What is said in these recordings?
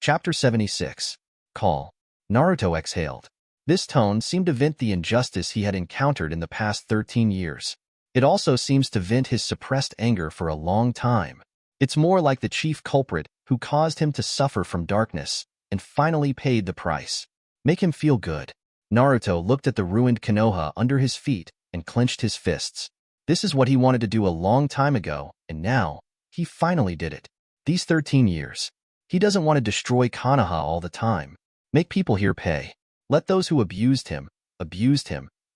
Chapter 76. Call. Naruto exhaled. This tone seemed to vent the injustice he had encountered in the past 13 years. It also seems to vent his suppressed anger for a long time. It's more like the chief culprit who caused him to suffer from darkness and finally paid the price. Make him feel good. Naruto looked at the ruined Konoha under his feet and clenched his fists. This is what he wanted to do a long time ago, and now, he finally did it. These 13 years. He doesn't want to destroy Konoha all the time. Make people here pay. Let those who abused him,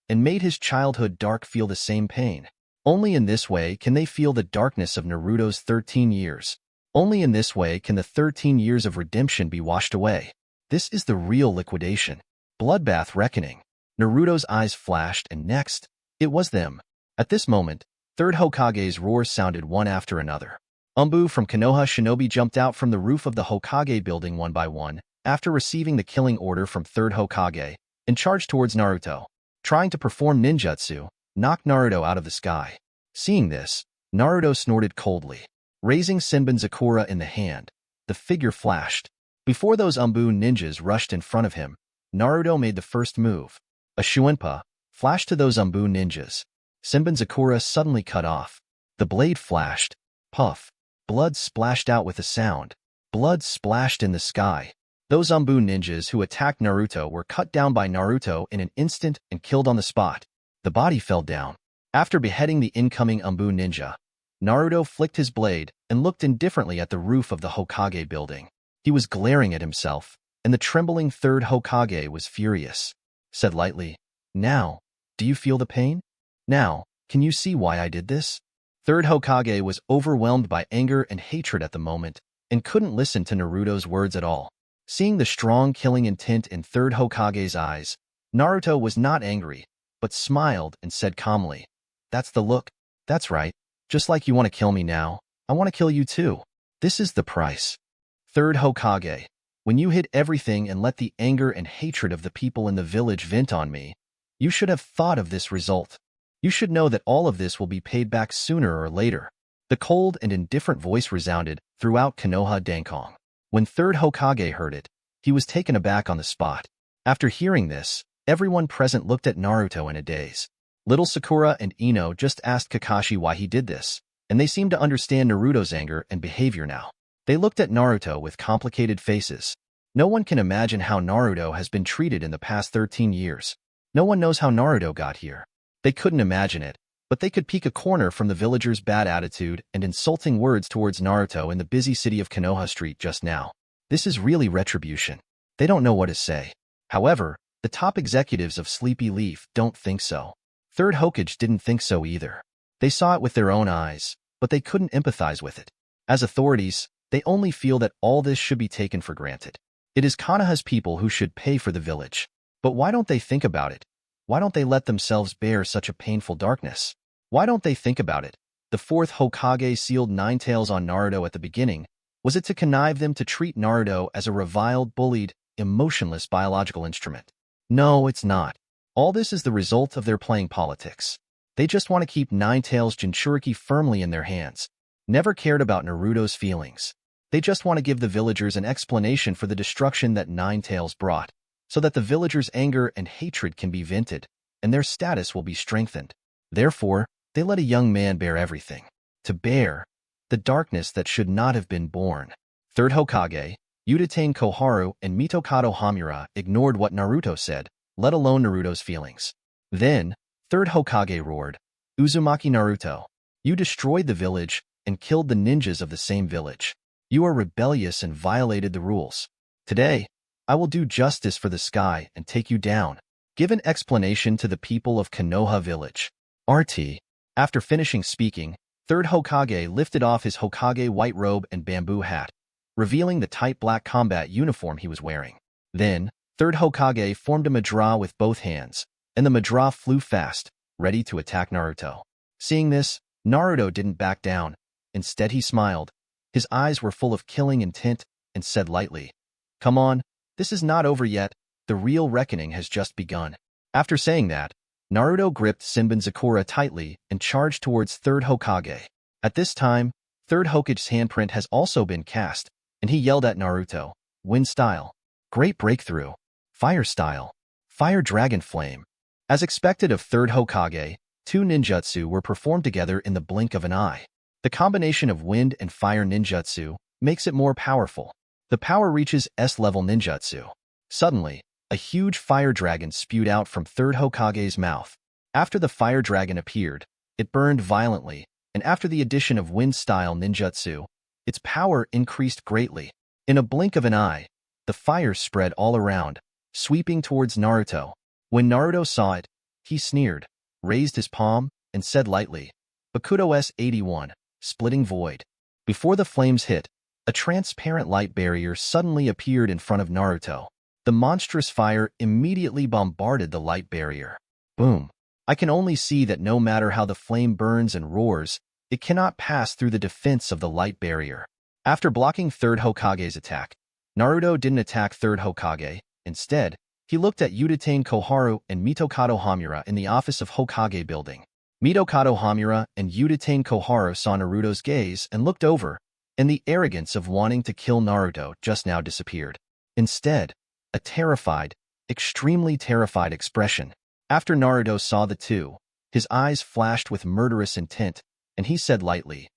and made his childhood dark feel the same pain. Only in this way can they feel the darkness of Naruto's 13 years. Only in this way can the 13 years of redemption be washed away. This is the real liquidation. Bloodbath reckoning. Naruto's eyes flashed, and next, it was them. At this moment, Third Hokage's roars sounded one after another. Umbu from Konoha Shinobi jumped out from the roof of the Hokage building one by one, after receiving the killing order from Third Hokage, and charged towards Naruto. Trying to perform ninjutsu, knocked Naruto out of the sky. Seeing this, Naruto snorted coldly. Raising Senbonzakura in the hand, the figure flashed. Before those Umbu ninjas rushed in front of him, Naruto made the first move. A Shuenpa flashed to those Umbu ninjas. Senbonzakura suddenly cut off. The blade flashed. Puff. Blood splashed out with a sound. Blood splashed in the sky. Those Umbu ninjas who attacked Naruto were cut down by Naruto in an instant and killed on the spot. The body fell down. After beheading the incoming Umbu ninja, Naruto flicked his blade and looked indifferently at the roof of the Hokage building. He was glaring at himself, and the trembling Third Hokage was furious. Said lightly, "Now, do you feel the pain? Now, can you see why I did this?" Third Hokage was overwhelmed by anger and hatred at the moment, and couldn't listen to Naruto's words at all. Seeing the strong killing intent in Third Hokage's eyes, Naruto was not angry, but smiled and said calmly, "That's the look. That's right. Just like you want to kill me now, I want to kill you too. This is the price." Third Hokage, when you hid everything and let the anger and hatred of the people in the village vent on me, you should have thought of this result. You should know that all of this will be paid back sooner or later. The cold and indifferent voice resounded throughout Konoha Dankong. When Third Hokage heard it, he was taken aback on the spot. After hearing this, everyone present looked at Naruto in a daze. Little Sakura and Ino just asked Kakashi why he did this, and they seemed to understand Naruto's anger and behavior now. They looked at Naruto with complicated faces. No one can imagine how Naruto has been treated in the past 13 years. No one knows how Naruto got here. They couldn't imagine it, but they could peek a corner from the villagers' bad attitude and insulting words towards Naruto in the busy city of Konoha Street just now. This is really retribution. They don't know what to say. However, the top executives of Sleepy Leaf don't think so. Third Hokage didn't think so either. They saw it with their own eyes, but they couldn't empathize with it. As authorities, they only feel that all this should be taken for granted. It is Konoha's people who should pay for the village. But why don't they think about it? Why don't they let themselves bear such a painful darkness? Why don't they think about it? The fourth Hokage sealed Nine Tails on Naruto at the beginning. Was it to connive them to treat Naruto as a reviled, bullied, emotionless biological instrument? No, it's not. All this is the result of their playing politics. They just want to keep Nine Tails Jinchuriki firmly in their hands. Never cared about Naruto's feelings. They just want to give the villagers an explanation for the destruction that Nine Tails brought, so that the villagers' anger and hatred can be vented, and their status will be strengthened. Therefore, they let a young man bear everything. To bear the darkness that should not have been born. Third Hokage, Udatain Koharu and Mitokado Hamura ignored what Naruto said, let alone Naruto's feelings. Then, Third Hokage roared, "Uzumaki Naruto, you destroyed the village and killed the ninjas of the same village. You are rebellious and violated the rules. Today, I will do justice for the sky and take you down. Give an explanation to the people of Konoha village." RT. After finishing speaking, Third Hokage lifted off his Hokage white robe and bamboo hat, revealing the tight black combat uniform he was wearing. Then, Third Hokage formed a Madara with both hands, and the Madara flew fast, ready to attack Naruto. Seeing this, Naruto didn't back down. Instead, he smiled. His eyes were full of killing intent, and said lightly, "Come on, this is not over yet. The real reckoning has just begun." After saying that, Naruto gripped Senbonzakura tightly and charged towards Third Hokage. At this time, Third Hokage's handprint has also been cast, and he yelled at Naruto, Wind style. Great breakthrough. Fire style. Fire dragon flame. As expected of third Hokage, two ninjutsu were performed together in the blink of an eye. The combination of wind and fire ninjutsu makes it more powerful. The power reaches S-level ninjutsu. Suddenly, a huge fire dragon spewed out from third Hokage's mouth. After the fire dragon appeared, it burned violently, and after the addition of wind-style ninjutsu, its power increased greatly. In a blink of an eye, the fire spread all around, sweeping towards Naruto. When Naruto saw it, he sneered, raised his palm, and said lightly, Bakudo S81, splitting void. Before the flames hit, a transparent light barrier suddenly appeared in front of Naruto. The monstrous fire immediately bombarded the light barrier. Boom. I can only see that no matter how the flame burns and roars, it cannot pass through the defense of the light barrier. After blocking third Hokage's attack, Naruto didn't attack third Hokage. Instead, he looked at Uchiha Koharu and Mitokado Hamura in the office of Hokage building. Mitokado Hamura and Uchiha Koharu saw Naruto's gaze and looked over, and the arrogance of wanting to kill Naruto just now disappeared. Instead, a terrified, extremely terrified expression. After Naruto saw the two, his eyes flashed with murderous intent, and he said lightly,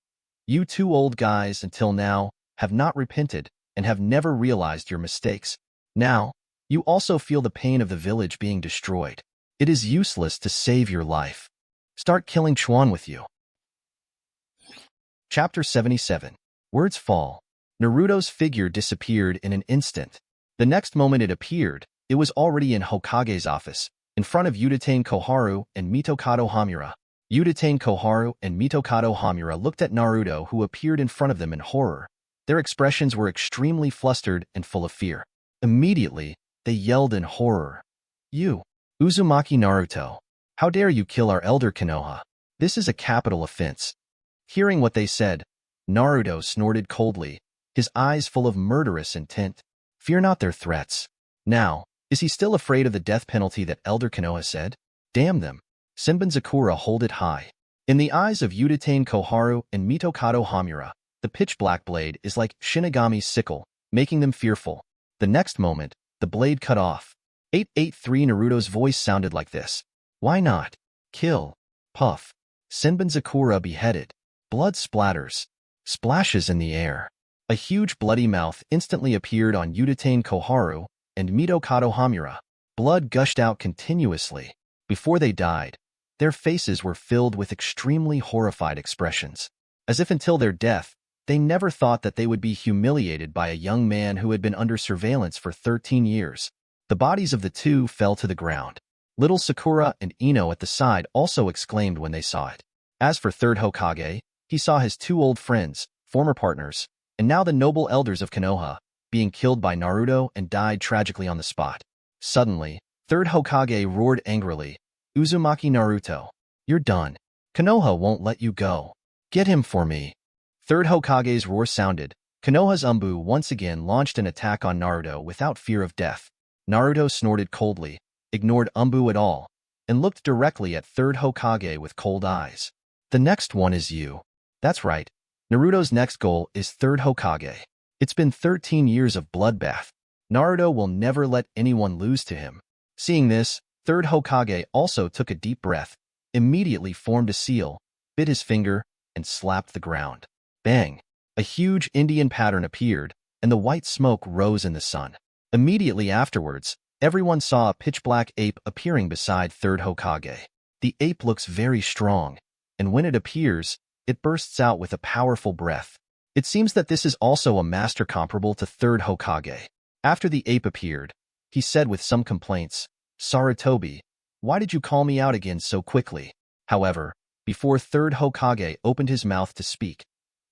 You two old guys until now have not repented and have never realized your mistakes. Now, you also feel the pain of the village being destroyed. It is useless to save your life. Start killing Chuan with you. Chapter 77. Words fall. Naruto's figure disappeared in an instant. The next moment it appeared, it was already in Hokage's office, in front of Uchiha Koharu and Mitokado Hamura. Uchiha Koharu and Mitokado Hamura looked at Naruto, who appeared in front of them in horror. Their expressions were extremely flustered and full of fear. Immediately, they yelled in horror, You, Uzumaki Naruto, how dare you kill our elder Konoha? This is a capital offense. Hearing what they said, Naruto snorted coldly, his eyes full of murderous intent. Fear not their threats. Now, is he still afraid of the death penalty that Elder Konoha said? Damn them. Senbonzakura hold it high. In the eyes of Uchiha Koharu and Mitokado Hamura, the pitch-black blade is like Shinigami's sickle, making them fearful. The next moment, the blade cut off. 883 Naruto's voice sounded like this. Why not? Kill. Puff. Senbonzakura beheaded. Blood splatters. Splashes in the air. A huge bloody mouth instantly appeared on Uchiha Koharu and Mitokado Hamura. Blood gushed out continuously. Before they died, their faces were filled with extremely horrified expressions. As if until their death, they never thought that they would be humiliated by a young man who had been under surveillance for 13 years. The bodies of the two fell to the ground. Little Sakura and Ino at the side also exclaimed when they saw it. As for third Hokage, he saw his two old friends, former partners, and now the noble elders of Konoha, being killed by Naruto and died tragically on the spot. Suddenly, third Hokage roared angrily, Uzumaki Naruto, you're done. Konoha won't let you go. Get him for me. Third Hokage's roar sounded. Konoha's Umbu once again launched an attack on Naruto without fear of death. Naruto snorted coldly, ignored Umbu at all, and looked directly at third Hokage with cold eyes. The next one is you. That's right. Naruto's next goal is third Hokage. It's been 13 years of bloodbath. Naruto will never let anyone lose to him. Seeing this, third Hokage also took a deep breath, immediately formed a seal, bit his finger, and slapped the ground. Bang! A huge Indian pattern appeared, and the white smoke rose in the sun. Immediately afterwards, everyone saw a pitch-black ape appearing beside third Hokage. The ape looks very strong, and when it appears, it bursts out with a powerful breath. It seems that this is also a master comparable to third Hokage. After the ape appeared, he said with some complaints, Sarutobi, why did you call me out again so quickly? However, before third Hokage opened his mouth to speak,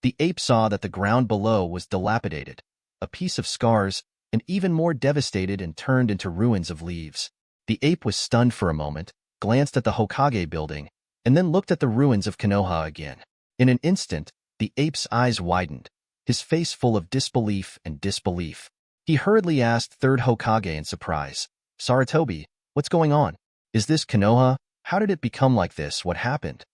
the ape saw that the ground below was dilapidated, a piece of scars, and even more devastated and turned into ruins of leaves. The ape was stunned for a moment, glanced at the Hokage building, and then looked at the ruins of Konoha again. In an instant, the ape's eyes widened, his face full of disbelief and disbelief. He hurriedly asked third Hokage in surprise, Sarutobi, what's going on? Is this Konoha? How did it become like this? What happened?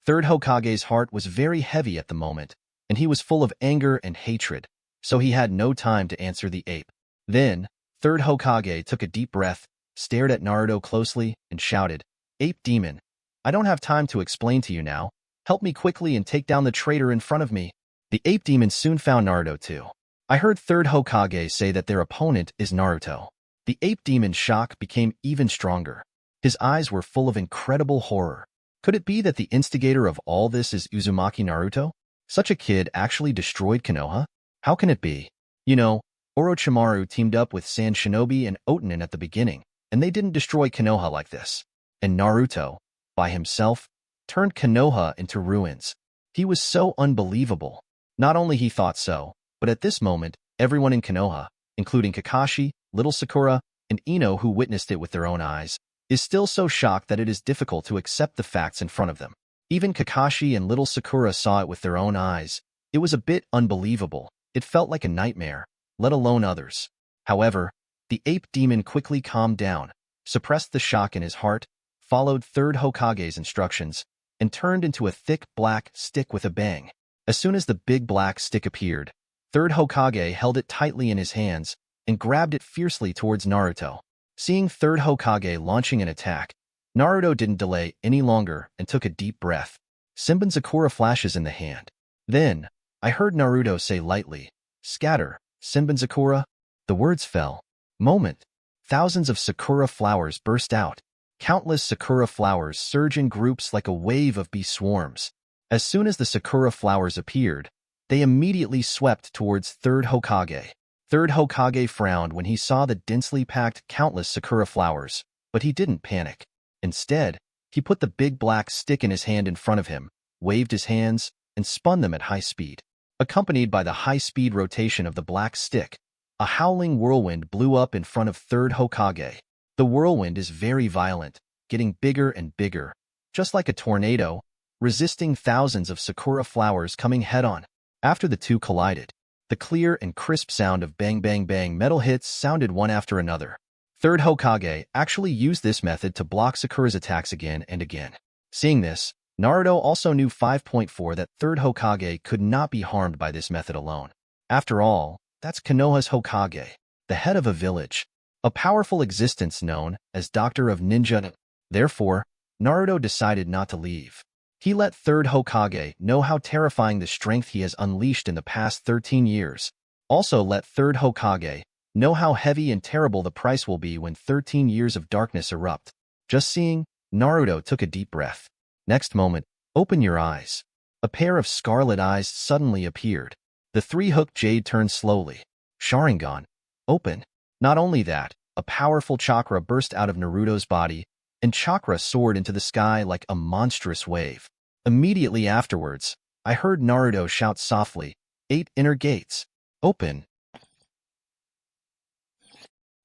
Third Hokage's heart was very heavy at the moment, and he was full of anger and hatred, so he had no time to answer the ape. Then, third Hokage took a deep breath, stared at Naruto closely, and shouted, "Ape demon, I don't have time to explain to you now. Help me quickly and take down the traitor in front of me." The ape demon soon found Naruto too. I heard third Hokage say that their opponent is Naruto. The ape demon's shock became even stronger. His eyes were full of incredible horror. Could it be that the instigator of all this is Uzumaki Naruto? Such a kid actually destroyed Konoha? How can it be? You know, Orochimaru teamed up with Sand Shinobi and Otonin at the beginning, and they didn't destroy Konoha like this. And Naruto, by himself, turned Konoha into ruins. He was so unbelievable. Not only he thought so, but at this moment, everyone in Konoha, including Kakashi, Little Sakura, and Ino who witnessed it with their own eyes, is still so shocked that it is difficult to accept the facts in front of them. Even Kakashi and Little Sakura saw it with their own eyes. It was a bit unbelievable. It felt like a nightmare, let alone others. However, the ape demon quickly calmed down, suppressed the shock in his heart, followed third Hokage's instructions, and turned into a thick black stick with a bang. As soon as the big black stick appeared, third Hokage held it tightly in his hands and grabbed it fiercely towards Naruto. Seeing third Hokage launching an attack, Naruto didn't delay any longer and took a deep breath. Senbon Sakura flashes in the hand. Then, I heard Naruto say lightly, "Scatter, Senbon Sakura." The words fell. Moment. Thousands of Sakura flowers burst out. Countless Sakura flowers surge in groups like a wave of bee swarms. As soon as the Sakura flowers appeared, they immediately swept towards third Hokage. Third Hokage frowned when he saw the densely packed countless Sakura flowers, but he didn't panic. Instead, he put the big black stick in his hand in front of him, waved his hands, and spun them at high speed. Accompanied by the high-speed rotation of the black stick, a howling whirlwind blew up in front of third Hokage. The whirlwind is very violent, getting bigger and bigger, just like a tornado, resisting thousands of Sakura flowers coming head-on. After the two collided, the clear and crisp sound of bang bang bang metal hits sounded one after another. Third Hokage actually used this method to block Sakura's attacks again and again. Seeing this, Naruto also knew 5.4 that third Hokage could not be harmed by this method alone. After all, that's Konoha's Hokage, the head of a village, a powerful existence known as Doctor of Ninja. Therefore, Naruto decided not to leave. He let third Hokage know how terrifying the strength he has unleashed in the past 13 years. Also let third Hokage know how heavy and terrible the price will be when 13 years of darkness erupt. Just seeing, Naruto took a deep breath. Next moment, open your eyes. A pair of scarlet eyes suddenly appeared. The three-hooked jade turned slowly. Sharingan, open. Not only that, a powerful chakra burst out of Naruto's body, and chakra soared into the sky like a monstrous wave. Immediately afterwards, I heard Naruto shout softly, 8 inner gates, open.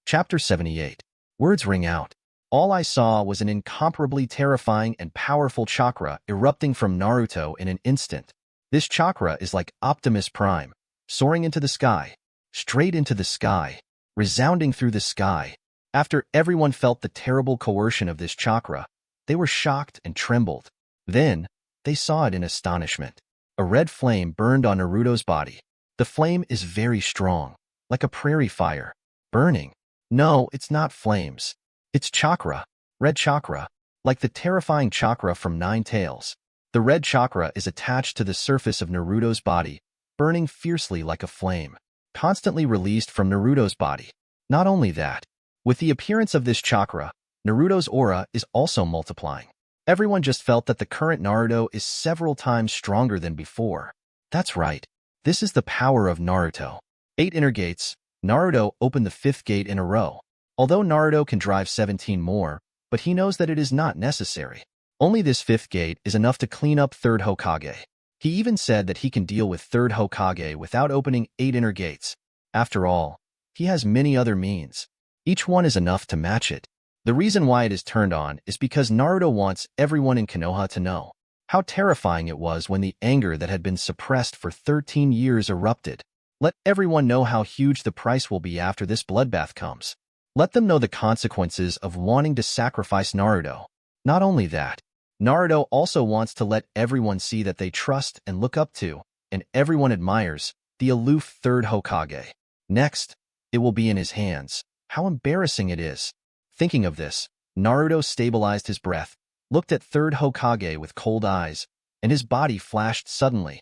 Chapter 78. Words ring out. All I saw was an incomparably terrifying and powerful chakra erupting from Naruto in an instant. This chakra is like Optimus Prime, soaring into the sky, straight into the sky, resounding through the sky. After everyone felt the terrible coercion of this chakra, they were shocked and trembled. Then, they saw it in astonishment. A red flame burned on Naruto's body. The flame is very strong, like a prairie fire, burning. No, it's not flames. It's chakra, red chakra, like the terrifying chakra from Nine Tails. The red chakra is attached to the surface of Naruto's body, burning fiercely like a flame, constantly released from Naruto's body. Not only that, with the appearance of this chakra, Naruto's aura is also multiplying. Everyone just felt that the current Naruto is several times stronger than before. That's right. This is the power of Naruto. 8 inner gates. Naruto opened the 5th gate in a row. Although Naruto can drive 17 more, but he knows that it is not necessary. Only this 5th gate is enough to clean up third Hokage. He even said that he can deal with third Hokage without opening 8 inner gates. After all, he has many other means. Each one is enough to match it. The reason why it is turned on is because Naruto wants everyone in Konoha to know how terrifying it was when the anger that had been suppressed for 13 years erupted. Let everyone know how huge the price will be after this bloodbath comes. Let them know the consequences of wanting to sacrifice Naruto. Not only that, Naruto also wants to let everyone see that they trust and look up to, and everyone admires, the aloof third Hokage. Next, It will be in his hands. How embarrassing it is. Thinking of this, Naruto stabilized his breath, looked at third Hokage with cold eyes, and his body flashed suddenly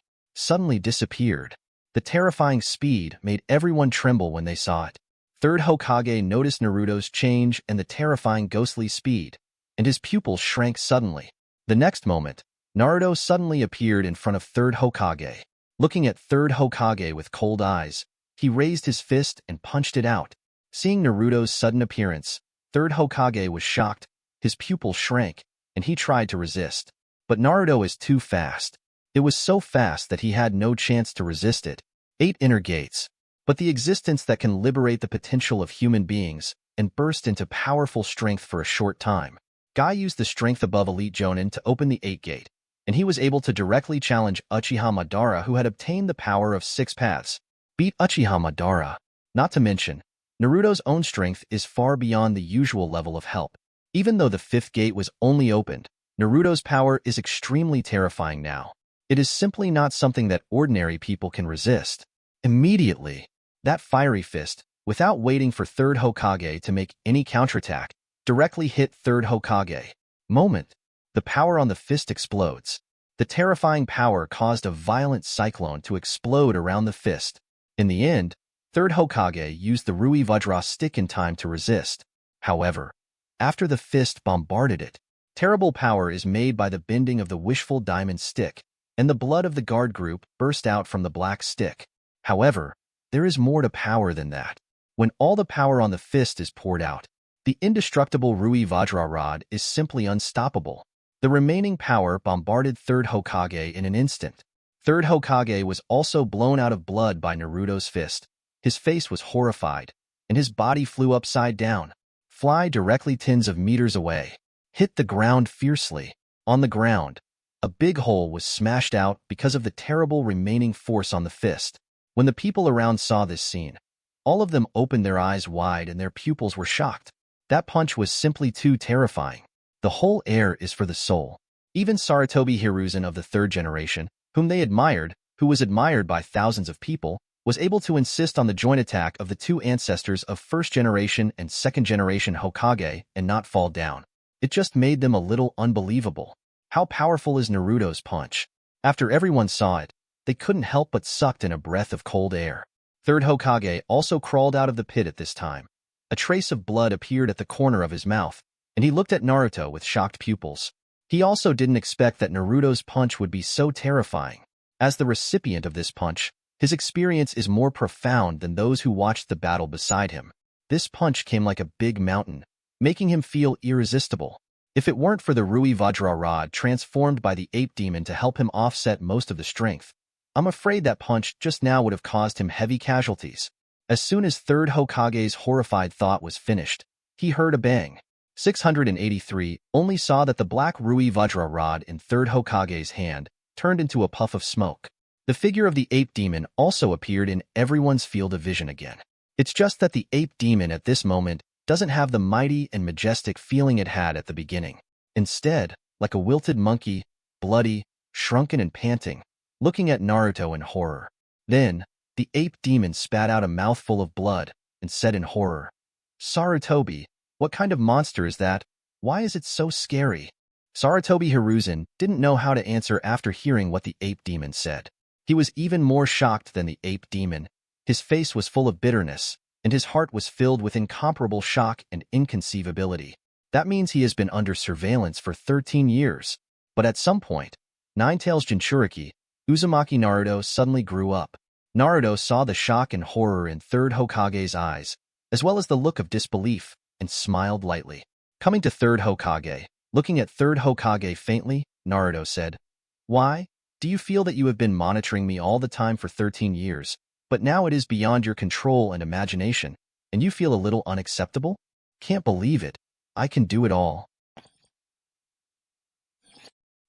disappeared. The terrifying speed made everyone tremble when they saw it. Third Hokage noticed Naruto's change and the terrifying ghostly speed, and his pupils shrank suddenly. The next moment, Naruto suddenly appeared in front of third Hokage. Looking at third Hokage with cold eyes, he raised his fist and punched it out. Seeing Naruto's sudden appearance, third Hokage was shocked, his pupils shrank, and he tried to resist. But Naruto is too fast. It was so fast that he had no chance to resist it. 8 inner gates. But the existence that can liberate the potential of human beings and burst into powerful strength for a short time. Guy used the strength above elite Jonin to open the 8th gate, and he was able to directly challenge Uchiha Madara, who had obtained the power of 6 paths. Beat Uchiha Madara. Not to mention, Naruto's own strength is far beyond the usual level of help. Even though the 5th gate was only opened, Naruto's power is extremely terrifying now. It is simply not something that ordinary people can resist. Immediately, that fiery fist, without waiting for third Hokage to make any counterattack, directly hit third Hokage. The power on the fist explodes. The terrifying power caused a violent cyclone to explode around the fist. In the end, third Hokage used the Rui Vajra stick in time to resist. However, after the fist bombarded it, terrible power is made by the bending of the wishful diamond stick, and the blood of the guard group burst out from the black stick. However, there is more to power than that. When all the power on the fist is poured out, the indestructible Rui Vajra rod is simply unstoppable. The remaining power bombarded third Hokage in an instant. Third Hokage was also blown out of blood by Naruto's fist. His face was horrified, and his body flew upside down, fly directly tens of meters away, hit the ground fiercely. On the ground, a big hole was smashed out because of the terrible remaining force on the fist. When the people around saw this scene, all of them opened their eyes wide and their pupils were shocked. That punch was simply too terrifying. The whole air is for the soul. Even Sarutobi Hiruzen of the 3rd generation, whom they admired, who was admired by thousands of people, was able to insist on the joint attack of the 2 ancestors of 1st generation and 2nd generation Hokage and not fall down. It just made them a little unbelievable. How powerful is Naruto's punch? After everyone saw it, they couldn't help but sucked in a breath of cold air. Third Hokage also crawled out of the pit at this time. A trace of blood appeared at the corner of his mouth, and he looked at Naruto with shocked pupils. He also didn't expect that Naruto's punch would be so terrifying. As the recipient of this punch, his experience is more profound than those who watched the battle beside him. This punch came like a big mountain, making him feel irresistible. If it weren't for the Rui Vajra rod transformed by the ape demon to help him offset most of the strength, I'm afraid that punch just now would have caused him heavy casualties. As soon as third Hokage's horrified thought was finished, he heard a bang. 683 only saw that the black Rui Vajra rod in third Hokage's hand turned into a puff of smoke. The figure of the ape demon also appeared in everyone's field of vision again. It's just that the ape demon at this moment doesn't have the mighty and majestic feeling it had at the beginning. Instead, like a wilted monkey, bloody, shrunken and panting, looking at Naruto in horror. Then, the ape demon spat out a mouthful of blood and said in horror, "Sarutobi, what kind of monster is that? Why is it so scary?" Sarutobi Hiruzen didn't know how to answer after hearing what the ape demon said. He was even more shocked than the ape demon. His face was full of bitterness, and his heart was filled with incomparable shock and inconceivability. That means he has been under surveillance for 13 years. But at some point, Ninetales Jinchuriki, Uzumaki Naruto suddenly grew up. Naruto saw the shock and horror in third Hokage's eyes, as well as the look of disbelief, and smiled lightly. Coming to third Hokage, looking at third Hokage faintly, Naruto said, "Why? Do you feel that you have been monitoring me all the time for 13 years, but now it is beyond your control and imagination, and you feel a little unacceptable? Can't believe it. I can do it all."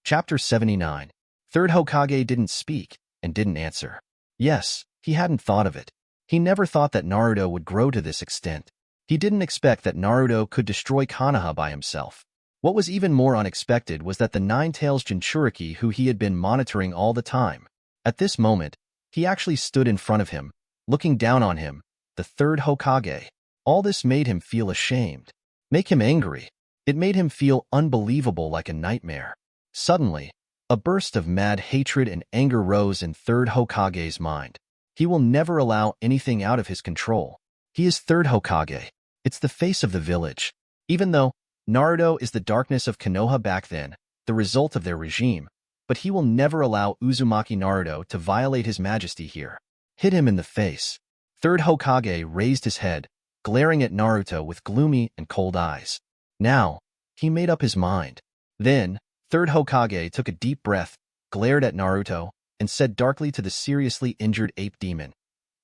Chapter 79. Third Hokage didn't speak and didn't answer. Yes, he hadn't thought of it. He never thought that Naruto would grow to this extent. He didn't expect that Naruto could destroy Konoha by himself. What was even more unexpected was that the Ninetales Jinchuriki who he had been monitoring all the time, at this moment, he actually stood in front of him, looking down on him, the third Hokage. All this made him feel ashamed. Make him angry. It made him feel unbelievable, like a nightmare. Suddenly, a burst of mad hatred and anger rose in third Hokage's mind. He will never allow anything out of his control. He is third Hokage. It's the face of the village. Even though Naruto is the darkness of Konoha back then, the result of their regime, but he will never allow Uzumaki Naruto to violate his majesty here. Hit him in the face. Third Hokage raised his head, glaring at Naruto with gloomy and cold eyes. Now, he made up his mind. Then, third Hokage took a deep breath, glared at Naruto, and said darkly to the seriously injured ape demon,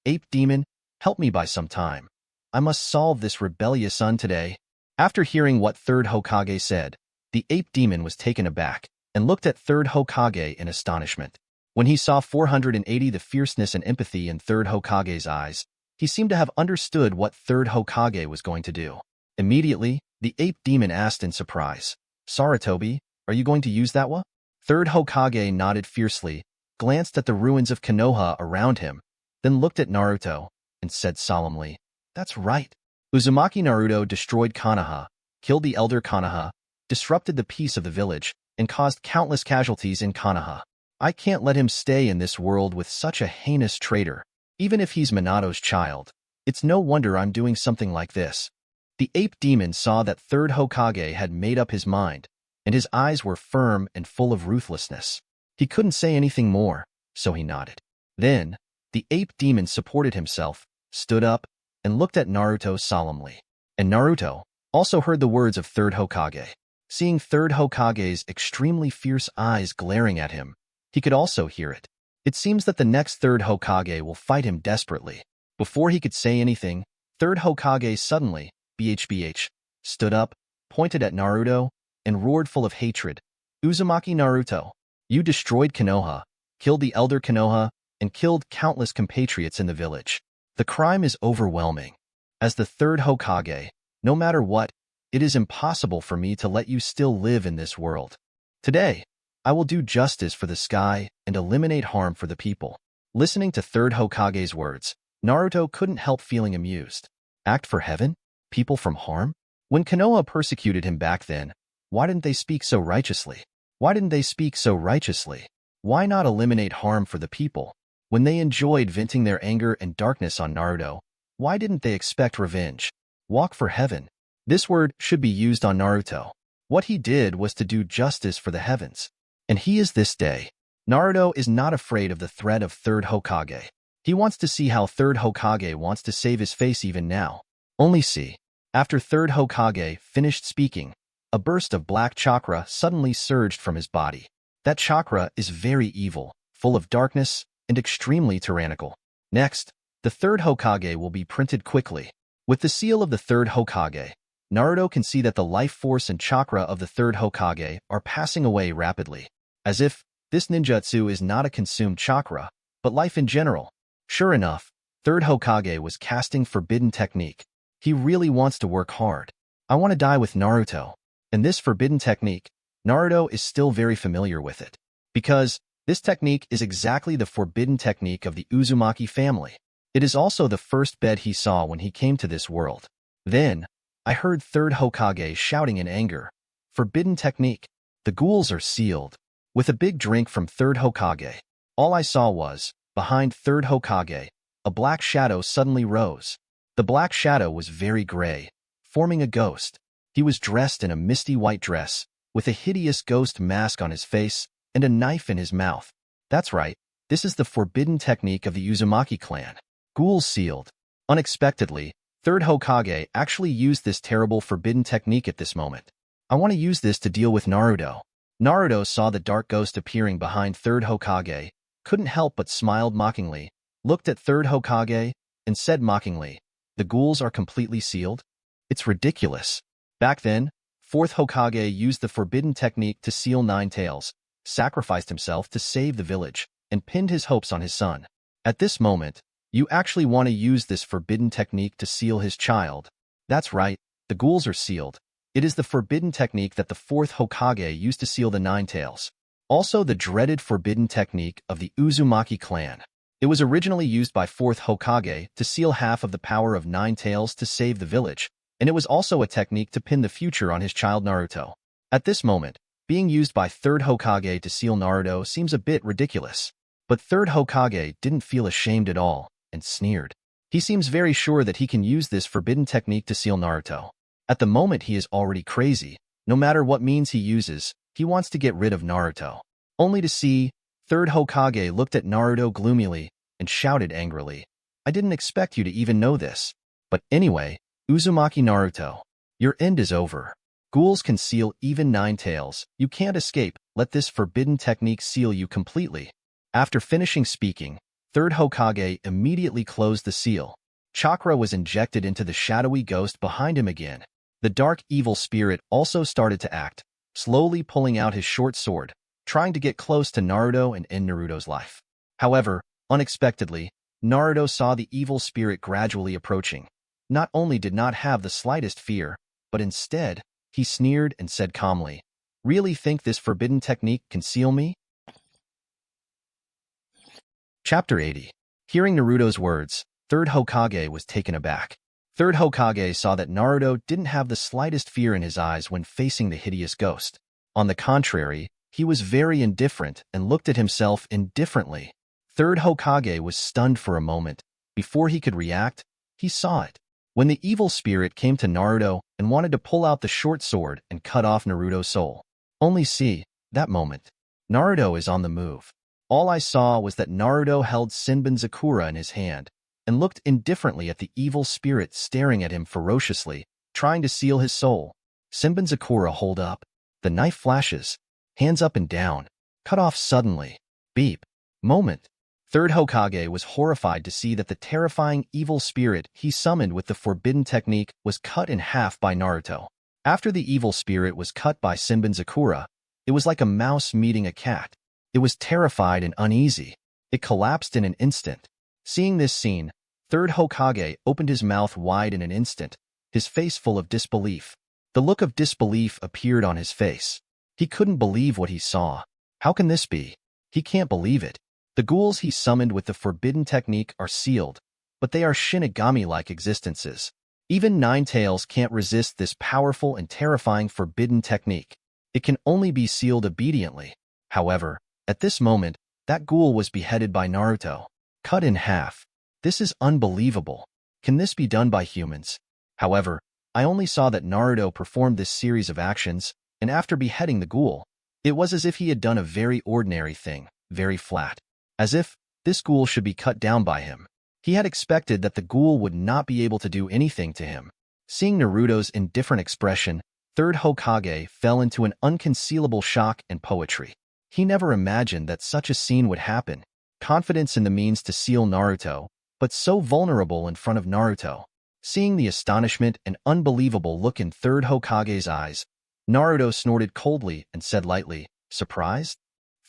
"Ape demon, help me by some time. I must solve this rebellious son today." After hearing what third Hokage said, the ape demon was taken aback and looked at third Hokage in astonishment. When he saw 480 the fierceness and empathy in third Hokage's eyes, he seemed to have understood what third Hokage was going to do. Immediately, the ape demon asked in surprise, "Sarutobi, are you going to use that wa?" Third Hokage nodded fiercely, glanced at the ruins of Konoha around him, then looked at Naruto and said solemnly, "That's right." Uzumaki Naruto destroyed Konoha, killed the elder Konoha, disrupted the peace of the village, and caused countless casualties in Konoha. I can't let him stay in this world with such a heinous traitor. Even if he's Minato's child, it's no wonder I'm doing something like this. The ape demon saw that third Hokage had made up his mind, and his eyes were firm and full of ruthlessness. He couldn't say anything more, so he nodded. Then, the ape demon supported himself, stood up, and looked at Naruto solemnly. And Naruto also heard the words of third Hokage. Seeing third Hokage's extremely fierce eyes glaring at him, he could also hear it. It seems that the next third Hokage will fight him desperately. Before he could say anything, third Hokage suddenly, BHBH, stood up, pointed at Naruto, and roared full of hatred, "Uzumaki Naruto, you destroyed Konoha, killed the elder Konoha, and killed countless compatriots in the village. The crime is overwhelming. As the third Hokage, no matter what, it is impossible for me to let you still live in this world. Today, I will do justice for the sky and eliminate harm for the people." Listening to third Hokage's words, Naruto couldn't help feeling amused. Act for heaven? People from harm? When Konoha persecuted him back then, why didn't they speak so righteously? Why didn't they speak so righteously? Why not eliminate harm for the people? When they enjoyed venting their anger and darkness on Naruto, why didn't they expect revenge? Walk for heaven. This word should be used on Naruto. What he did was to do justice for the heavens. And he is this day. Naruto is not afraid of the threat of third Hokage. He wants to see how third Hokage wants to save his face even now. Only see. After third Hokage finished speaking, a burst of black chakra suddenly surged from his body. That chakra is very evil, full of darkness, and extremely tyrannical. Next, the third Hokage will be printed quickly. With the seal of the third Hokage, Naruto can see that the life force and chakra of the third Hokage are passing away rapidly, as if this ninjutsu is not a consumed chakra, but life in general. Sure enough, third Hokage was casting forbidden technique. He really wants to work hard. I want to die with Naruto. And this forbidden technique, Naruto is still very familiar with it, because this technique is exactly the forbidden technique of the Uzumaki family. It is also the first bed he saw when he came to this world. Then, I heard third Hokage shouting in anger, "Forbidden technique. The ghouls are sealed." With a big drink from third Hokage, all I saw was, behind third Hokage, a black shadow suddenly rose. The black shadow was very gray, forming a ghost. He was dressed in a misty white dress, with a hideous ghost mask on his face and a knife in his mouth. That's right, this is the forbidden technique of the Uzumaki clan. Ghouls sealed. Unexpectedly, third Hokage actually used this terrible forbidden technique at this moment. I want to use this to deal with Naruto. Naruto saw the dark ghost appearing behind third Hokage, couldn't help but smiled mockingly, looked at third Hokage, and said mockingly, "The ghouls are completely sealed? It's ridiculous." Back then, fourth Hokage used the forbidden technique to seal Nine Tails, sacrificed himself to save the village, and pinned his hopes on his son. At this moment, you actually want to use this forbidden technique to seal his child. That's right, the ghouls are sealed. It is the forbidden technique that the fourth Hokage used to seal the Nine Tails. Also the dreaded forbidden technique of the Uzumaki clan. It was originally used by 4th Hokage to seal half of the power of 9 tails to save the village, and it was also a technique to pin the future on his child Naruto. At this moment, being used by 3rd Hokage to seal Naruto seems a bit ridiculous. But 3rd Hokage didn't feel ashamed at all, and sneered. He seems very sure that he can use this forbidden technique to seal Naruto. At the moment he is already crazy. No matter what means he uses, he wants to get rid of Naruto. Only to see, 3rd Hokage looked at Naruto gloomily and shouted angrily, "I didn't expect you to even know this. But anyway, Uzumaki Naruto, your end is over. Ghouls can seal even 9 tails. You can't escape. Let this forbidden technique seal you completely." After finishing speaking, 3rd Hokage immediately closed the seal. Chakra was injected into the shadowy ghost behind him again. The dark evil spirit also started to act, slowly pulling out his short sword, trying to get close to Naruto and end Naruto's life. However, unexpectedly, Naruto saw the evil spirit gradually approaching. Not only did not have the slightest fear, but instead, he sneered and said calmly, "Really think this forbidden technique can seal me?" Chapter 80. Hearing Naruto's words, 3rd Hokage was taken aback. 3rd Hokage saw that Naruto didn't have the slightest fear in his eyes when facing the hideous ghost. On the contrary, he was very indifferent and looked at himself indifferently. 3rd Hokage was stunned for a moment. Before he could react, he saw it. When the evil spirit came to Naruto and wanted to pull out the short sword and cut off Naruto's soul. Only see, that moment, Naruto is on the move. All I saw was that Naruto held Sengoku in his hand and looked indifferently at the evil spirit staring at him ferociously, trying to seal his soul. Sengoku hold up. The knife flashes, hands up and down, cut off suddenly. Beep. Moment. 3rd Hokage was horrified to see that the terrifying evil spirit he summoned with the forbidden technique was cut in half by Naruto. After the evil spirit was cut by Sengoku, it was like a mouse meeting a cat. It was terrified and uneasy. It collapsed in an instant. Seeing this scene, 3rd Hokage opened his mouth wide in an instant, his face full of disbelief. The look of disbelief appeared on his face. He couldn't believe what he saw. How can this be? He can't believe it. The ghouls he summoned with the forbidden technique are sealed, but they are Shinigami-like existences. Even 9 tails can't resist this powerful and terrifying forbidden technique. It can only be sealed obediently. However, at this moment, that ghoul was beheaded by Naruto, cut in half. This is unbelievable. Can this be done by humans? However, I only saw that Naruto performed this series of actions, and after beheading the ghoul, it was as if he had done a very ordinary thing, very flat. As if this ghoul should be cut down by him. He had expected that the ghoul would not be able to do anything to him. Seeing Naruto's indifferent expression, 3rd Hokage fell into an unconcealable shock and poetry. He never imagined that such a scene would happen. Confidence in the means to seal Naruto, but so vulnerable in front of Naruto. Seeing the astonishment and unbelievable look in 3rd Hokage's eyes, Naruto snorted coldly and said lightly, "Surprised?"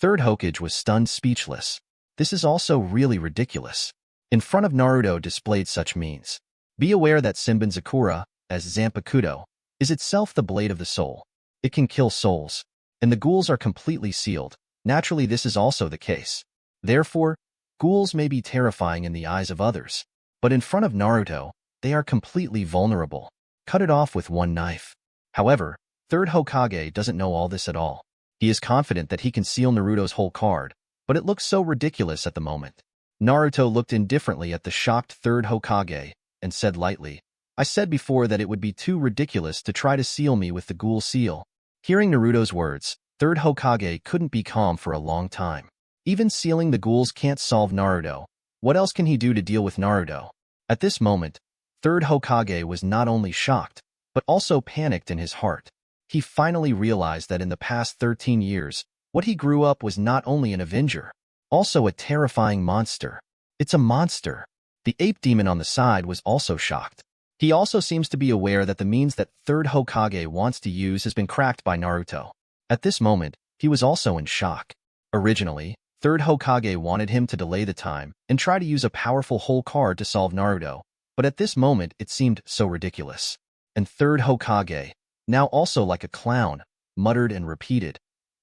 3rd Hokage was stunned speechless. This is also really ridiculous. In front of Naruto displayed such means. Be aware that Sengoku, as Zanpakuto, is itself the blade of the soul. It can kill souls, and the ghouls are completely sealed. Naturally, this is also the case. Therefore, ghouls may be terrifying in the eyes of others, but in front of Naruto, they are completely vulnerable. Cut it off with one knife. However, 3rd Hokage doesn't know all this at all. He is confident that he can seal Naruto's whole card, but it looks so ridiculous at the moment. Naruto looked indifferently at the shocked 3rd Hokage and said lightly, "I said before that it would be too ridiculous to try to seal me with the ghoul seal." Hearing Naruto's words, 3rd Hokage couldn't be calm for a long time. Even sealing the ghouls can't solve Naruto. What else can he do to deal with Naruto? At this moment, 3rd Hokage was not only shocked, but also panicked in his heart. He finally realized that in the past 13 years, what he grew up was not only an avenger, also a terrifying monster. It's a monster. The ape demon on the side was also shocked. He also seems to be aware that the means that 3rd Hokage wants to use has been cracked by Naruto. At this moment, he was also in shock. Originally, 3rd Hokage wanted him to delay the time and try to use a powerful whole card to solve Naruto, but at this moment it seemed so ridiculous. And 3rd Hokage, now also like a clown, muttered and repeated,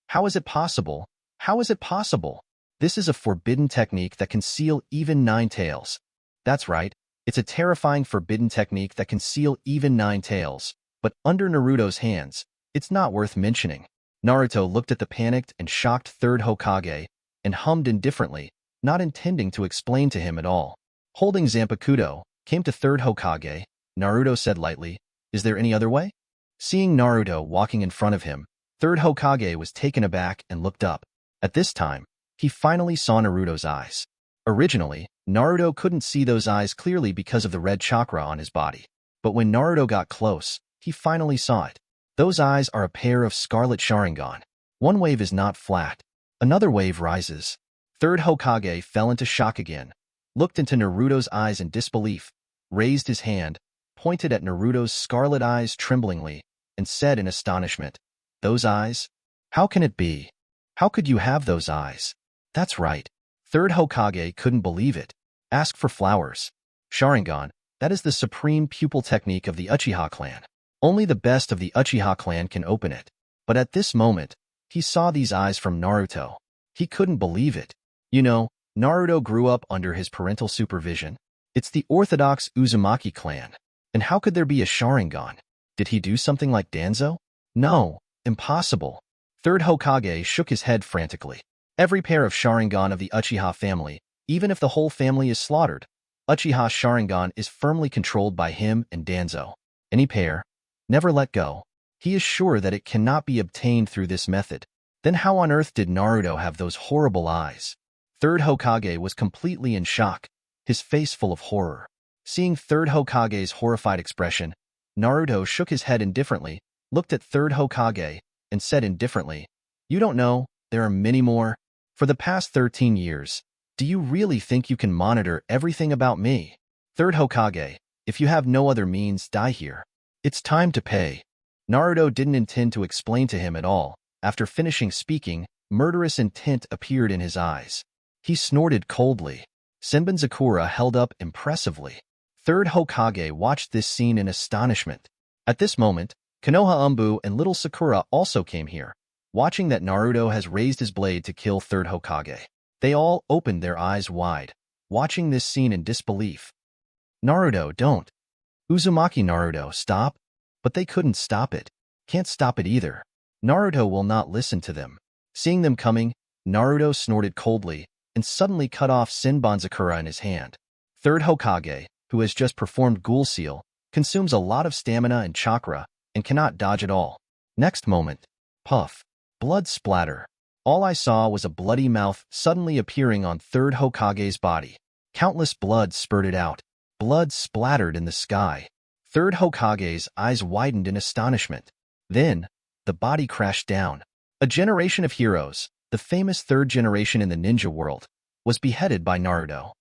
"How is it possible? How is it possible? This is a forbidden technique that can seal even 9 tails. That's right, it's a terrifying forbidden technique that can seal even 9 tails. But under Naruto's hands, it's not worth mentioning. Naruto looked at the panicked and shocked third Hokage and hummed indifferently, not intending to explain to him at all. Holding Zanpakuto, came to third Hokage. Naruto said lightly, "Is there any other way?" Seeing Naruto walking in front of him, third Hokage was taken aback and looked up. At this time, he finally saw Naruto's eyes. Originally, Naruto couldn't see those eyes clearly because of the red chakra on his body. But when Naruto got close, he finally saw it. Those eyes are a pair of scarlet Sharingan. One wave is not flat. Another wave rises. Third Hokage fell into shock again, looked into Naruto's eyes in disbelief, raised his hand, pointed at Naruto's scarlet eyes tremblingly, and said in astonishment, "Those eyes? How can it be? How could you have those eyes?" That's right. Third Hokage couldn't believe it. Ask for flowers. Sharingan, that is the supreme pupil technique of the Uchiha clan. Only the best of the Uchiha clan can open it. But at this moment, he saw these eyes from Naruto. He couldn't believe it. You know, Naruto grew up under his parental supervision. It's the orthodox Uzumaki clan. And how could there be a Sharingan? Did he do something like Danzo? No, impossible. Third Hokage shook his head frantically. Every pair of Sharingan of the Uchiha family, even if the whole family is slaughtered, Uchiha Sharingan is firmly controlled by him and Danzo. Any pair, never let go. He is sure that it cannot be obtained through this method. Then how on earth did Naruto have those horrible eyes? Third Hokage was completely in shock, his face full of horror. Seeing Third Hokage's horrified expression, Naruto shook his head indifferently, looked at Third Hokage, and said indifferently, "You don't know, there are many more. For the past 13 years, do you really think you can monitor everything about me? Third Hokage, if you have no other means, die here. It's time to pay." Naruto didn't intend to explain to him at all. After finishing speaking, murderous intent appeared in his eyes. He snorted coldly. Senbonzakura held up impressively. Third Hokage watched this scene in astonishment. At this moment, Konoha Umbu and little Sakura also came here. Watching that Naruto has raised his blade to kill Third Hokage, they all opened their eyes wide, watching this scene in disbelief. "Naruto, don't. Uzumaki Naruto, stop." But they couldn't stop it. Can't stop it either. Naruto will not listen to them. Seeing them coming, Naruto snorted coldly and suddenly cut off Senbonzakura in his hand. Third Hokage, who has just performed Ghoul Seal, consumes a lot of stamina and chakra and cannot dodge at all. Next moment, puff, blood splatter. All I saw was a bloody mouth suddenly appearing on Third Hokage's body. Countless blood spurted out. Blood splattered in the sky. Third Hokage's eyes widened in astonishment. Then, the body crashed down. A generation of heroes, the famous third generation in the ninja world, was beheaded by Naruto.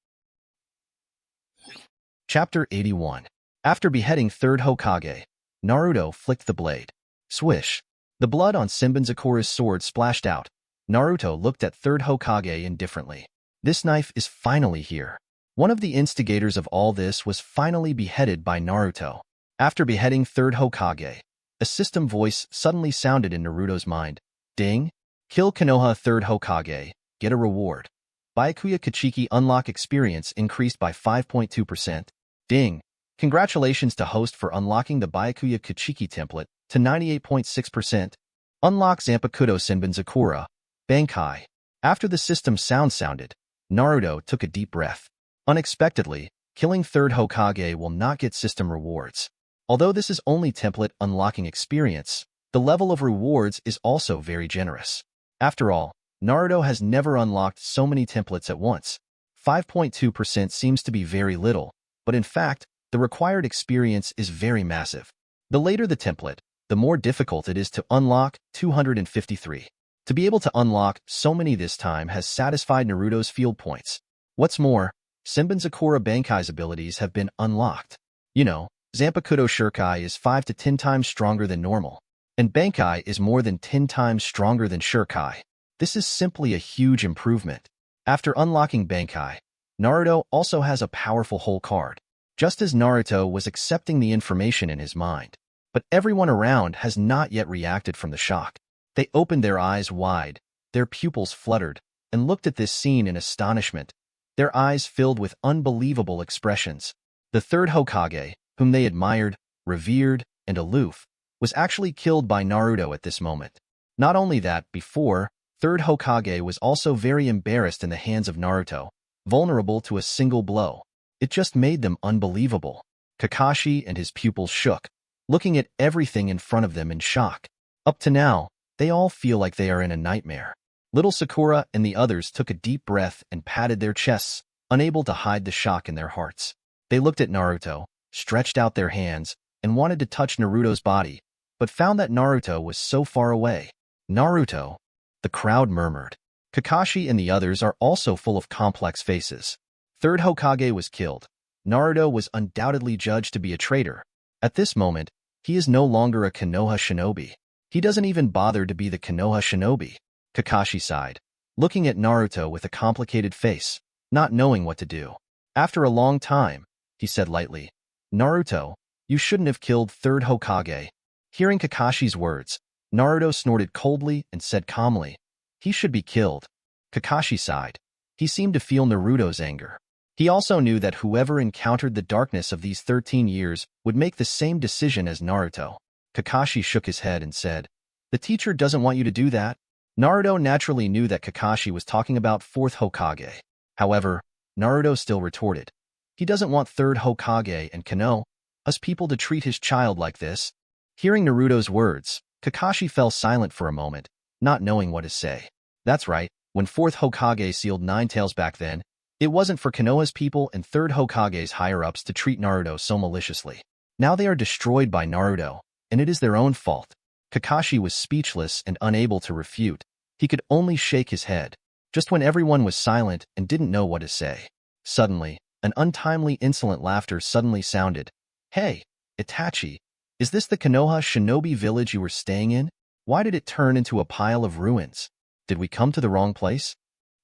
Chapter 81. After beheading Third Hokage, Naruto flicked the blade. Swish. The blood on Senbonzakura's sword splashed out. Naruto looked at Third Hokage indifferently. This knife is finally here. One of the instigators of all this was finally beheaded by Naruto. After beheading Third Hokage, a system voice suddenly sounded in Naruto's mind. Ding! Kill Konoha Third Hokage. Get a reward. Byakuya Kuchiki unlock experience increased by 5.2%. Ding! Congratulations to host for unlocking the Byakuya Kuchiki Template to 98.6%. Unlock Zanpakuto Senbonzakura. Bankai. After the system sound sounded, Naruto took a deep breath. Unexpectedly, killing Third Hokage will not get system rewards. Although this is only template unlocking experience, the level of rewards is also very generous. After all, Naruto has never unlocked so many templates at once. 5.2% seems to be very little, but in fact, the required experience is very massive. The later the template, the more difficult it is to unlock. 253. To be able to unlock so many this time has satisfied Naruto's field points. What's more, Senbonzakura Bankai's abilities have been unlocked. You know, Zanpakuto Shurikai is 5 to 10 times stronger than normal, and Bankai is more than 10 times stronger than Shurikai. This is simply a huge improvement. After unlocking Bankai, Naruto also has a powerful whole card, just as Naruto was accepting the information in his mind. But everyone around has not yet reacted from the shock. They opened their eyes wide, their pupils fluttered, and looked at this scene in astonishment, their eyes filled with unbelievable expressions. The third Hokage, whom they admired, revered, and aloof, was actually killed by Naruto at this moment. Not only that, before, third Hokage was also very embarrassed in the hands of Naruto, vulnerable to a single blow. It just made them unbelievable. Kakashi and his pupils shook, looking at everything in front of them in shock. Up to now, they all feel like they are in a nightmare. Little Sakura and the others took a deep breath and patted their chests, unable to hide the shock in their hearts. They looked at Naruto, stretched out their hands, and wanted to touch Naruto's body, but found that Naruto was so far away. Naruto, the crowd murmured. Kakashi and the others are also full of complex faces. Third Hokage was killed. Naruto was undoubtedly judged to be a traitor. At this moment, he is no longer a Konoha shinobi. He doesn't even bother to be the Konoha shinobi. Kakashi sighed, looking at Naruto with a complicated face, not knowing what to do. After a long time, he said lightly, "Naruto, you shouldn't have killed third Hokage." Hearing Kakashi's words, Naruto snorted coldly and said calmly, "He should be killed." Kakashi sighed. He seemed to feel Naruto's anger. He also knew that whoever encountered the darkness of these 13 years would make the same decision as Naruto. Kakashi shook his head and said, "The teacher doesn't want you to do that." Naruto naturally knew that Kakashi was talking about fourth Hokage. However, Naruto still retorted, "He doesn't want third Hokage and Konoha, us people, to treat his child like this." Hearing Naruto's words, Kakashi fell silent for a moment, not knowing what to say. That's right, when fourth Hokage sealed Nine Tails back then, it wasn't for Konoha's people and third Hokage's higher-ups to treat Naruto so maliciously. Now they are destroyed by Naruto, and it is their own fault. Kakashi was speechless and unable to refute. He could only shake his head. Just when everyone was silent and didn't know what to say, suddenly, an untimely insolent laughter suddenly sounded. "Hey, Itachi, is this the Konoha shinobi village you were staying in? Why did it turn into a pile of ruins? Did we come to the wrong place?"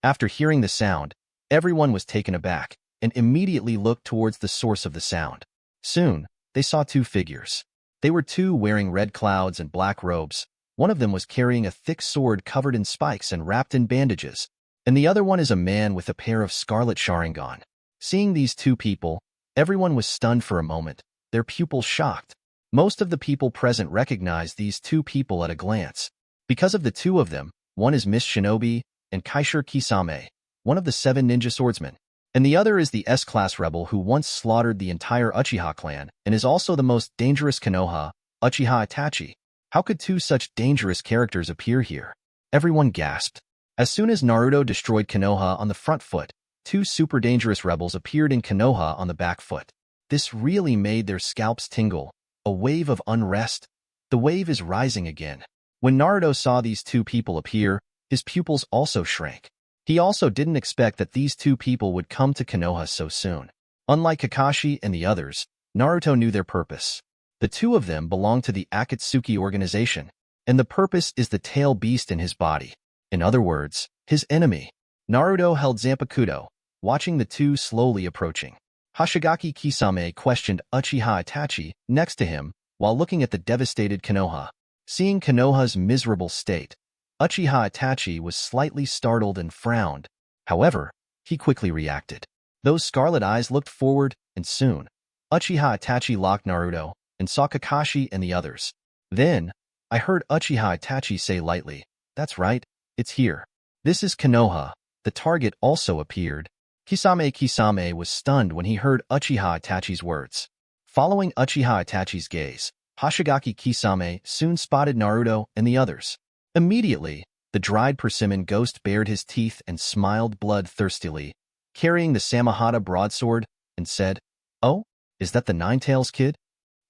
After hearing the sound, everyone was taken aback and immediately looked towards the source of the sound. Soon, they saw two figures. They were two wearing red clouds and black robes. One of them was carrying a thick sword covered in spikes and wrapped in bandages, and the other one is a man with a pair of scarlet Sharingan. Seeing these two people, everyone was stunned for a moment, their pupils shocked. Most of the people present recognized these two people at a glance. Because of the two of them, one is Miss Shinobi and Kaishir Kisame, one of the 7 ninja swordsmen, and the other is the S-class rebel who once slaughtered the entire Uchiha clan and is also the most dangerous Konoha, Uchiha Itachi. How could two such dangerous characters appear here? Everyone gasped. As soon as Naruto destroyed Konoha on the front foot, two super dangerous rebels appeared in Konoha on the back foot. This really made their scalps tingle. A wave of unrest. The wave is rising again. When Naruto saw these two people appear, his pupils also shrank. He also didn't expect that these two people would come to Konoha so soon. Unlike Kakashi and the others, Naruto knew their purpose. The two of them belong to the Akatsuki organization, and the purpose is the tail beast in his body. In other words, his enemy. Naruto held Zanpakuto, watching the two slowly approaching. Hoshigaki Kisame questioned Uchiha Itachi next to him while looking at the devastated Konoha. Seeing Konoha's miserable state, Uchiha Itachi was slightly startled and frowned. However, he quickly reacted. Those scarlet eyes looked forward, and soon, Uchiha Itachi locked Naruto and saw Kakashi and the others. Then, I heard Uchiha Itachi say lightly, "That's right, it's here. This is Konoha." The target also appeared. Kisame was stunned when he heard Uchiha Itachi's words. Following Uchiha Itachi's gaze, Hoshigaki Kisame soon spotted Naruto and the others. Immediately, the dried persimmon ghost bared his teeth and smiled bloodthirstily, carrying the Samahata broadsword, and said, "Oh, is that the Nine-Tails kid?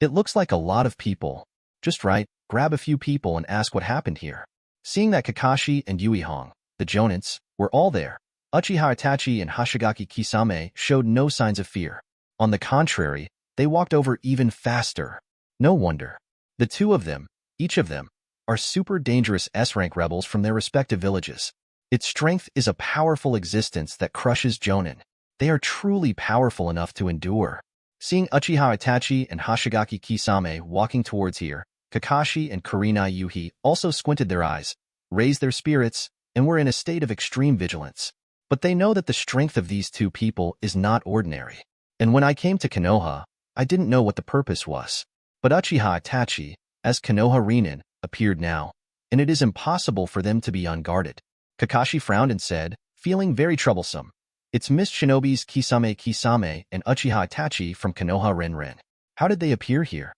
It looks like a lot of people. Just right, grab a few people and ask what happened here." Seeing that Kakashi and Yuihong, the Jonins, were all there, Uchiha Itachi and Hoshigaki Kisame showed no signs of fear. On the contrary, they walked over even faster. No wonder. The two of them, each of them, are super dangerous S-rank rebels from their respective villages. Its strength is a powerful existence that crushes Jonin. They are truly powerful enough to endure. Seeing Uchiha Itachi and Hoshigaki Kisame walking towards here, Kakashi and Kurenai Yuhi also squinted their eyes, raised their spirits, and were in a state of extreme vigilance. But they know that the strength of these two people is not ordinary. And when I came to Konoha, I didn't know what the purpose was. But Uchiha Itachi, as Konoha Renin, appeared now, and it is impossible for them to be unguarded. Kakashi frowned and said, feeling very troublesome, "It's Miss Shinobi's Kisame and Uchiha Itachi from Konoha Renren. How did they appear here?"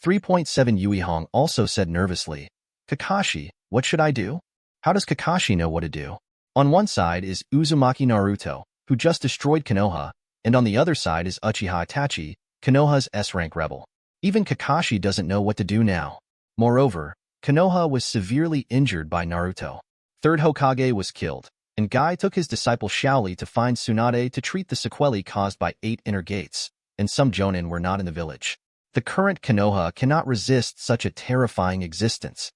3.7 Yuihong also said nervously, "Kakashi, what should I do?" How does Kakashi know what to do? On one side is Uzumaki Naruto, who just destroyed Konoha, and on the other side is Uchiha Itachi, Konoha's S-rank rebel. Even Kakashi doesn't know what to do now. Moreover, Konoha was severely injured by Naruto. Third Hokage was killed, and Guy took his disciple Shaoli to find Tsunade to treat the sequelae caused by 8 inner gates, and some Jonin were not in the village. The current Konoha cannot resist such a terrifying existence.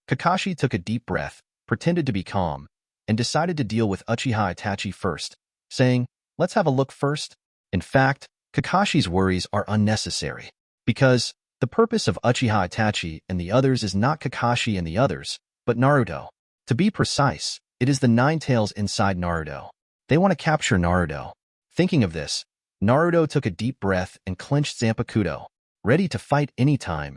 Kakashi took a deep breath, pretended to be calm, and decided to deal with Uchiha Itachi first, saying, "Let's have a look first." In fact, Kakashi's worries are unnecessary, because the purpose of Uchiha Itachi and the others is not Kakashi and the others, but Naruto. To be precise, it is the 9 tails inside Naruto. They want to capture Naruto. Thinking of this, Naruto took a deep breath and clenched Zanpakuto, ready to fight anytime.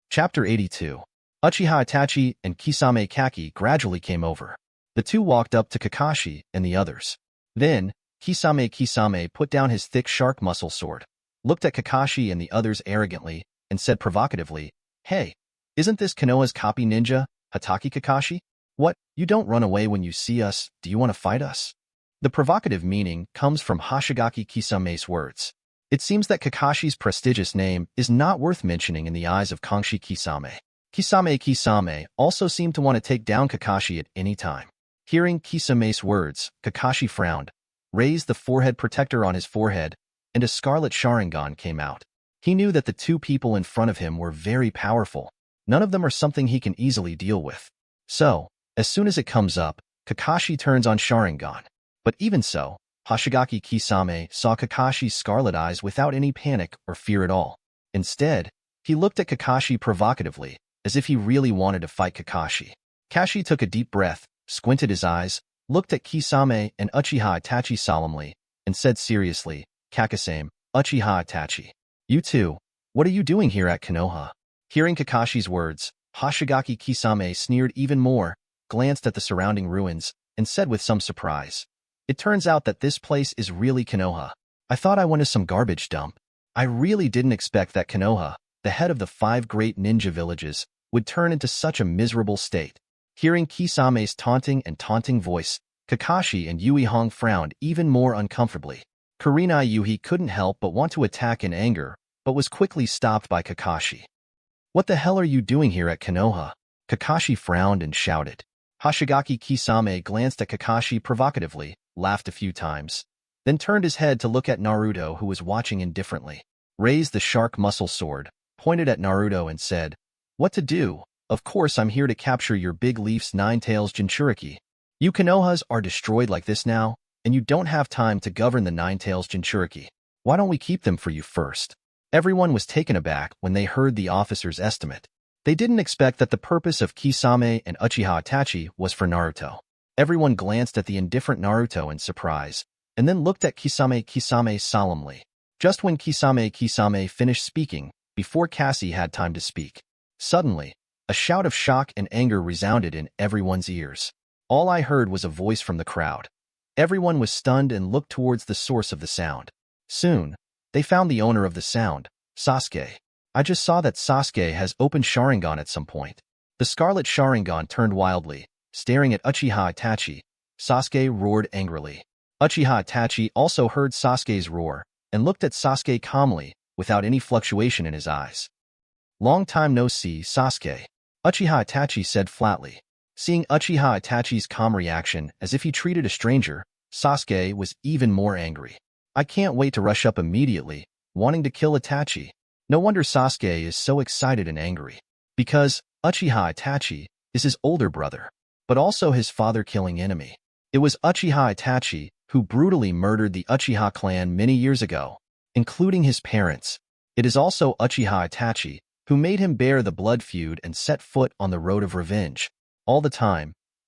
Chapter 82. Uchiha Itachi and Kisame Kaki gradually came over. The two walked up to Kakashi and the others. Then, Kisame put down his thick shark muscle sword, looked at Kakashi and the others arrogantly, and said provocatively, "Hey, isn't this Konoha's copy ninja, Hatake Kakashi? What, you don't run away when you see us, do you want to fight us?" The provocative meaning comes from Hoshigaki Kisame's words. It seems that Kakashi's prestigious name is not worth mentioning in the eyes of Kangshi Kisame. Kisame also seemed to want to take down Kakashi at any time. Hearing Kisame's words, Kakashi frowned, raised the forehead protector on his forehead, and a scarlet Sharingan came out. He knew that the two people in front of him were very powerful. None of them are something he can easily deal with. So, as soon as it comes up, Kakashi turns on Sharingan. But even so, Hoshigaki Kisame saw Kakashi's scarlet eyes without any panic or fear at all. Instead, he looked at Kakashi provocatively, as if he really wanted to fight Kakashi. Kakashi took a deep breath, squinted his eyes, looked at Kisame and Uchiha Itachi solemnly, and said seriously, "Kakasame, Uchiha Itachi. You two, what are you doing here at Konoha?" Hearing Kakashi's words, Hoshigaki Kisame sneered even more, glanced at the surrounding ruins, and said with some surprise, "It turns out that this place is really Konoha. I thought I went to some garbage dump. I really didn't expect that Konoha, the head of the 5 great ninja villages, would turn into such a miserable state." Hearing Kisame's taunting voice, Kakashi and Yuihong frowned even more uncomfortably. Kurenai Yuhi couldn't help but want to attack in anger, but was quickly stopped by Kakashi. "What the hell are you doing here at Konoha?" Kakashi frowned and shouted. Hoshigaki Kisame glanced at Kakashi provocatively, laughed a few times, then turned his head to look at Naruto, who was watching indifferently, raised the shark muscle sword, pointed at Naruto and said, "What to do? Of course I'm here to capture your big leaf's 9 tails Jinchuriki. You Konohas are destroyed like this now, and you don't have time to govern the 9 tails Jinchuriki. Why don't we keep them for you first?" Everyone was taken aback when they heard the officer's estimate. They didn't expect that the purpose of Kisame and Uchiha Itachi was for Naruto. Everyone glanced at the indifferent Naruto in surprise, and then looked at Kisame solemnly. Just when Kisame finished speaking, before Cassie had time to speak, suddenly, a shout of shock and anger resounded in everyone's ears. All I heard was a voice from the crowd. Everyone was stunned and looked towards the source of the sound. Soon, they found the owner of the sound, Sasuke. "I just saw that Sasuke has opened Sharingan at some point." The scarlet Sharingan turned wildly, staring at Uchiha Itachi. Sasuke roared angrily. Uchiha Itachi also heard Sasuke's roar, and looked at Sasuke calmly, without any fluctuation in his eyes. "Long time no see, Sasuke," Uchiha Itachi said flatly. Seeing Uchiha Itachi's calm reaction as if he treated a stranger, Sasuke was even more angry. "I can't wait to rush up immediately, wanting to kill Itachi." No wonder Sasuke is so excited and angry. Because Uchiha Itachi is his older brother, but also his father-killing enemy. It was Uchiha Itachi who brutally murdered the Uchiha clan many years ago, including his parents. It is also Uchiha Itachi who made him bear the blood feud and set foot on the road of revenge. All the time,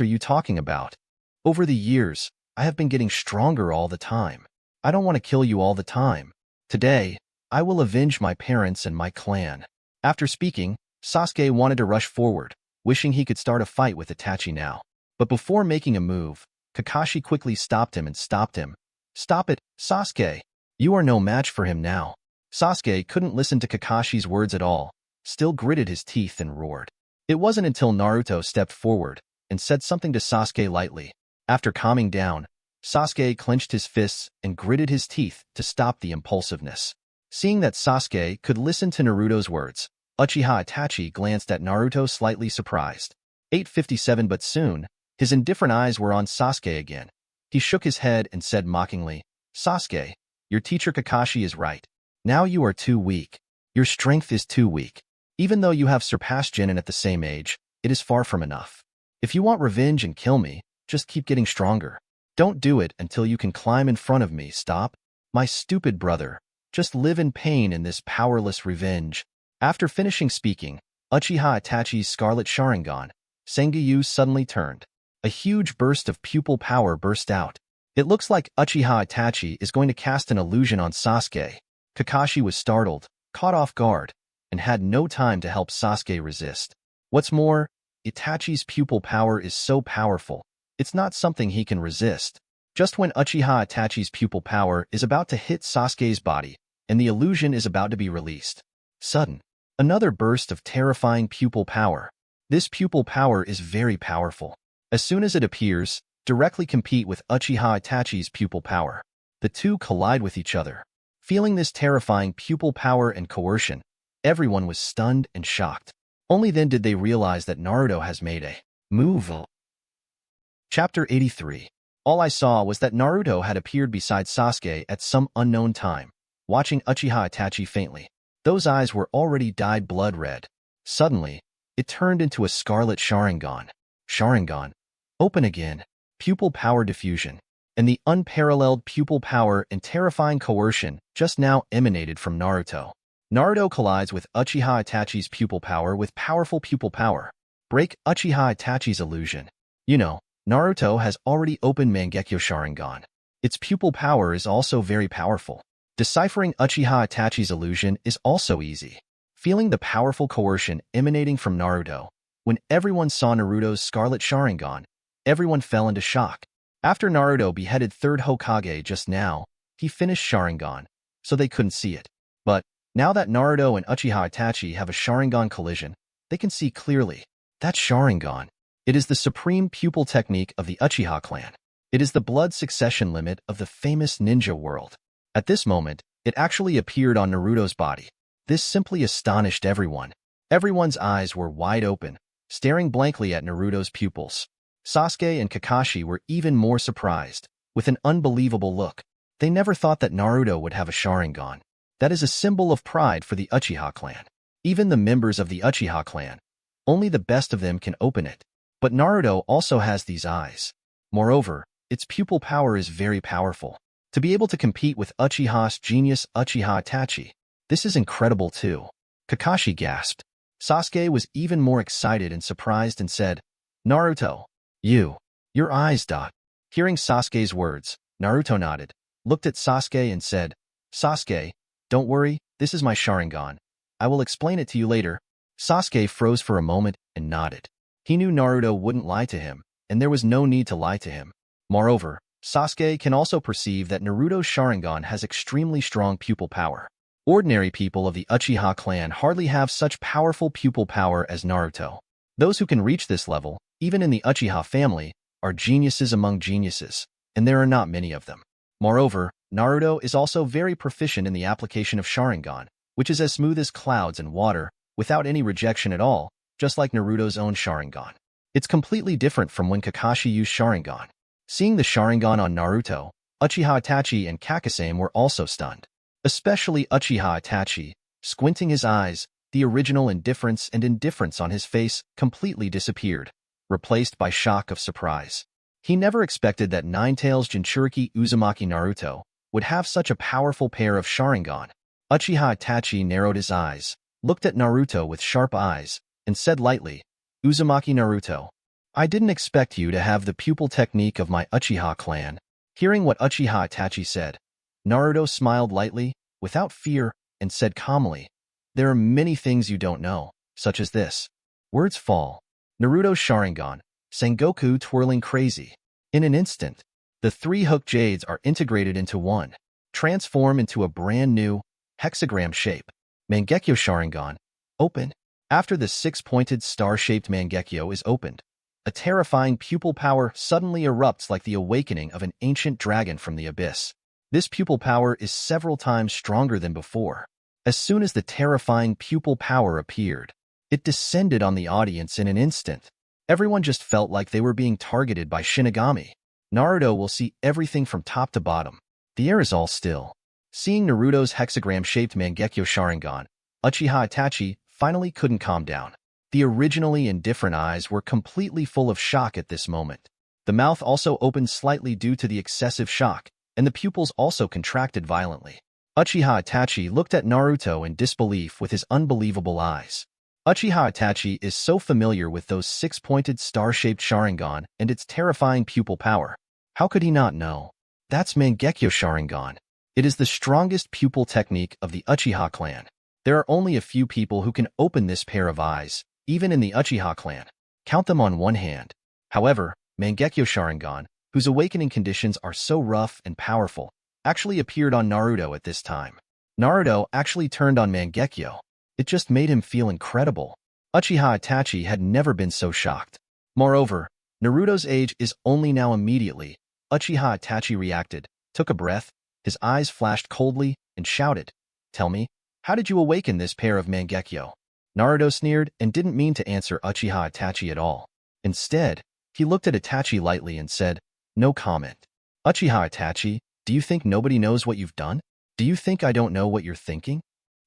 else are you talking about? Over the years, I have been getting stronger all the time. I don't want to kill you all the time. Today, I will avenge my parents and my clan. After speaking, Sasuke wanted to rush forward, wishing he could start a fight with Itachi now. But before making a move, Kakashi quickly stopped him. Stop it, Sasuke. You are no match for him now. Sasuke couldn't listen to Kakashi's words at all, still gritted his teeth and roared. It wasn't until Naruto stepped forward and said something to Sasuke lightly. After calming down, Sasuke clenched his fists and gritted his teeth to stop the impulsiveness. Seeing that Sasuke could listen to Naruto's words, Uchiha Itachi glanced at Naruto slightly surprised. 857 But soon, his indifferent eyes were on Sasuke again. He shook his head and said mockingly, Sasuke, your teacher Kakashi is right. Now you are too weak. Your strength is too weak. Even though you have surpassed Jinin at the same age, it is far from enough. If you want revenge and kill me, just keep getting stronger. Don't do it until you can climb in front of me. Stop. My stupid brother. Just live in pain in this powerless revenge. After finishing speaking, Uchiha Itachi's scarlet Sharingan, Sengoku suddenly turned. A huge burst of pupil power burst out. It looks like Uchiha Itachi is going to cast an illusion on Sasuke. Kakashi was startled, caught off guard, and had no time to help Sasuke resist. What's more, Itachi's pupil power is so powerful, it's not something he can resist. Just when Uchiha Itachi's pupil power is about to hit Sasuke's body, and the illusion is about to be released. Sudden, another burst of terrifying pupil power. This pupil power is very powerful. As soon as it appears, directly compete with Uchiha Itachi's pupil power. The two collide with each other. Feeling this terrifying pupil power and coercion, everyone was stunned and shocked. Only then did they realize that Naruto has made a move. Chapter 83. All I saw was that Naruto had appeared beside Sasuke at some unknown time, watching Uchiha Itachi faintly. Those eyes were already dyed blood red. Suddenly, it turned into a scarlet Sharingan. Sharingan. Open again. Pupil power diffusion. And the unparalleled pupil power and terrifying coercion just now emanated from Naruto. Naruto collides with Uchiha Itachi's pupil power with powerful pupil power. Break Uchiha Itachi's illusion. You know, Naruto has already opened Mangekyo Sharingan. Its pupil power is also very powerful. Deciphering Uchiha Itachi's illusion is also easy. Feeling the powerful coercion emanating from Naruto, when everyone saw Naruto's scarlet Sharingan, everyone fell into shock. After Naruto beheaded third Hokage just now, he finished Sharingan, so they couldn't see it. But now that Naruto and Uchiha Itachi have a Sharingan collision, they can see clearly. That's Sharingan. It is the supreme pupil technique of the Uchiha clan. It is the blood succession limit of the famous ninja world. At this moment, it actually appeared on Naruto's body. This simply astonished everyone. Everyone's eyes were wide open, staring blankly at Naruto's pupils. Sasuke and Kakashi were even more surprised, with an unbelievable look. They never thought that Naruto would have a Sharingan. That is a symbol of pride for the Uchiha clan. Even the members of the Uchiha clan, only the best of them can open it. But Naruto also has these eyes. Moreover, its pupil power is very powerful. To be able to compete with Uchiha's genius Uchiha Itachi, this is incredible too. Kakashi gasped. Sasuke was even more excited and surprised and said, Naruto, your eyes. Hearing Sasuke's words, Naruto nodded, looked at Sasuke and said, Sasuke, don't worry, this is my Sharingan. I will explain it to you later. Sasuke froze for a moment and nodded. He knew Naruto wouldn't lie to him, and there was no need to lie to him. Moreover, Sasuke can also perceive that Naruto's Sharingan has extremely strong pupil power. Ordinary people of the Uchiha clan hardly have such powerful pupil power as Naruto. Those who can reach this level, even in the Uchiha family, are geniuses among geniuses, and there are not many of them. Moreover, Naruto is also very proficient in the application of Sharingan, which is as smooth as clouds and water, without any rejection at all, just like Naruto's own Sharingan. It's completely different from when Kakashi used Sharingan. Seeing the Sharingan on Naruto, Uchiha Itachi and Kakasame were also stunned. Especially Uchiha Itachi, squinting his eyes, the original indifference on his face completely disappeared, replaced by shock of surprise. He never expected that Ninetales Jinchuriki Uzumaki Naruto would have such a powerful pair of Sharingan. Uchiha Itachi narrowed his eyes, looked at Naruto with sharp eyes, and said lightly, "Uzumaki Naruto, I didn't expect you to have the pupil technique of my Uchiha clan." Hearing what Uchiha Itachi said, Naruto smiled lightly, without fear, and said calmly, "There are many things you don't know, such as this." Words fall. Naruto's Sharingan, sengoku twirling crazy. In an instant, the three hook jades are integrated into one, transform into a brand new, hexagram shape. Mangekyo Sharingan, open. After the six-pointed star-shaped Mangekyo is opened, a terrifying pupil power suddenly erupts like the awakening of an ancient dragon from the abyss. This pupil power is several times stronger than before. As soon as the terrifying pupil power appeared, it descended on the audience in an instant. Everyone just felt like they were being targeted by Shinigami. Naruto will see everything from top to bottom. The air is all still. Seeing Naruto's hexagram-shaped Mangekyo Sharingan, Uchiha Itachi finally couldn't calm down. The originally indifferent eyes were completely full of shock at this moment. The mouth also opened slightly due to the excessive shock, and the pupils also contracted violently. Uchiha Itachi looked at Naruto in disbelief with his unbelievable eyes. Uchiha Itachi is so familiar with those six-pointed star-shaped Sharingan and its terrifying pupil power. How could he not know? That's Mangekyo Sharingan. It is the strongest pupil technique of the Uchiha clan. There are only a few people who can open this pair of eyes, even in the Uchiha clan. Count them on one hand. However, Mangekyo Sharingan, whose awakening conditions are so rough and powerful, actually appeared on Naruto at this time. Naruto actually turned on Mangekyo. It just made him feel incredible. Uchiha Itachi had never been so shocked. Moreover, Naruto's age is only now immediately. Uchiha Itachi reacted, took a breath, his eyes flashed coldly, and shouted, "Tell me, how did you awaken this pair of Mangekyo?" Naruto sneered and didn't mean to answer Uchiha Itachi at all. Instead, he looked at Itachi lightly and said, "No comment." "Uchiha Itachi, do you think nobody knows what you've done? Do you think I don't know what you're thinking?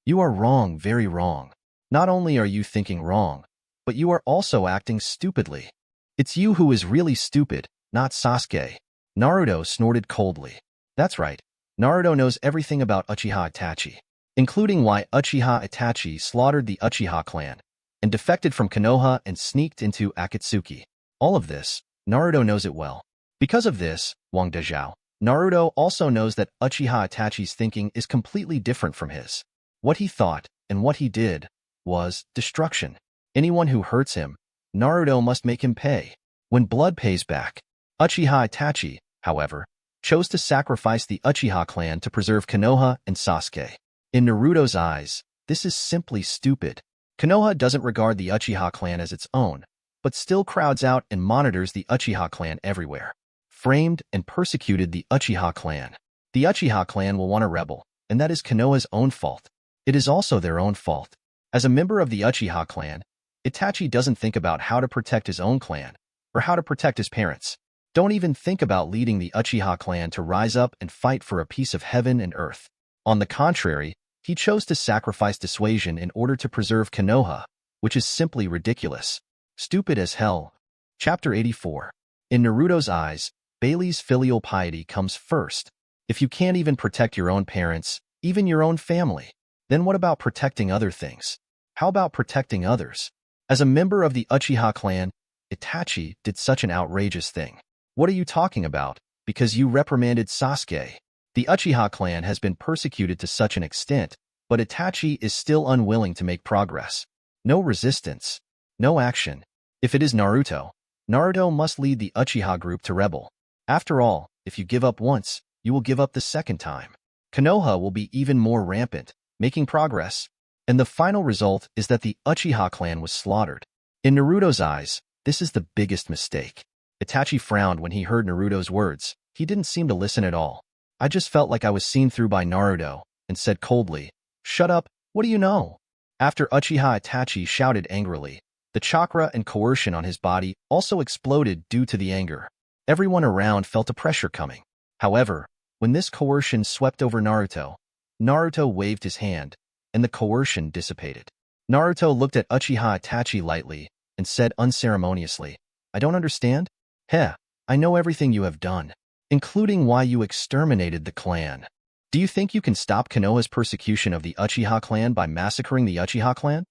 You are wrong, very wrong. Not only are you thinking wrong, but you are also acting stupidly. It's you who is really stupid, not Sasuke." Naruto snorted coldly. That's right, Naruto knows everything about Uchiha Itachi, including why Uchiha Itachi slaughtered the Uchiha clan, and defected from Konoha and sneaked into Akatsuki. All of this, Naruto knows it well. Because of this, Wang Dezhao, Naruto also knows that Uchiha Itachi's thinking is completely different from his. What he thought, and what he did, was destruction. Anyone who hurts him, Naruto must make him pay. When blood pays back. Uchiha Itachi, however, chose to sacrifice the Uchiha clan to preserve Konoha and Sasuke. In Naruto's eyes, this is simply stupid. Konoha doesn't regard the Uchiha clan as its own, but still crowds out and monitors the Uchiha clan everywhere. Framed and persecuted the Uchiha clan. The Uchiha clan will want a rebel, and that is Konoha's own fault. It is also their own fault. As a member of the Uchiha clan, Itachi doesn't think about how to protect his own clan, or how to protect his parents. Don't even think about leading the Uchiha clan to rise up and fight for a piece of heaven and earth. On the contrary, he chose to sacrifice dissuasion in order to preserve Konoha, which is simply ridiculous. Stupid as hell. Chapter 84. In Naruto's eyes, Bailey's filial piety comes first. If you can't even protect your own parents, even your own family, then what about protecting other things? How about protecting others? As a member of the Uchiha clan, Itachi did such an outrageous thing. What are you talking about? Because you reprimanded Sasuke. The Uchiha clan has been persecuted to such an extent, but Itachi is still unwilling to make progress. No resistance. No action. If it is Naruto, Naruto must lead the Uchiha group to rebel. After all, If you give up once, you will give up the second time. Konoha will be even more rampant, making progress. And the final result is that the Uchiha clan was slaughtered. In Naruto's eyes, this is the biggest mistake. Itachi frowned when he heard Naruto's words. He didn't seem to listen at all. I just felt like I was seen through by Naruto, and said coldly, "Shut up, what do you know?" After Uchiha Itachi shouted angrily, the chakra and coercion on his body also exploded due to the anger. Everyone around felt a pressure coming. However, when this coercion swept over Naruto, Naruto waved his hand, and the coercion dissipated. Naruto looked at Uchiha Itachi lightly and said unceremoniously, "I don't understand? Heh, I know everything you have done, including why you exterminated the clan. Do you think you can stop Konoha's persecution of the Uchiha clan by massacring the Uchiha clan?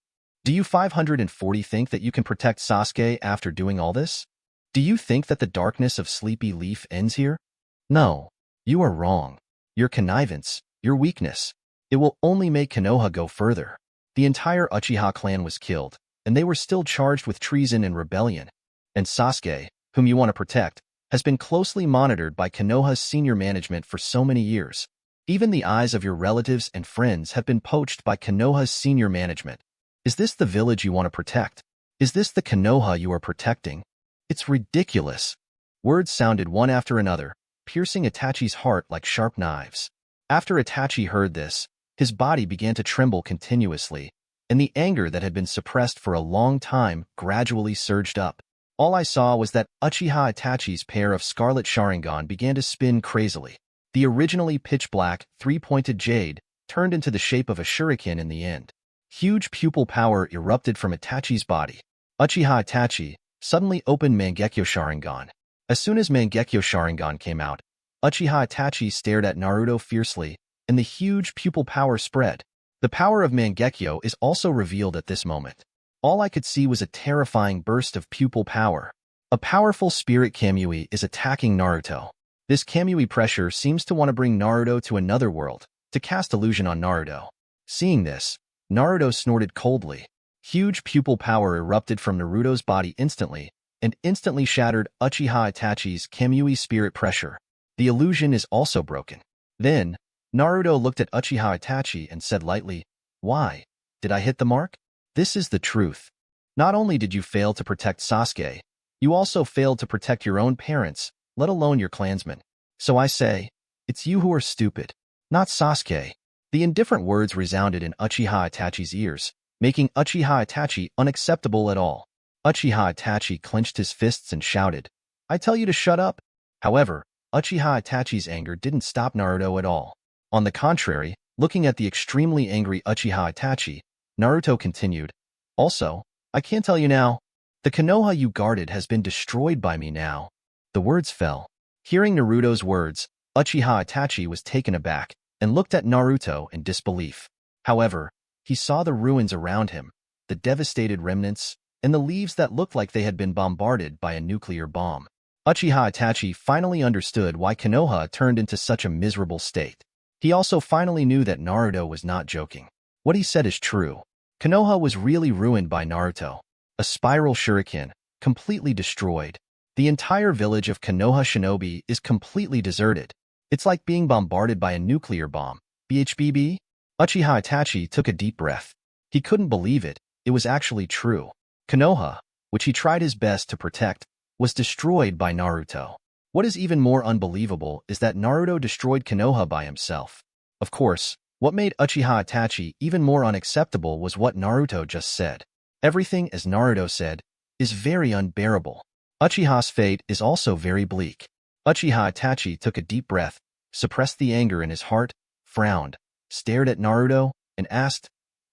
Do you 540 think that you can protect Sasuke after doing all this? Do you think that the darkness of Sleepy Leaf ends here? No, you are wrong. Your connivance, your weakness, it will only make Konoha go further." The entire Uchiha clan was killed, and they were still charged with treason and rebellion. And Sasuke, whom you want to protect, has been closely monitored by Konoha's senior management for so many years. Even the eyes of your relatives and friends have been poached by Konoha's senior management. Is this the village you want to protect? Is this the Konoha you are protecting? It's ridiculous. Words sounded one after another, piercing Itachi's heart like sharp knives. After Itachi heard this, his body began to tremble continuously, and the anger that had been suppressed for a long time gradually surged up. All I saw was that Uchiha Itachi's pair of scarlet Sharingan began to spin crazily. The originally pitch-black, three-pointed jade turned into the shape of a shuriken in the end. Huge pupil power erupted from Itachi's body. Uchiha Itachi suddenly opened Mangekyo Sharingan. As soon as Mangekyo Sharingan came out, Uchiha Itachi stared at Naruto fiercely, and the huge pupil power spread. The power of Mangekyo is also revealed at this moment. All I could see was a terrifying burst of pupil power. A powerful spirit Kamui is attacking Naruto. This Kamui pressure seems to want to bring Naruto to another world, to cast illusion on Naruto. Seeing this, Naruto snorted coldly. Huge pupil power erupted from Naruto's body instantly, and instantly shattered Uchiha Itachi's Kamui spirit pressure. The illusion is also broken. Then, Naruto looked at Uchiha Itachi and said lightly, "Why? Did I hit the mark? This is the truth. Not only did you fail to protect Sasuke, you also failed to protect your own parents, let alone your clansmen. So I say, it's you who are stupid, not Sasuke." The indifferent words resounded in Uchiha Itachi's ears, making Uchiha Itachi unacceptable at all. Uchiha Itachi clenched his fists and shouted, "I tell you to shut up." However, Uchiha Itachi's anger didn't stop Naruto at all. On the contrary, looking at the extremely angry Uchiha Itachi, Naruto continued, "Also, I can't tell you now. The Konoha you guarded has been destroyed by me now." The words fell. Hearing Naruto's words, Uchiha Itachi was taken aback and looked at Naruto in disbelief. However, he saw the ruins around him, the devastated remnants, and the leaves that looked like they had been bombarded by a nuclear bomb. Uchiha Itachi finally understood why Konoha turned into such a miserable state. He also finally knew that Naruto was not joking. What he said is true. Konoha was really ruined by Naruto. A spiral shuriken, completely destroyed. The entire village of Konoha Shinobi is completely deserted. It's like being bombarded by a nuclear bomb. BHBB? Uchiha Itachi took a deep breath. He couldn't believe it. It was actually true. Konoha, which he tried his best to protect, was destroyed by Naruto. What is even more unbelievable is that Naruto destroyed Konoha by himself. Of course, what made Uchiha Itachi even more unacceptable was what Naruto just said. Everything, as Naruto said, is very unbearable. Uchiha's fate is also very bleak. Uchiha Itachi took a deep breath, suppressed the anger in his heart, frowned, stared at Naruto, and asked,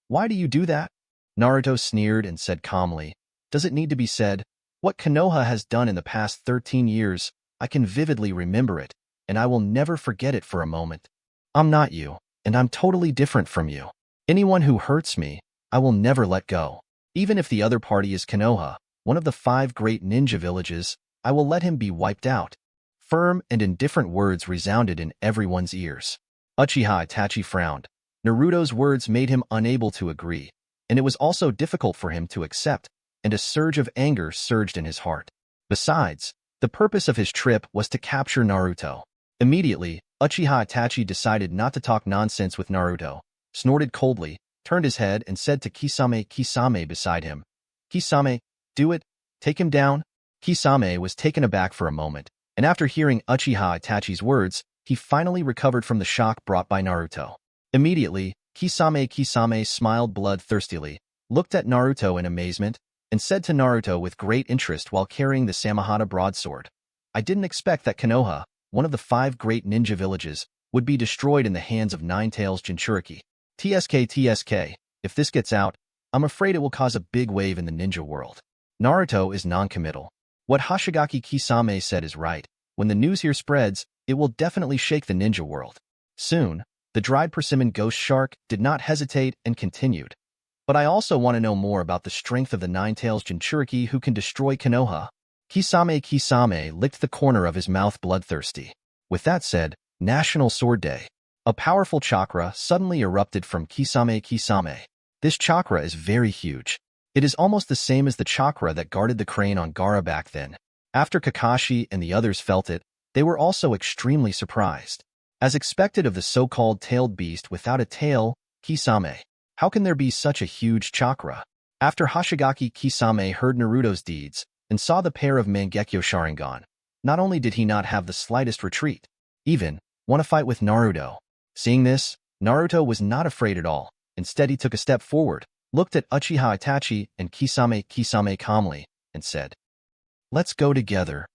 "Why do you do that?" Naruto sneered and said calmly, "Does it need to be said? What Konoha has done in the past 13 years, I can vividly remember it, and I will never forget it for a moment. I'm not you, and I'm totally different from you. Anyone who hurts me, I will never let go. Even if the other party is Konoha, one of the 5 great ninja villages, I will let him be wiped out." Firm and indifferent words resounded in everyone's ears. Uchiha Itachi frowned. Naruto's words made him unable to agree, and it was also difficult for him to accept, and a surge of anger surged in his heart. Besides, the purpose of his trip was to capture Naruto. Immediately, Uchiha Itachi decided not to talk nonsense with Naruto, snorted coldly, turned his head and said to Kisame beside him, "Kisame, do it, take him down." Kisame was taken aback for a moment, and after hearing Uchiha Itachi's words, he finally recovered from the shock brought by Naruto. Immediately, Kisame smiled bloodthirstily, looked at Naruto in amazement, and said to Naruto with great interest while carrying the Samahata broadsword, "I didn't expect that Konoha, one of the 5 great ninja villages, would be destroyed in the hands of Nine-Tails Jinchuriki. TSK, if this gets out, I'm afraid it will cause a big wave in the ninja world." Naruto is non-committal. What Hoshigaki Kisame said is right. When the news here spreads, it will definitely shake the ninja world. Soon, the dried persimmon ghost shark did not hesitate and continued. "But I also want to know more about the strength of the Nine-Tails Jinchuriki who can destroy Konoha." Kisame licked the corner of his mouth bloodthirsty. With that said, National Sword Day. A powerful chakra suddenly erupted from Kisame. This chakra is very huge. It is almost the same as the chakra that guarded the crane on Gaara back then. After Kakashi and the others felt it, they were also extremely surprised. As expected of the so-called tailed beast without a tail, Kisame, how can there be such a huge chakra? After Hoshigaki Kisame heard Naruto's deeds and saw the pair of Mangekyo Sharingan, not only did he not have the slightest retreat, even want to fight with Naruto. Seeing this, Naruto was not afraid at all. Instead, he took a step forward, looked at Uchiha Itachi and Kisame calmly, and said, "Let's go together."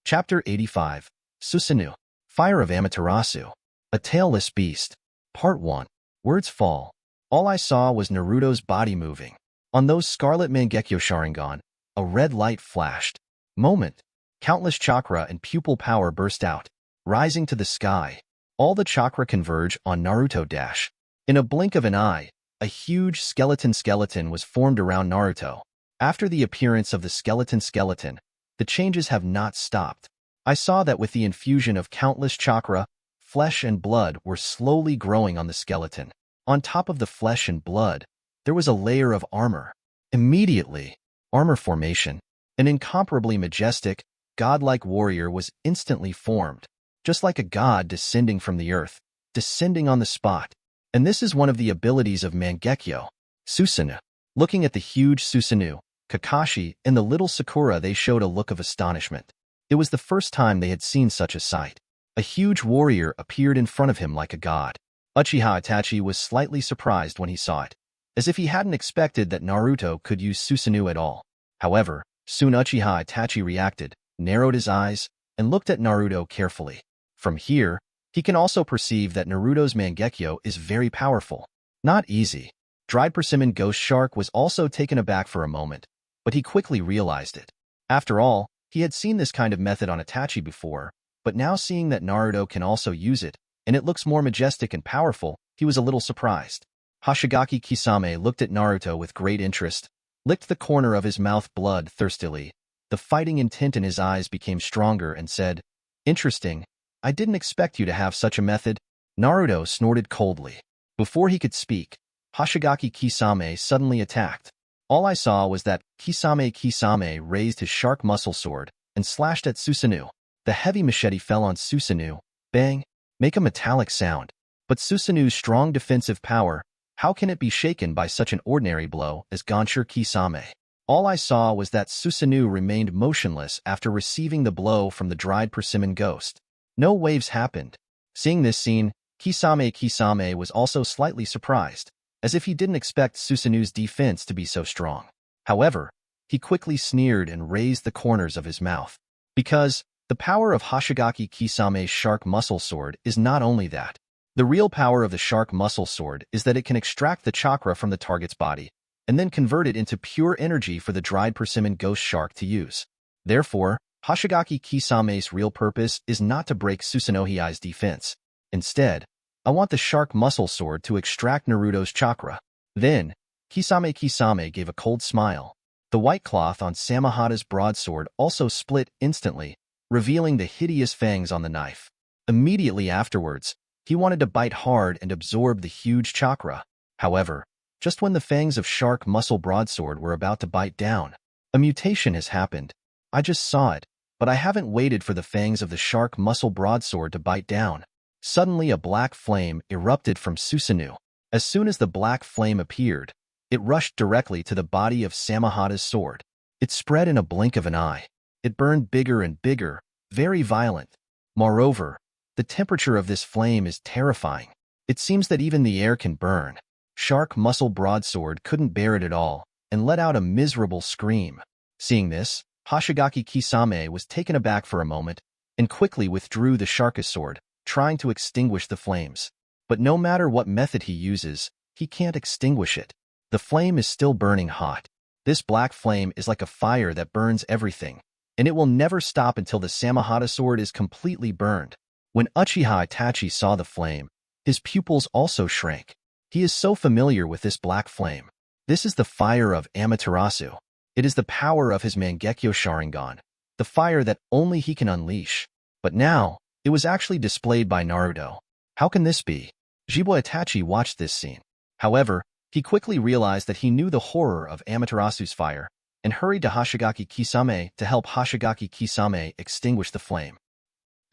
Chapter 85, Susanoo, Fire of Amaterasu, A Tailless Beast, Part 1. Words fall. All I saw was Naruto's body moving. On those scarlet Mangekyo Sharingan, a red light flashed. Moment. Countless chakra and pupil power burst out, rising to the sky. All the chakra converge on Naruto dash. In a blink of an eye, a huge skeleton was formed around Naruto. After the appearance of the skeleton, the changes have not stopped. I saw that with the infusion of countless chakra, flesh and blood were slowly growing on the skeleton. On top of the flesh and blood, there was a layer of armor. Immediately, armor formation, an incomparably majestic, godlike warrior was instantly formed, just like a god descending from the earth, descending on the spot. And this is one of the abilities of Mangekyo, Susanoo. Looking at the huge Susanoo, Kakashi and the little Sakura, they showed a look of astonishment. It was the first time they had seen such a sight. A huge warrior appeared in front of him like a god. Uchiha Itachi was slightly surprised when he saw it, as if he hadn't expected that Naruto could use Susanoo at all. However, soon Uchiha Itachi reacted, narrowed his eyes, and looked at Naruto carefully. From here, he can also perceive that Naruto's Mangekyo is very powerful. Not easy. Dried Persimmon Ghost Shark was also taken aback for a moment, but he quickly realized it. After all, he had seen this kind of method on Itachi before, but now seeing that Naruto can also use it, and it looks more majestic and powerful, he was a little surprised. Hoshigaki Kisame looked at Naruto with great interest, licked the corner of his mouth bloodthirstily. The fighting intent in his eyes became stronger and said, "Interesting. I didn't expect you to have such a method." Naruto snorted coldly. Before he could speak, Hoshigaki Kisame suddenly attacked. All I saw was that Kisame raised his shark muscle sword and slashed at Susanoo. The heavy machete fell on Susanoo. Bang! Make a metallic sound. But Susanoo's strong defensive power, how can it be shaken by such an ordinary blow as Gonshur Kisame? All I saw was that Susanoo remained motionless after receiving the blow from the dried persimmon ghost. No waves happened. Seeing this scene, Kisame was also slightly surprised, as if he didn't expect Susanoo's defense to be so strong. However, he quickly sneered and raised the corners of his mouth. Because the power of Hoshigaki Kisame's shark muscle sword is not only that. The real power of the shark muscle sword is that it can extract the chakra from the target's body, and then convert it into pure energy for the dried persimmon ghost shark to use. Therefore, Hoshigaki Kisame's real purpose is not to break Susanoo's defense. Instead, I want the shark muscle sword to extract Naruto's chakra. Then, Kisame gave a cold smile. The white cloth on Samahata's broadsword also split instantly, revealing the hideous fangs on the knife. Immediately afterwards, he wanted to bite hard and absorb the huge chakra. However, just when the fangs of shark muscle broadsword were about to bite down, a mutation has happened. I just saw it, but I haven't waited for the fangs of the shark muscle broadsword to bite down. Suddenly a black flame erupted from Susanoo. As soon as the black flame appeared, it rushed directly to the body of Samahata's sword. It spread in a blink of an eye. It burned bigger and bigger, very violent. Moreover, the temperature of this flame is terrifying. It seems that even the air can burn. Shark muscle broadsword couldn't bear it at all and let out a miserable scream. Seeing this, Hoshigaki Kisame was taken aback for a moment and quickly withdrew the shark's sword, trying to extinguish the flames. But no matter what method he uses, he can't extinguish it. The flame is still burning hot. This black flame is like a fire that burns everything, and it will never stop until the Samahata sword is completely burned. When Uchiha Itachi saw the flame, his pupils also shrank. He is so familiar with this black flame. This is the fire of Amaterasu. It is the power of his Mangekyo Sharingan, the fire that only he can unleash. But now, it was actually displayed by Naruto. How can this be? Jibo Itachi watched this scene. However, he quickly realized that he knew the horror of Amaterasu's fire and hurried to Hoshigaki Kisame to help Hoshigaki Kisame extinguish the flame.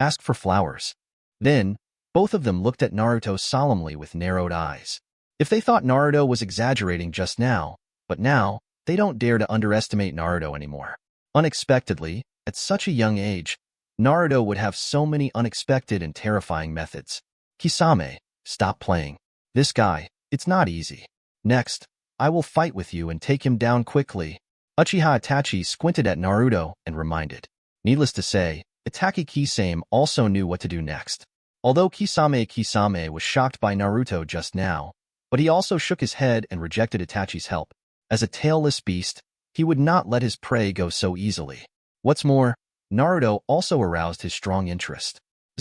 Ask for flowers. Then, both of them looked at Naruto solemnly with narrowed eyes. If they thought Naruto was exaggerating just now, but now, they don't dare to underestimate Naruto anymore. Unexpectedly, at such a young age, Naruto would have so many unexpected and terrifying methods. Kisame, stop playing. This guy, it's not easy. Next, I will fight with you and take him down quickly. Uchiha Itachi squinted at Naruto and reminded. Needless to say, Itachi Kisame also knew what to do next. Although Kisame was shocked by Naruto just now, but he also shook his head and rejected Itachi's help. As a tailless beast, he would not let his prey go so easily. What's more, Naruto also aroused his strong interest.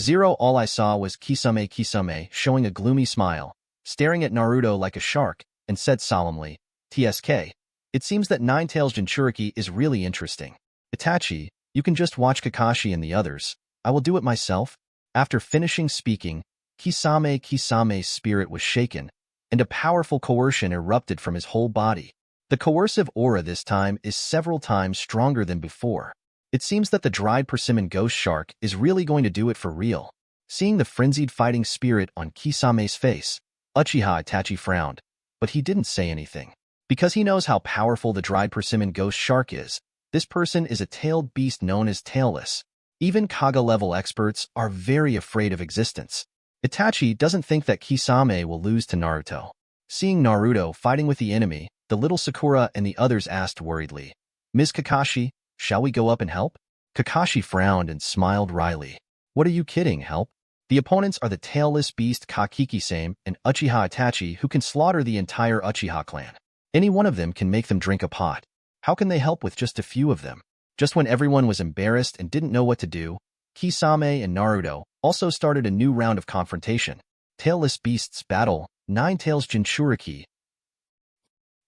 All I saw was Kisame showing a gloomy smile, staring at Naruto like a shark, and said solemnly, TSK, it seems that Nine-Tails Jinchuriki is really interesting. Itachi, you can just watch Kakashi and the others. I will do it myself. After finishing speaking, Kisame's spirit was shaken, and a powerful coercion erupted from his whole body. The coercive aura this time is several times stronger than before. It seems that the dried persimmon ghost shark is really going to do it for real. Seeing the frenzied fighting spirit on Kisame's face, Uchiha Itachi frowned, but he didn't say anything. Because he knows how powerful the dried persimmon ghost shark is, this person is a tailed beast known as tailless. Even Kaga-level experts are very afraid of existence. Itachi doesn't think that Kisame will lose to Naruto. Seeing Naruto fighting with the enemy, the little Sakura and the others asked worriedly, Ms. Kakashi, shall we go up and help? Kakashi frowned and smiled wryly. What are you kidding, help? The opponents are the tailless beast Kakiki-same and Uchiha Itachi who can slaughter the entire Uchiha clan. Any one of them can make them drink a pot. How can they help with just a few of them? Just when everyone was embarrassed and didn't know what to do, Kisame and Naruto also started a new round of confrontation. Tailless Beasts Battle, Nine-Tails Jinchuriki.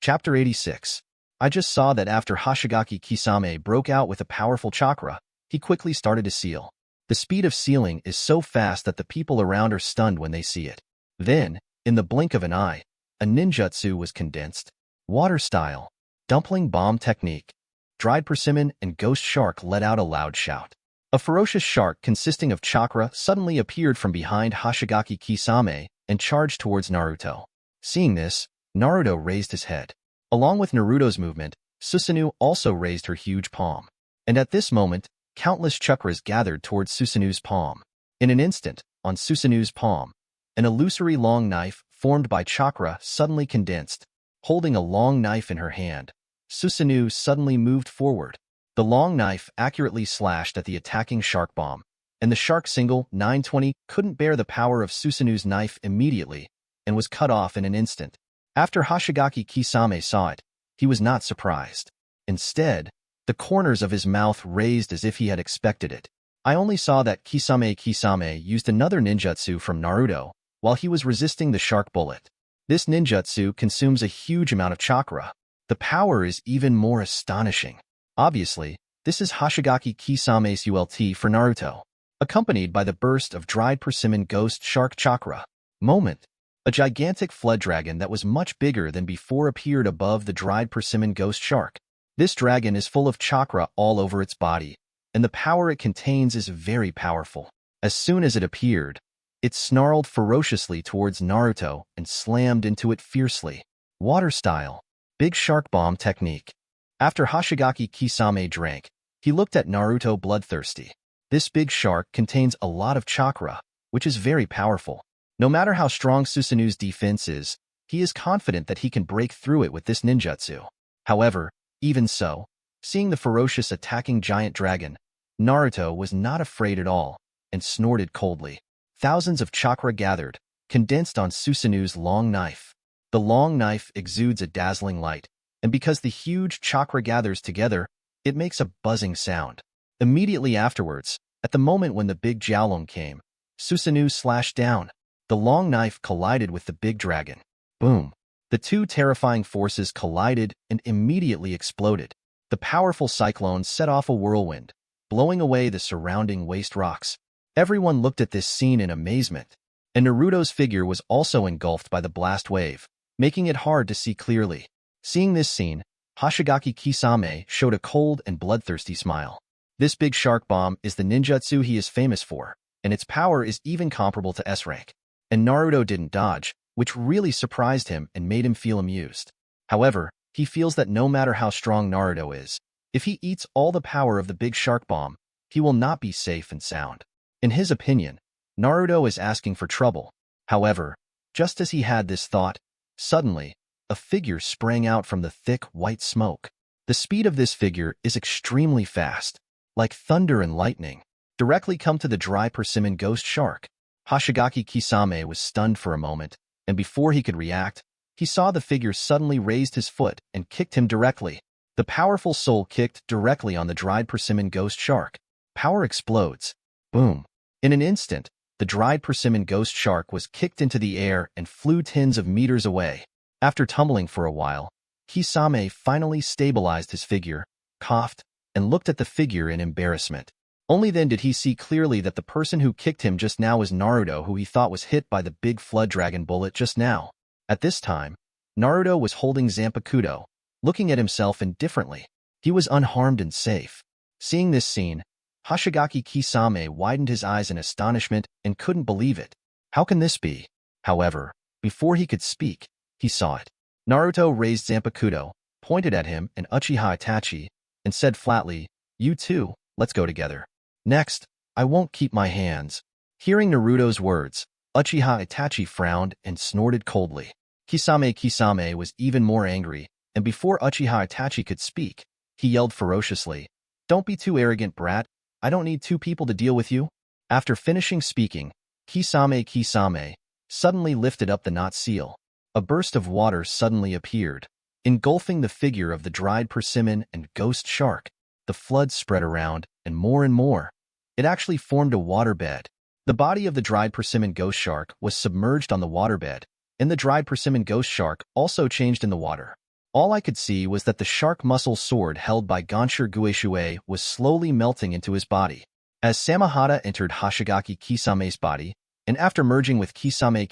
Chapter 86. I just saw that after Hoshigaki Kisame broke out with a powerful chakra, he quickly started to seal. The speed of sealing is so fast that the people around are stunned when they see it. Then, in the blink of an eye, a ninjutsu was condensed. Water style. Dumpling bomb technique. Dried persimmon and ghost shark let out a loud shout. A ferocious shark consisting of chakra suddenly appeared from behind Hoshigaki Kisame and charged towards Naruto. Seeing this, Naruto raised his head. Along with Naruto's movement, Susanoo also raised her huge palm. And at this moment, countless chakras gathered towards Susanoo's palm. In an instant, on Susanoo's palm, an illusory long knife formed by chakra suddenly condensed. Holding a long knife in her hand, Susanoo suddenly moved forward. The long knife accurately slashed at the attacking shark bomb, and the shark single 920 couldn't bear the power of Susanoo's knife immediately and was cut off in an instant. After Hoshigaki Kisame saw it, he was not surprised. Instead, the corners of his mouth raised as if he had expected it. I only saw that Kisame used another ninjutsu from Naruto while he was resisting the shark bullet. This ninjutsu consumes a huge amount of chakra. The power is even more astonishing. Obviously, this is Hoshigaki Kisame's ULT for Naruto, accompanied by the burst of dried persimmon ghost shark chakra. Moment. A gigantic flood dragon that was much bigger than before appeared above the dried persimmon ghost shark. This dragon is full of chakra all over its body, and the power it contains is very powerful. As soon as it appeared, it snarled ferociously towards Naruto and slammed into it fiercely. Water style. Big shark bomb technique. After Hoshigaki Kisame drank, he looked at Naruto bloodthirsty. This big shark contains a lot of chakra, which is very powerful. No matter how strong Susanu's defense is, he is confident that he can break through it with this ninjutsu. However, even so, seeing the ferocious attacking giant dragon, Naruto was not afraid at all and snorted coldly. Thousands of chakra gathered, condensed on Susanu's long knife. The long knife exudes a dazzling light, and because the huge chakra gathers together, it makes a buzzing sound. Immediately afterwards, at the moment when the big Jiaolong came, Susanoo slashed down. The long knife collided with the big dragon. Boom! The two terrifying forces collided and immediately exploded. The powerful cyclone set off a whirlwind, blowing away the surrounding waste rocks. Everyone looked at this scene in amazement, and Naruto's figure was also engulfed by the blast wave, making it hard to see clearly. Seeing this scene, Hoshigaki Kisame showed a cold and bloodthirsty smile. This big shark bomb is the ninjutsu he is famous for, and its power is even comparable to S-rank. And Naruto didn't dodge, which really surprised him and made him feel amused. However, he feels that no matter how strong Naruto is, if he eats all the power of the big shark bomb, he will not be safe and sound. In his opinion, Naruto is asking for trouble. However, just as he had this thought, suddenly, a figure sprang out from the thick white smoke. The speed of this figure is extremely fast, like thunder and lightning. Directly come to the dry persimmon ghost shark. Hoshigaki Kisame was stunned for a moment, and before he could react, he saw the figure suddenly raised his foot and kicked him directly. The powerful soul kicked directly on the dried persimmon ghost shark. Power explodes. Boom! In an instant, the dried persimmon ghost shark was kicked into the air and flew tens of meters away. After tumbling for a while, Kisame finally stabilized his figure, coughed, and looked at the figure in embarrassment. Only then did he see clearly that the person who kicked him just now was Naruto, who he thought was hit by the big flood dragon bullet just now. At this time, Naruto was holding Zanpakuto, looking at himself indifferently. He was unharmed and safe. Seeing this scene, Hoshigaki Kisame widened his eyes in astonishment and couldn't believe it. How can this be? However, before he could speak, he saw it. Naruto raised Zanpakuto, pointed at him and Uchiha Itachi, and said flatly, "You too, let's go together. Next, I won't keep my hands." Hearing Naruto's words, Uchiha Itachi frowned and snorted coldly. Kisame was even more angry, and before Uchiha Itachi could speak, he yelled ferociously, "Don't be too arrogant, brat. I don't need two people to deal with you." After finishing speaking, Kisame suddenly lifted up the knot seal. A burst of water suddenly appeared, engulfing the figure of the dried persimmon and ghost shark. The flood spread around, and more. It actually formed a waterbed. The body of the dried persimmon ghost shark was submerged on the waterbed, and the dried persimmon ghost shark also changed in the water. All I could see was that the shark muscle sword held by Gonshir Gueshue was slowly melting into his body. As Samahata entered Hoshigaki Kisame's body, and after merging with Kisame,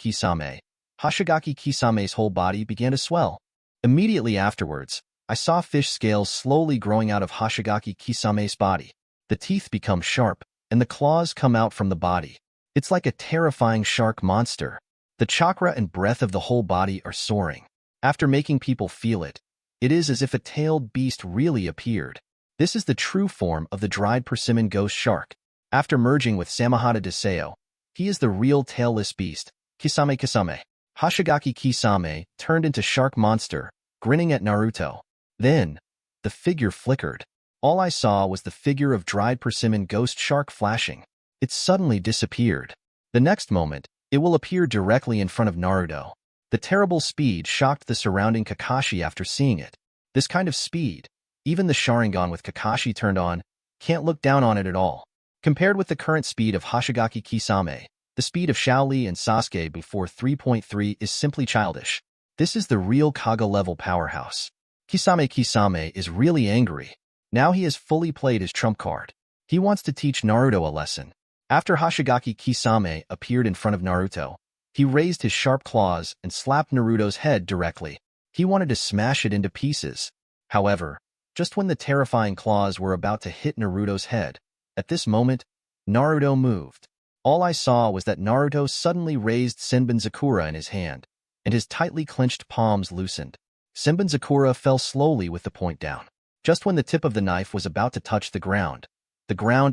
Hoshigaki Kisame's whole body began to swell. Immediately afterwards, I saw fish scales slowly growing out of Hoshigaki Kisame's body. The teeth become sharp, and the claws come out from the body. It's like a terrifying shark monster. The chakra and breath of the whole body are soaring. After making people feel it, it is as if a tailed beast really appeared. This is the true form of the dried persimmon ghost shark. After merging with Samahata Deseo, he is the real tailless beast, Kisame. Hoshigaki Kisame turned into shark monster, grinning at Naruto. Then, the figure flickered. All I saw was the figure of dried persimmon ghost shark flashing. It suddenly disappeared. The next moment, it will appear directly in front of Naruto. The terrible speed shocked the surrounding Kakashi after seeing it. This kind of speed, even the Sharingan with Kakashi turned on, can't look down on it at all. Compared with the current speed of Hoshigaki Kisame, the speed of Shaoli and Sasuke before 3.3 is simply childish. This is the real Kaga-level powerhouse. Kisame is really angry. Now he has fully played his trump card. He wants to teach Naruto a lesson. After Hoshigaki Kisame appeared in front of Naruto, he raised his sharp claws and slapped Naruto's head directly. He wanted to smash it into pieces. However, just when the terrifying claws were about to hit Naruto's head, At this moment, Naruto moved. All I saw was that Naruto suddenly raised Senbonzakura in his hand, and his tightly clenched palms loosened. Senbonzakura fell slowly with the point down. Just when the tip of the knife was about to touch the ground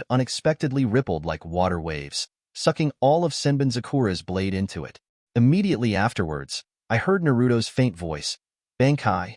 unexpectedly rippled like water waves, sucking all of Senbonzakura's blade into it. Immediately afterwards, I heard Naruto's faint voice, Bankai.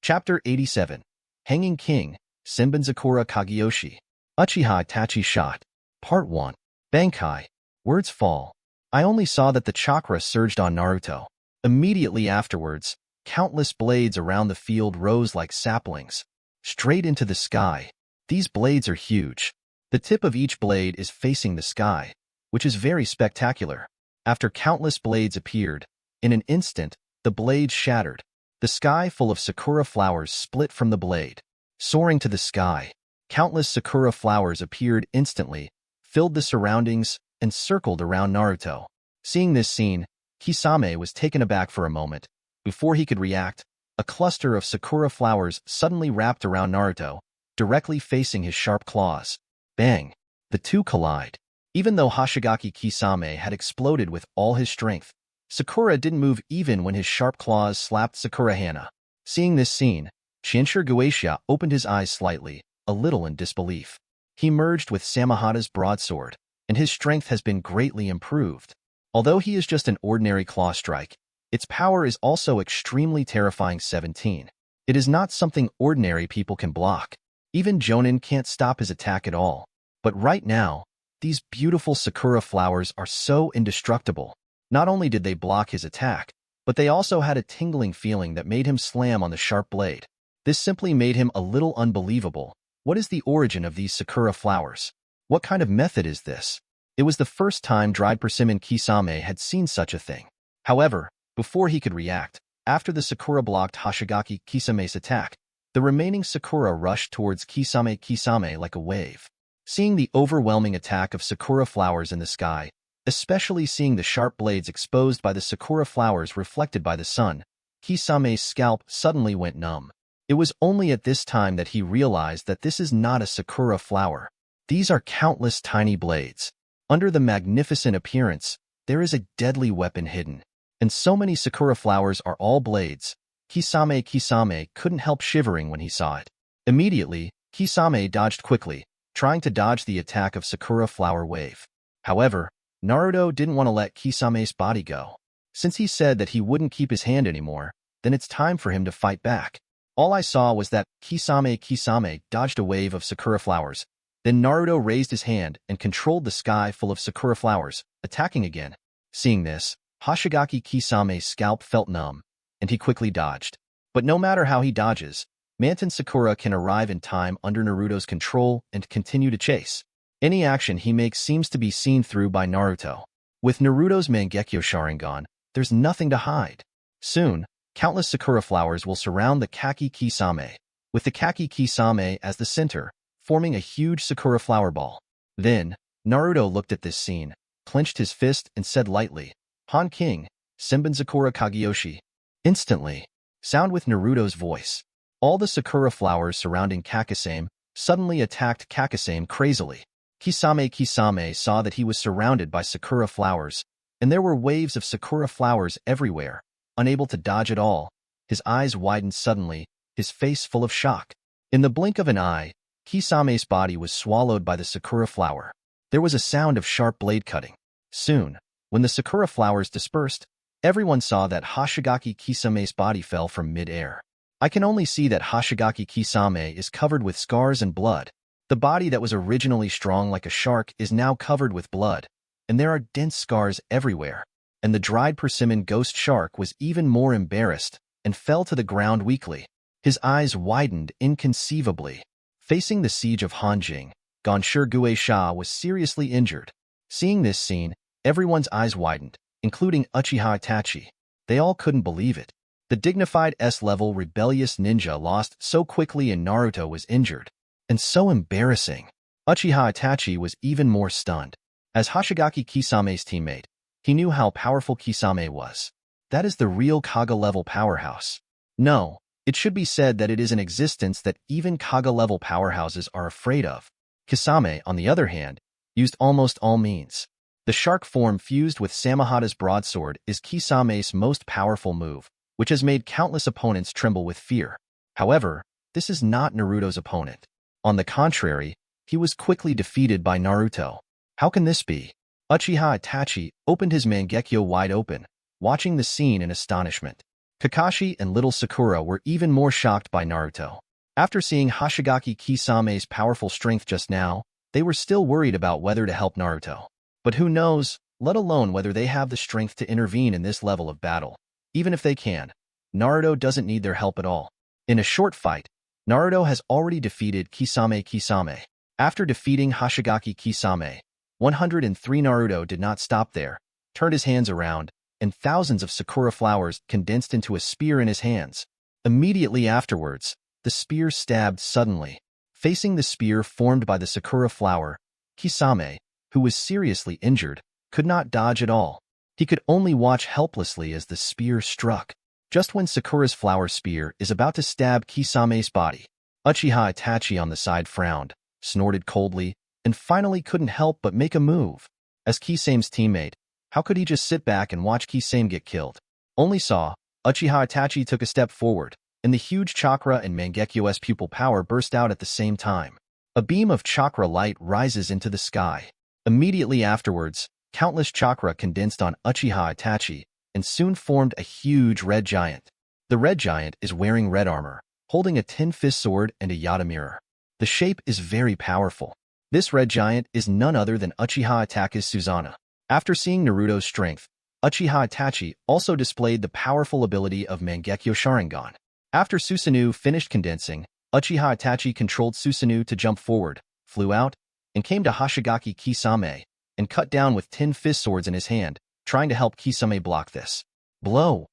Chapter 87. Hanging King, Senbonzakura Kageyoshi. Uchiha Itachi Shot. Part 1. Bankai. Words fall. I only saw that the chakra surged on Naruto. Immediately afterwards, countless blades around the field rose like saplings, straight into the sky. These blades are huge. The tip of each blade is facing the sky, which is very spectacular. After countless blades appeared, in an instant, the blades shattered. The sky full of sakura flowers split from the blade. Soaring to the sky, countless sakura flowers appeared instantly, filled the surroundings, and circled around Naruto. Seeing this scene, Kisame was taken aback for a moment. Before he could react, a cluster of sakura flowers suddenly wrapped around Naruto, directly facing his sharp claws. Bang! The two collide. Even though Hoshigaki Kisame had exploded with all his strength, Sakura didn't move even when his sharp claws slapped Sakura Hana. Seeing this scene, Shinshir Guaisha opened his eyes slightly, a little in disbelief. He merged with Samahata's broadsword, and his strength has been greatly improved. Although he is just an ordinary claw strike, its power is also extremely terrifying. 17. It is not something ordinary people can block. Even Jonin can't stop his attack at all. But right now, these beautiful sakura flowers are so indestructible. Not only did they block his attack, but they also had a tingling feeling that made him slam on the sharp blade. This simply made him a little unbelievable. What is the origin of these sakura flowers? What kind of method is this? It was the first time dried persimmon Kisame had seen such a thing. However, before he could react, after the sakura blocked Hoshigaki Kisame's attack, the remaining sakura rushed towards Kisame like a wave. Seeing the overwhelming attack of sakura flowers in the sky, especially seeing the sharp blades exposed by the sakura flowers reflected by the sun, Kisame's scalp suddenly went numb. It was only at this time that he realized that this is not a sakura flower. These are countless tiny blades. Under the magnificent appearance, there is a deadly weapon hidden. And so many sakura flowers are all blades. Kisame couldn't help shivering when he saw it. Immediately, Kisame dodged quickly, trying to dodge the attack of sakura flower wave. However, Naruto didn't want to let Kisame's body go. Since he said that he wouldn't keep his hand anymore, then it's time for him to fight back. All I saw was that Kisame dodged a wave of sakura flowers. Then Naruto raised his hand and controlled the sky full of sakura flowers, attacking again. Seeing this, Hoshigaki Kisame's scalp felt numb, and he quickly dodged. But no matter how he dodges, Manton Sakura can arrive in time under Naruto's control and continue to chase. Any action he makes seems to be seen through by Naruto. With Naruto's Mangekyo Sharingan, there's nothing to hide. Soon, countless sakura flowers will surround the Kaki Kisame, with the Kaki Kisame as the center, forming a huge sakura flower ball. Then, Naruto looked at this scene, clenched his fist, and said lightly, Han King, Senbonzakura Kageyoshi. Instantly, sound with Naruto's voice. All the sakura flowers surrounding Kakasame suddenly attacked Kakasame crazily. Kisame saw that he was surrounded by sakura flowers, and there were waves of sakura flowers everywhere. Unable to dodge at all, his eyes widened suddenly, his face full of shock. In the blink of an eye, Kisame's body was swallowed by the sakura flower. There was a sound of sharp blade cutting. Soon, when the sakura flowers dispersed, everyone saw that Hoshigaki Kisame's body fell from mid-air. I can only see that Hoshigaki Kisame is covered with scars and blood. The body that was originally strong like a shark is now covered with blood, and there are dense scars everywhere. And the dried persimmon ghost shark was even more embarrassed and fell to the ground weakly. His eyes widened inconceivably. Facing the siege of Hanjing, Gonshir Guaisha was seriously injured. Seeing this scene, everyone's eyes widened, including Uchiha Itachi. They all couldn't believe it. The dignified S-level rebellious ninja lost so quickly and Naruto was injured. And so embarrassing. Uchiha Itachi was even more stunned. As Hoshigaki Kisame's teammate, he knew how powerful Kisame was. That is the real Kaga-level powerhouse. No, It should be said that it is an existence that even Kaga-level powerhouses are afraid of. Kisame, on the other hand, used almost all means. The shark form fused with Samehada's broadsword is Kisame's most powerful move, which has made countless opponents tremble with fear. However, this is not Naruto's opponent. On the contrary, he was quickly defeated by Naruto. How can this be? Uchiha Itachi opened his Mangekyo wide open, watching the scene in astonishment. Kakashi and little Sakura were even more shocked by Naruto. After seeing Hoshigaki Kisame's powerful strength just now, they were still worried about whether to help Naruto. But who knows, let alone whether they have the strength to intervene in this level of battle. Even if they can, Naruto doesn't need their help at all. In a short fight, Naruto has already defeated Kisame. After defeating Hoshigaki Kisame, 103 Naruto did not stop there, turned his hands around, and thousands of sakura flowers condensed into a spear in his hands. Immediately afterwards, the spear stabbed suddenly. Facing the spear formed by the sakura flower, Kisame, who was seriously injured, could not dodge at all. He could only watch helplessly as the spear struck. Just when Sakura's flower spear is about to stab Kisame's body, Uchiha Itachi on the side frowned, snorted coldly, and finally couldn't help but make a move. As Kisame's teammate, how could he just sit back and watch Kisame get killed? Only saw, Uchiha Itachi took a step forward, and the huge chakra and Mangekyo's pupil power burst out at the same time. A beam of chakra light rises into the sky. Immediately afterwards, countless chakra condensed on Uchiha Itachi and soon formed a huge red giant. The red giant is wearing red armor, holding a tin-fist sword and a Yata mirror. The shape is very powerful. This red giant is none other than Uchiha Itachi's Susanoo. After seeing Naruto's strength, Uchiha Itachi also displayed the powerful ability of Mangekyo Sharingan. After Susanoo finished condensing, Uchiha Itachi controlled Susanoo to jump forward, flew out, and came to Hoshigaki Kisame, and cut down with tin fist swords in his hand, trying to help Kisame block this blow.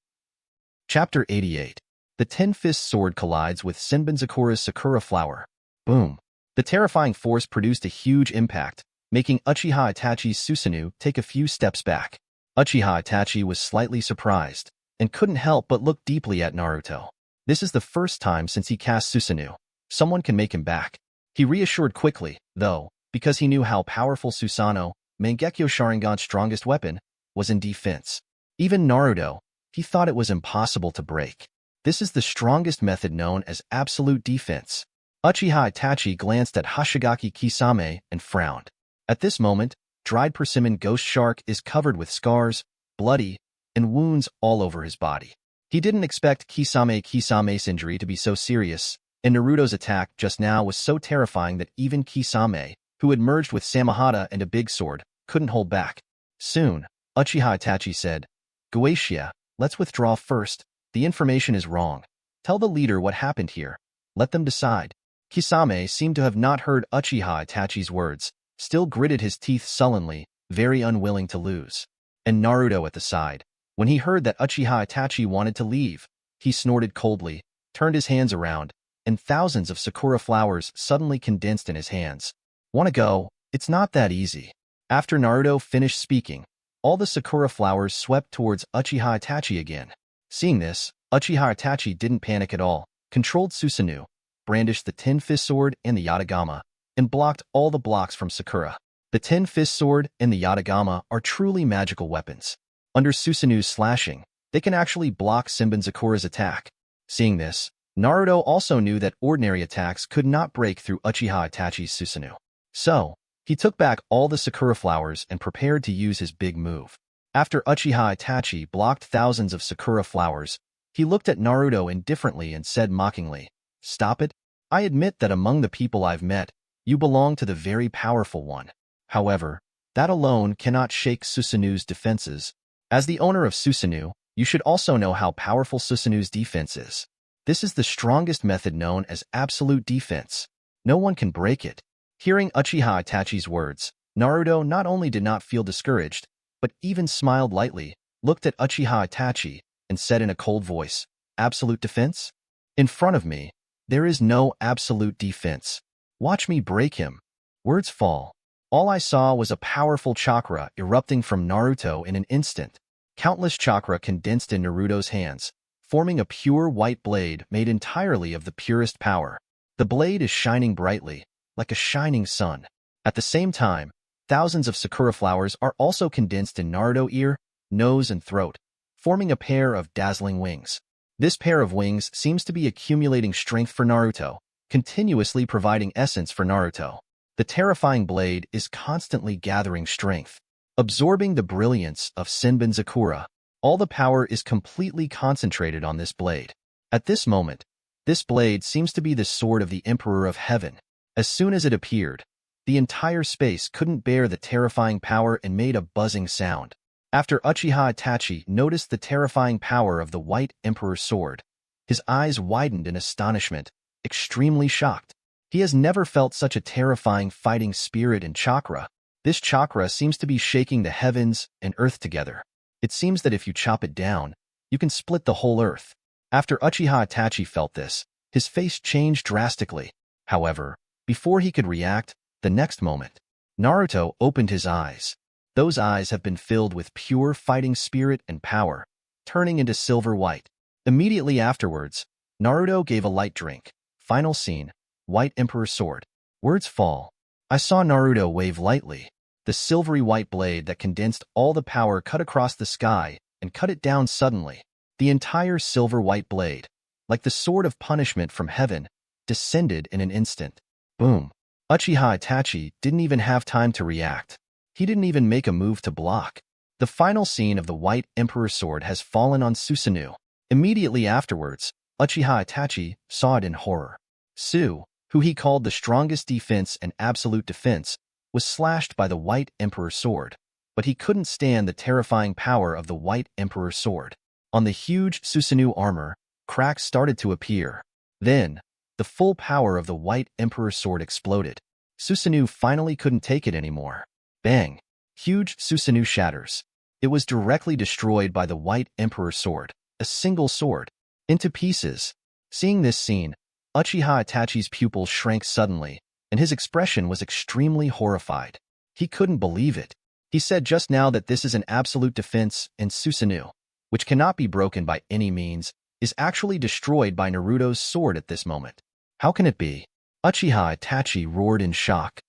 Chapter 88. The tin fist sword collides with Senbenzakura's Sakura flower. Boom. The terrifying force produced a huge impact, making Uchiha Itachi's Susanoo take a few steps back. Uchiha Itachi was slightly surprised, and couldn't help but look deeply at Naruto. This is the first time since he cast Susanoo. Someone can make him back. He reassured quickly, though, because he knew how powerful Susanoo, Mangekyo Sharingan's strongest weapon, was in defense. Even Naruto, he thought it was impossible to break. This is the strongest method known as absolute defense. Uchiha Itachi glanced at Hoshigaki Kisame and frowned. At this moment, dried persimmon Ghost Shark is covered with scars, bloody, and wounds all over his body. He didn't expect Kisame's injury to be so serious, and Naruto's attack just now was so terrifying that even Kisame, who had merged with Samehada and a big sword, couldn't hold back. Soon, Uchiha Itachi said, "Guashia, let's withdraw first. The information is wrong. Tell the leader what happened here. Let them decide." Kisame seemed to have not heard Uchiha Itachi's words, still gritted his teeth sullenly, very unwilling to lose. And Naruto at the side. When he heard that Uchiha Itachi wanted to leave, he snorted coldly, turned his hands around, and thousands of sakura flowers suddenly condensed in his hands. "Wanna go? It's not that easy." After Naruto finished speaking, all the sakura flowers swept towards Uchiha Itachi again. Seeing this, Uchiha Itachi didn't panic at all, controlled Susanoo, brandished the tin fist sword and the Yatagama, and blocked all the blocks from Sakura. The tin fist sword and the Yatagama are truly magical weapons. Under Susanoo's slashing, they can actually block Senbenzakura's attack. Seeing this, Naruto also knew that ordinary attacks could not break through Uchiha Itachi's Susanoo. So, he took back all the sakura flowers and prepared to use his big move. After Uchiha Itachi blocked thousands of sakura flowers, he looked at Naruto indifferently and said mockingly, "Stop it. I admit that among the people I've met, you belong to the very powerful one. However, that alone cannot shake Susanoo's defenses. As the owner of Susanoo, you should also know how powerful Susanoo's defense is. This is the strongest method known as absolute defense. No one can break it." Hearing Uchiha Itachi's words, Naruto not only did not feel discouraged, but even smiled lightly, looked at Uchiha Itachi, and said in a cold voice, "Absolute defense? In front of me, there is no absolute defense. Watch me break him." Words fall. All I saw was a powerful chakra erupting from Naruto in an instant. Countless chakra condensed in Naruto's hands, forming a pure white blade made entirely of the purest power. The blade is shining brightly, like a shining sun. At the same time, thousands of sakura flowers are also condensed in Naruto's ear, nose, and throat, forming a pair of dazzling wings. This pair of wings seems to be accumulating strength for Naruto, continuously providing essence for Naruto. The terrifying blade is constantly gathering strength, absorbing the brilliance of Senbon Sakura. All the power is completely concentrated on this blade. At this moment, this blade seems to be the sword of the Emperor of Heaven. As soon as it appeared, the entire space couldn't bear the terrifying power and made a buzzing sound. After Uchiha Itachi noticed the terrifying power of the White Emperor's sword, his eyes widened in astonishment, extremely shocked. He has never felt such a terrifying fighting spirit and chakra. This chakra seems to be shaking the heavens and earth together. It seems that if you chop it down, you can split the whole earth. After Uchiha Itachi felt this, his face changed drastically. However, before he could react, the next moment, Naruto opened his eyes. Those eyes have been filled with pure fighting spirit and power, turning into silver white. Immediately afterwards, Naruto gave a light drink. Final scene, White Emperor's sword. Words fall. I saw Naruto wave lightly. The silvery white blade that condensed all the power cut across the sky and cut it down suddenly. The entire silver white blade, like the sword of punishment from heaven, descended in an instant. Boom. Uchiha Itachi didn't even have time to react. He didn't even make a move to block. The final scene of the White Emperor's sword has fallen on Susanoo. Immediately afterwards, Uchiha Itachi saw it in horror. Su, who he called the strongest defense and absolute defense, was slashed by the White Emperor's sword, but he couldn't stand the terrifying power of the White Emperor's sword. On the huge Susanoo armor, cracks started to appear. Then, the full power of the White Emperor's sword exploded. Susanoo finally couldn't take it anymore. Bang! Huge Susanoo shatters. It was directly destroyed by the White Emperor's sword, a single sword, into pieces. Seeing this scene, Uchiha Itachi's pupils shrank suddenly, and his expression was extremely horrified. He couldn't believe it. He said just now that this is an absolute defense, and Susanoo, which cannot be broken by any means, is actually destroyed by Naruto's sword at this moment. How can it be? Uchiha Itachi roared in shock.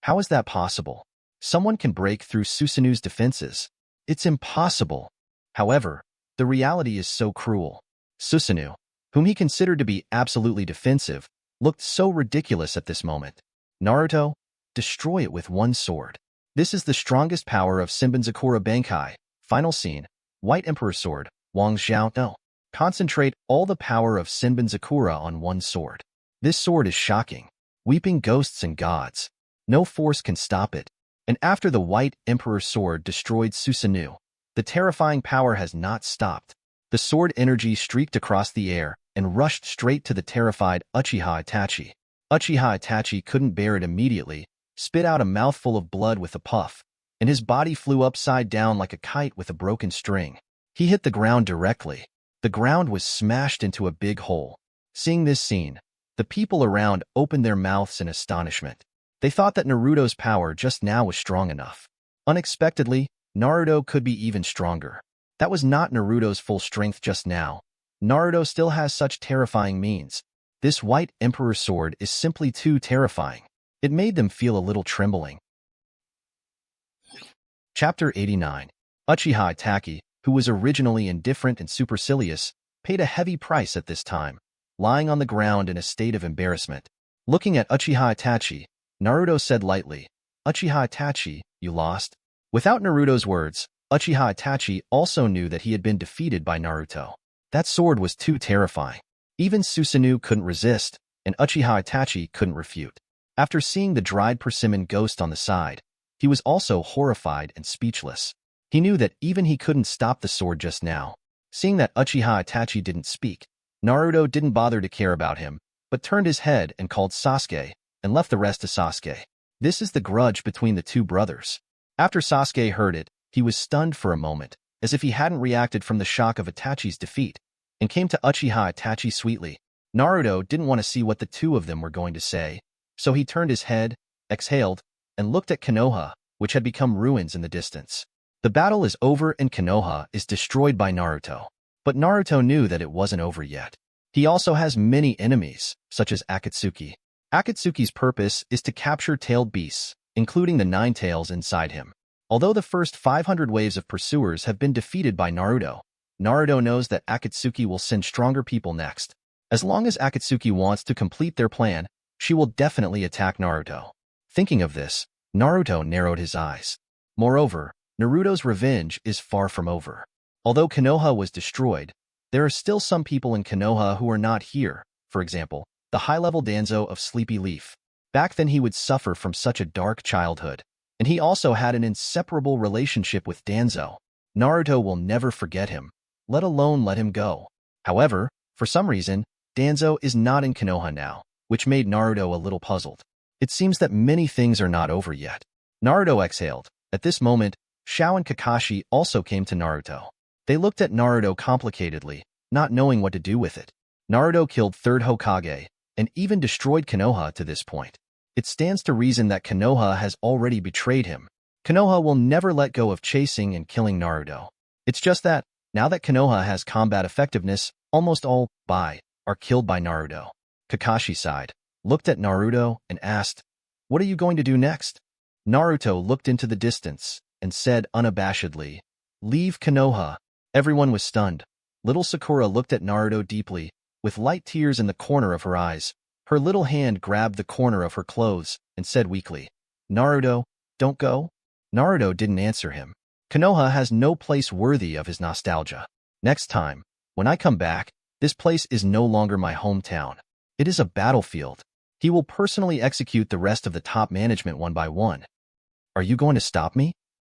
How is that possible? Someone can break through Susanoo's defenses. It's impossible. However, the reality is so cruel. Susanoo, whom he considered to be absolutely defensive, looked so ridiculous at this moment. Naruto, destroy it with one sword. This is the strongest power of Senbon Sakura Bankai. Final scene, White Emperor's sword, Wang Xiao no. Concentrate all the power of Senbon Sakura on one sword. This sword is shocking. Weeping ghosts and gods. No force can stop it. And after the White Emperor's sword destroyed Susanoo, the terrifying power has not stopped. The sword energy streaked across the air and rushed straight to the terrified Uchiha Itachi. Uchiha Itachi couldn't bear it immediately, spit out a mouthful of blood with a puff, and his body flew upside down like a kite with a broken string. He hit the ground directly. The ground was smashed into a big hole. Seeing this scene, the people around opened their mouths in astonishment. They thought that Naruto's power just now was strong enough. Unexpectedly, Naruto could be even stronger. That was not Naruto's full strength just now. Naruto still has such terrifying means. This White Emperor's sword is simply too terrifying. It made them feel a little trembling. Chapter 89. Uchiha Itachi, who was originally indifferent and supercilious, paid a heavy price at this time, lying on the ground in a state of embarrassment. Looking at Uchiha Itachi, Naruto said lightly, "Uchiha Itachi, you lost." Without Naruto's words, Uchiha Itachi also knew that he had been defeated by Naruto. That sword was too terrifying. Even Susanoo couldn't resist, and Uchiha Itachi couldn't refute. After seeing the dried persimmon ghost on the side, he was also horrified and speechless. He knew that even he couldn't stop the sword just now. Seeing that Uchiha Itachi didn't speak, Naruto didn't bother to care about him, but turned his head and called Sasuke, and left the rest to Sasuke. This is the grudge between the two brothers. After Sasuke heard it, he was stunned for a moment, as if he hadn't reacted from the shock of Itachi's defeat, and came to Uchiha Itachi sweetly. Naruto didn't want to see what the two of them were going to say, so he turned his head, exhaled, and looked at Konoha, which had become ruins in the distance. The battle is over and Konoha is destroyed by Naruto. But Naruto knew that it wasn't over yet. He also has many enemies, such as Akatsuki. Akatsuki's purpose is to capture tailed beasts, including the 9 tails inside him. Although the first 500 waves of pursuers have been defeated by Naruto, Naruto knows that Akatsuki will send stronger people next. As long as Akatsuki wants to complete their plan, she will definitely attack Naruto. Thinking of this, Naruto narrowed his eyes. Moreover, Naruto's revenge is far from over. Although Konoha was destroyed, there are still some people in Konoha who are not here. For example, the high-level Danzo of Sleepy Leaf. Back then he would suffer from such a dark childhood, and he also had an inseparable relationship with Danzo. Naruto will never forget him, let alone let him go. However, for some reason, Danzo is not in Konoha now, which made Naruto a little puzzled. It seems that many things are not over yet. Naruto exhaled. At this moment, Shao and Kakashi also came to Naruto. They looked at Naruto complicatedly, not knowing what to do with it. Naruto killed 3rd Hokage, and even destroyed Konoha to this point. It stands to reason that Konoha has already betrayed him. Konoha will never let go of chasing and killing Naruto. It's just that, now that Konoha has combat effectiveness, almost all are killed by Naruto. Kakashi sighed, looked at Naruto, and asked, "What are you going to do next?" Naruto looked into the distance and said unabashedly, "Leave Konoha." Everyone was stunned. Little Sakura looked at Naruto deeply, with light tears in the corner of her eyes. Her little hand grabbed the corner of her clothes and said weakly, "Naruto, don't go." Naruto didn't answer him. Konoha has no place worthy of his nostalgia. Next time, when I come back, this place is no longer my hometown. It is a battlefield. He will personally execute the rest of the top management one by one. Are you going to stop me?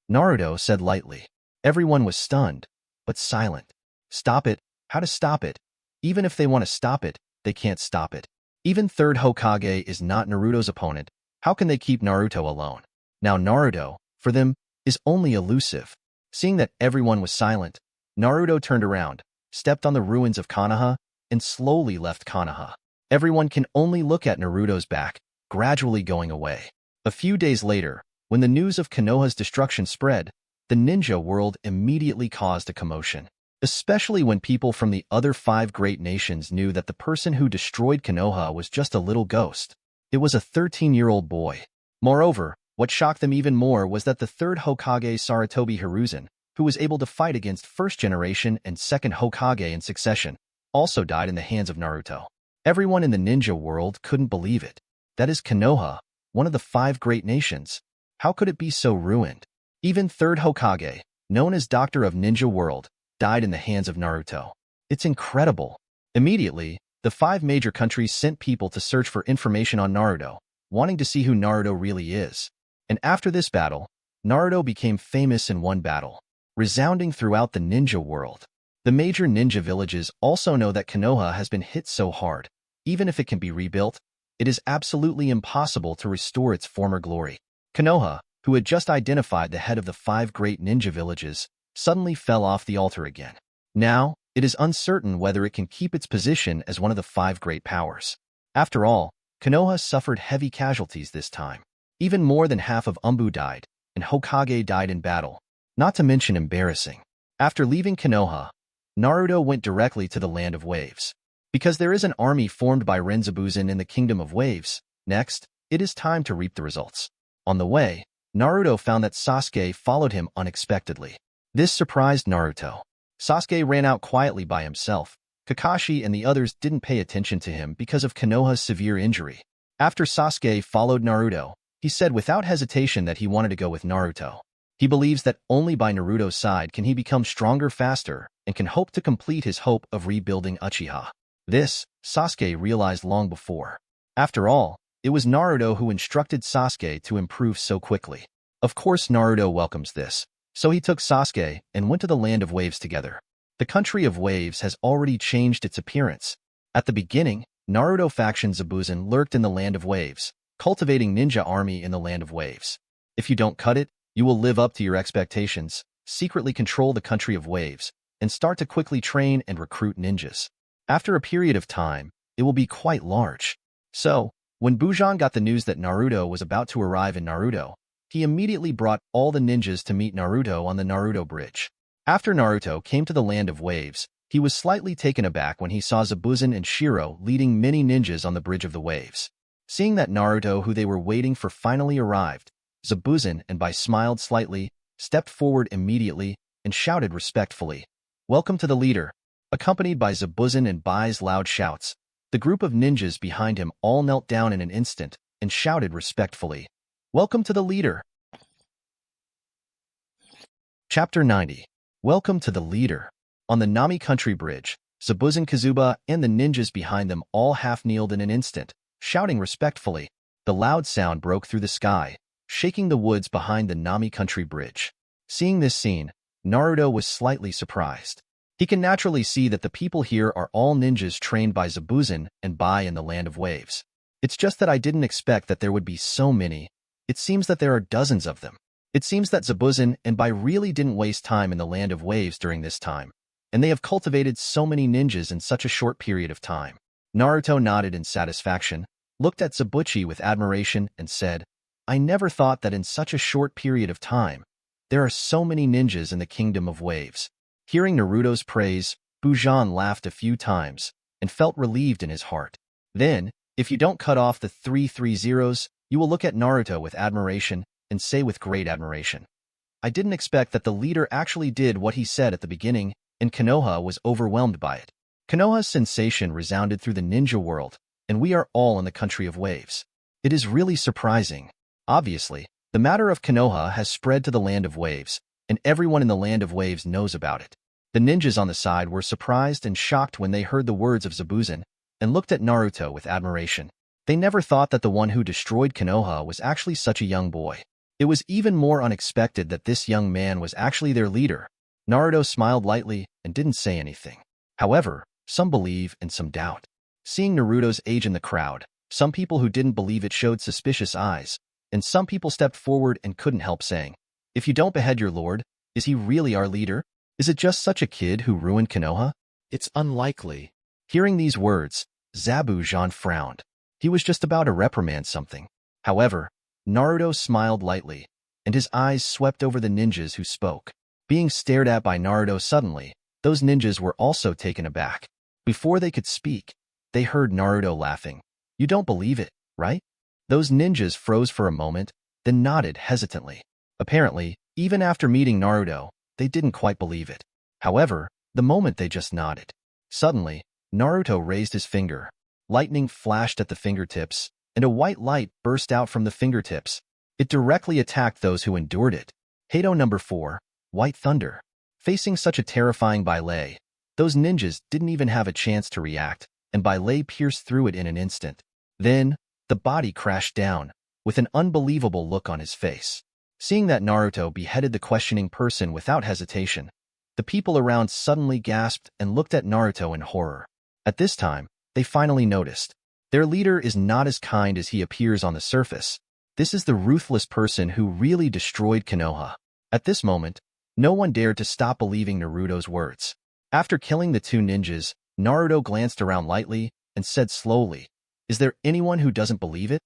Naruto said lightly. Everyone was stunned, but silent. Stop it? How to stop it? Even if they want to stop it, they can't stop it. Even 3rd Hokage is not Naruto's opponent. How can they keep Naruto alone? Now Naruto, for them, is only elusive. Seeing that everyone was silent, Naruto turned around, stepped on the ruins of Konoha, and slowly left Konoha. Everyone can only look at Naruto's back, gradually going away. A few days later, when the news of Konoha's destruction spread, the ninja world immediately caused a commotion, especially when people from the other 5 great nations knew that the person who destroyed Konoha was just a little ghost. It was a 13-year-old boy. Moreover, what shocked them even more was that the 3rd Hokage Sarutobi Hiruzen, who was able to fight against 1st generation and 2nd Hokage in succession, also died in the hands of Naruto. Everyone in the ninja world couldn't believe it. That is Konoha, one of the 5 great nations. How could it be so ruined? Even 3rd Hokage, known as Doctor of Ninja World, died in the hands of Naruto. It's incredible. Immediately, the 5 major countries sent people to search for information on Naruto, wanting to see who Naruto really is. And after this battle, Naruto became famous in one battle, resounding throughout the ninja world. The major ninja villages also know that Konoha has been hit so hard. Even if it can be rebuilt, it is absolutely impossible to restore its former glory. Konoha, who had just identified the head of the 5 great ninja villages, suddenly fell off the altar again. Now, it is uncertain whether it can keep its position as one of the 5 great powers. After all, Konoha suffered heavy casualties this time. Even more than half of Umbu died, and Hokage died in battle, not to mention embarrassing. After leaving Konoha, Naruto went directly to the Land of Waves. Because there is an army formed by Renzabuzen in the Kingdom of Waves, next, it is time to reap the results. On the way, Naruto found that Sasuke followed him unexpectedly. This surprised Naruto. Sasuke ran out quietly by himself. Kakashi and the others didn't pay attention to him because of Konoha's severe injury. After Sasuke followed Naruto, he said without hesitation that he wanted to go with Naruto. He believes that only by Naruto's side can he become stronger faster and can hope to complete his hope of rebuilding Uchiha. This, Sasuke realized long before. After all, it was Naruto who instructed Sasuke to improve so quickly. Of course Naruto welcomes this, so he took Sasuke and went to the Land of Waves together. The country of waves has already changed its appearance. At the beginning, Naruto faction Zabuzen lurked in the Land of Waves, cultivating ninja army in the Land of Waves. If you don't cut it, you will live up to your expectations, secretly control the country of waves, and start to quickly train and recruit ninjas. After a period of time, it will be quite large. So, when Bujan got the news that Naruto was about to arrive in Naruto, he immediately brought all the ninjas to meet Naruto on the Naruto Bridge. After Naruto came to the Land of Waves, He was slightly taken aback when he saw Zabuzen and Shiro leading many ninjas on the bridge of the waves. Seeing that Naruto, who they were waiting for, finally arrived, Zabuzen and Bai smiled slightly, stepped forward immediately, and shouted respectfully, "Welcome to the leader." Accompanied by Zabuzen and Bai's loud shouts, the group of ninjas behind him all knelt down in an instant and shouted respectfully, "Welcome to the leader." Chapter 90. Welcome to the leader. On the Nami Country Bridge, Zabuzen, Kazuba, and the ninjas behind them all half-kneeled in an instant, shouting respectfully. The loud sound broke through the sky, shaking the woods behind the Nami Country Bridge. Seeing this scene, Naruto was slightly surprised. He can naturally see that the people here are all ninjas trained by Zabuzen and Bai in the Land of Waves. It's just that I didn't expect that there would be so many. It seems that there are dozens of them. It seems that Zabuzen and Bai really didn't waste time in the Land of Waves during this time, and they have cultivated so many ninjas in such a short period of time. Naruto nodded in satisfaction, looked at Zabuchi with admiration, and said, "I never thought that in such a short period of time, there are so many ninjas in the Kingdom of Waves." Hearing Naruto's praise, Bujan laughed a few times and felt relieved in his heart. Then, if you don't cut off the 3 zeros, you will look at Naruto with admiration and say with great admiration, "I didn't expect that the leader actually did what he said at the beginning," and Konoha was overwhelmed by it. Konoha's sensation resounded through the ninja world, and we are all in the country of waves. It is really surprising. Obviously, the matter of Konoha has spread to the Land of Waves, and everyone in the Land of Waves knows about it. The ninjas on the side were surprised and shocked when they heard the words of Zabuzen and looked at Naruto with admiration. They never thought that the one who destroyed Konoha was actually such a young boy. It was even more unexpected that this young man was actually their leader. Naruto smiled lightly and didn't say anything. However, some believe and some doubt. Seeing Naruto's age in the crowd, some people who didn't believe it showed suspicious eyes, and some people stepped forward and couldn't help saying, "If you don't behead your lord, is he really our leader? Is it just such a kid who ruined Konoha? It's unlikely." Hearing these words, Zabujan frowned. He was just about to reprimand something. However, Naruto smiled lightly, and his eyes swept over the ninjas who spoke. Being stared at by Naruto suddenly, those ninjas were also taken aback. Before they could speak, they heard Naruto laughing. "You don't believe it, right?" Those ninjas froze for a moment, then nodded hesitantly. Apparently, even after meeting Naruto, they didn't quite believe it. However, the moment they just nodded. Suddenly, Naruto raised his finger. Lightning flashed at the fingertips, and a white light burst out from the fingertips. It directly attacked those who endured it. Kaido number 4, White Thunder. Facing such a terrifying vellay, those ninjas didn't even have a chance to react, and vellay pierced through it in an instant. Then, the body crashed down, with an unbelievable look on his face. Seeing that Naruto beheaded the questioning person without hesitation, the people around suddenly gasped and looked at Naruto in horror. At this time, they finally noticed. Their leader is not as kind as he appears on the surface. This is the ruthless person who really destroyed Konoha. At this moment, no one dared to stop believing Naruto's words. After killing the two ninjas, Naruto glanced around lightly and said slowly, "Is there anyone who doesn't believe it?"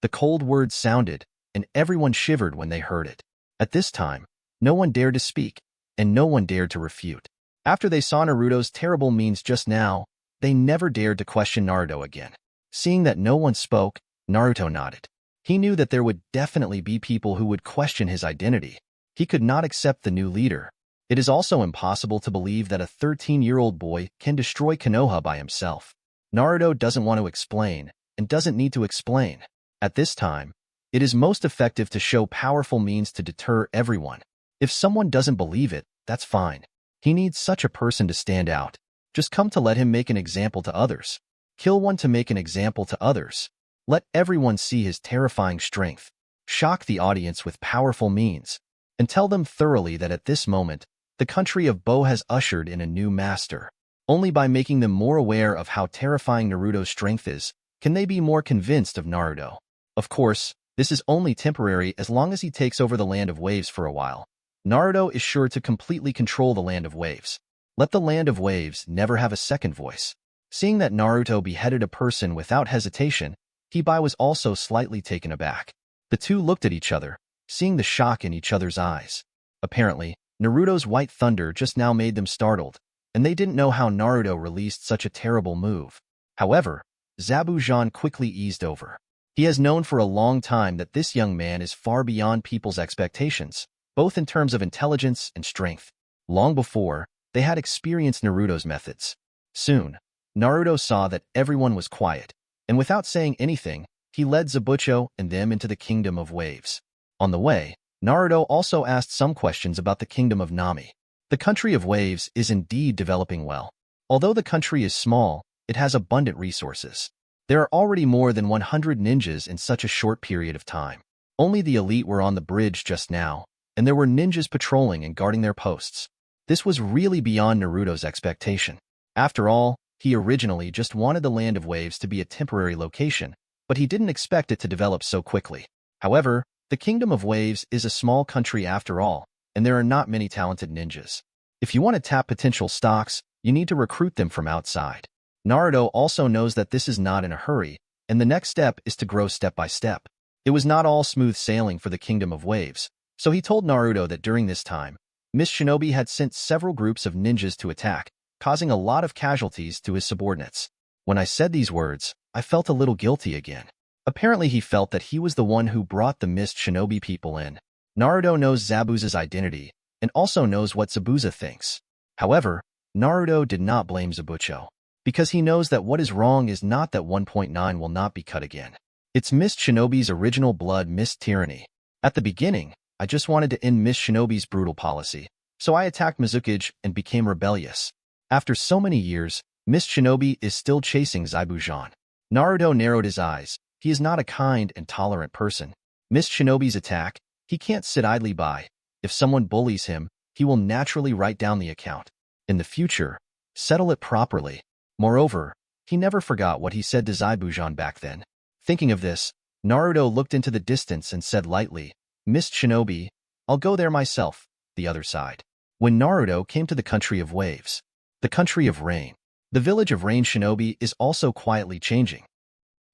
The cold words sounded, and everyone shivered when they heard it. At this time, no one dared to speak, and no one dared to refute. After they saw Naruto's terrible means just now, they never dared to question Naruto again. Seeing that no one spoke, Naruto nodded. He knew that there would definitely be people who would question his identity. He could not accept the new leader. It is also impossible to believe that a 13-year-old boy can destroy Konoha by himself. Naruto doesn't want to explain, and doesn't need to explain. At this time, it is most effective to show powerful means to deter everyone. If someone doesn't believe it, that's fine. He needs such a person to stand out. Just come to let him make an example to others. Kill one to make an example to others. Let everyone see his terrifying strength. Shock the audience with powerful means. And tell them thoroughly that at this moment, the country of Bo has ushered in a new master. Only by making them more aware of how terrifying Naruto's strength is, can they be more convinced of Naruto. Of course, this is only temporary as long as he takes over the Land of Waves for a while. Naruto is sure to completely control the Land of Waves. Let the Land of Waves never have a second voice. Seeing that Naruto beheaded a person without hesitation, Hibai was also slightly taken aback. The two looked at each other, seeing the shock in each other's eyes. Apparently, Naruto's White Thunder just now made them startled, and they didn't know how Naruto released such a terrible move. However, Zabujan quickly eased over. He has known for a long time that this young man is far beyond people's expectations, both in terms of intelligence and strength. Long before, they had experienced Naruto's methods. Soon, Naruto saw that everyone was quiet, and without saying anything, he led Zabucho and them into the Kingdom of Waves. On the way, Naruto also asked some questions about the Kingdom of Nami. The country of waves is indeed developing well. Although the country is small, it has abundant resources. There are already more than 100 ninjas in such a short period of time. Only the elite were on the bridge just now, and there were ninjas patrolling and guarding their posts. This was really beyond Naruto's expectation. After all, he originally just wanted the Land of Waves to be a temporary location, but he didn't expect it to develop so quickly. However, the Kingdom of Waves is a small country after all, and there are not many talented ninjas. If you want to tap potential stocks, you need to recruit them from outside. Naruto also knows that this is not in a hurry, and the next step is to grow step by step. It was not all smooth sailing for the Kingdom of Waves, so he told Naruto that during this time, Miss Shinobi had sent several groups of ninjas to attack, causing a lot of casualties to his subordinates. When I said these words, I felt a little guilty again. Apparently he felt that he was the one who brought the Mist Shinobi people in. Naruto knows Zabuza's identity, and also knows what Zabuza thinks. However, Naruto did not blame Zabucho, because he knows that what is wrong is not that 1.9 will not be cut again. It's Mist Shinobi's original blood Mist tyranny. At the beginning, I just wanted to end Mist Shinobi's brutal policy, so I attacked Mizukage and became rebellious. After so many years, Mist Shinobi is still chasing Zabujan. Naruto narrowed his eyes. He is not a kind and tolerant person. Mist Shinobi's attack, he can't sit idly by. If someone bullies him, he will naturally write down the account. In the future, settle it properly. Moreover, he never forgot what he said to Zabujan back then. Thinking of this, Naruto looked into the distance and said lightly, Mist Shinobi, I'll go there myself, the other side. When Naruto came to the country of waves, the country of rain, the village of Rain Shinobi is also quietly changing.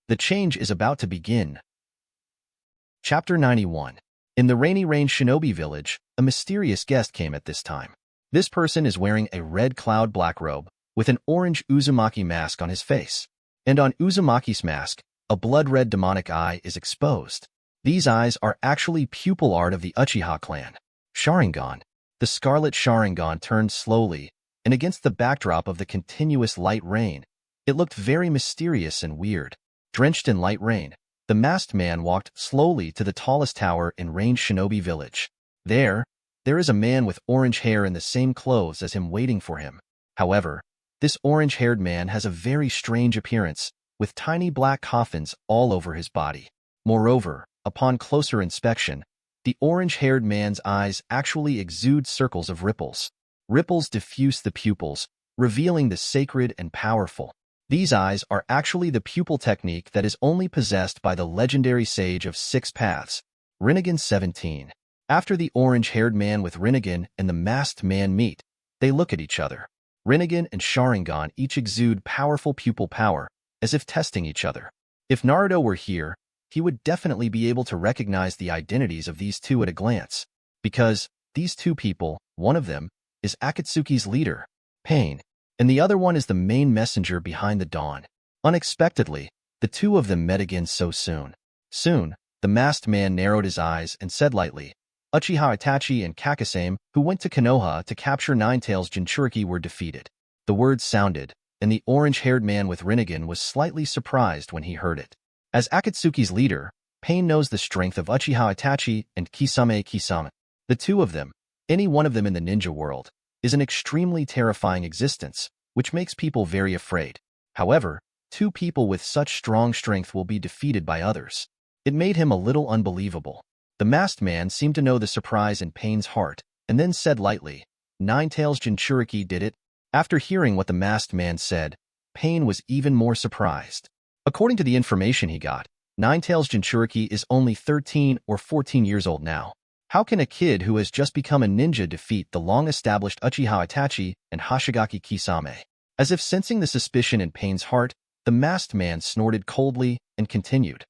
The change is about to begin. Chapter 91. In the Rainy Rain Shinobi village, a mysterious guest came at this time. This person is wearing a red cloud black robe with an orange Uzumaki mask on his face. And on Uzumaki's mask, a blood-red demonic eye is exposed. These eyes are actually pupil art of the Uchiha clan. Sharingan. The scarlet Sharingan turned slowly, and against the backdrop of the continuous light rain, it looked very mysterious and weird. Drenched in light rain, the masked man walked slowly to the tallest tower in Rain Shinobi village. There is a man with orange hair in the same clothes as him waiting for him. However, this orange-haired man has a very strange appearance, with tiny black coffins all over his body. Moreover, upon closer inspection, the orange-haired man's eyes actually exude circles of ripples. Ripples diffuse the pupils, revealing the sacred and powerful. These eyes are actually the pupil technique that is only possessed by the legendary sage of 6 paths, Rinnegan 17. After the orange-haired man with Rinnegan and the masked man meet, they look at each other. Rinnegan and Sharingan each exude powerful pupil power, as if testing each other. If Naruto were here, he would definitely be able to recognize the identities of these two at a glance, because these two people, one of them, is Akatsuki's leader, Pain, and the other one is the main messenger behind the dawn. Unexpectedly, the two of them met again so soon. Soon, the masked man narrowed his eyes and said lightly, Uchiha Itachi and Kakasame, who went to Konoha to capture Ninetales Jinchuriki, were defeated. The words sounded, and the orange-haired man with Rinnegan was slightly surprised when he heard it. As Akatsuki's leader, Pain knows the strength of Uchiha Itachi and Kisame. The two of them, any one of them in the ninja world, is an extremely terrifying existence, which makes people very afraid. However, two people with such strong strength will be defeated by others. It made him a little unbelievable. The masked man seemed to know the surprise in Pain's heart, and then said lightly, Ninetales Jinchuriki did it. After hearing what the masked man said, Pain was even more surprised. According to the information he got, Ninetales Jinchuriki is only 13 or 14 years old now. How can a kid who has just become a ninja defeat the long-established Uchiha Itachi and Hoshigaki Kisame? As if sensing the suspicion in Pain's heart, the masked man snorted coldly and continued.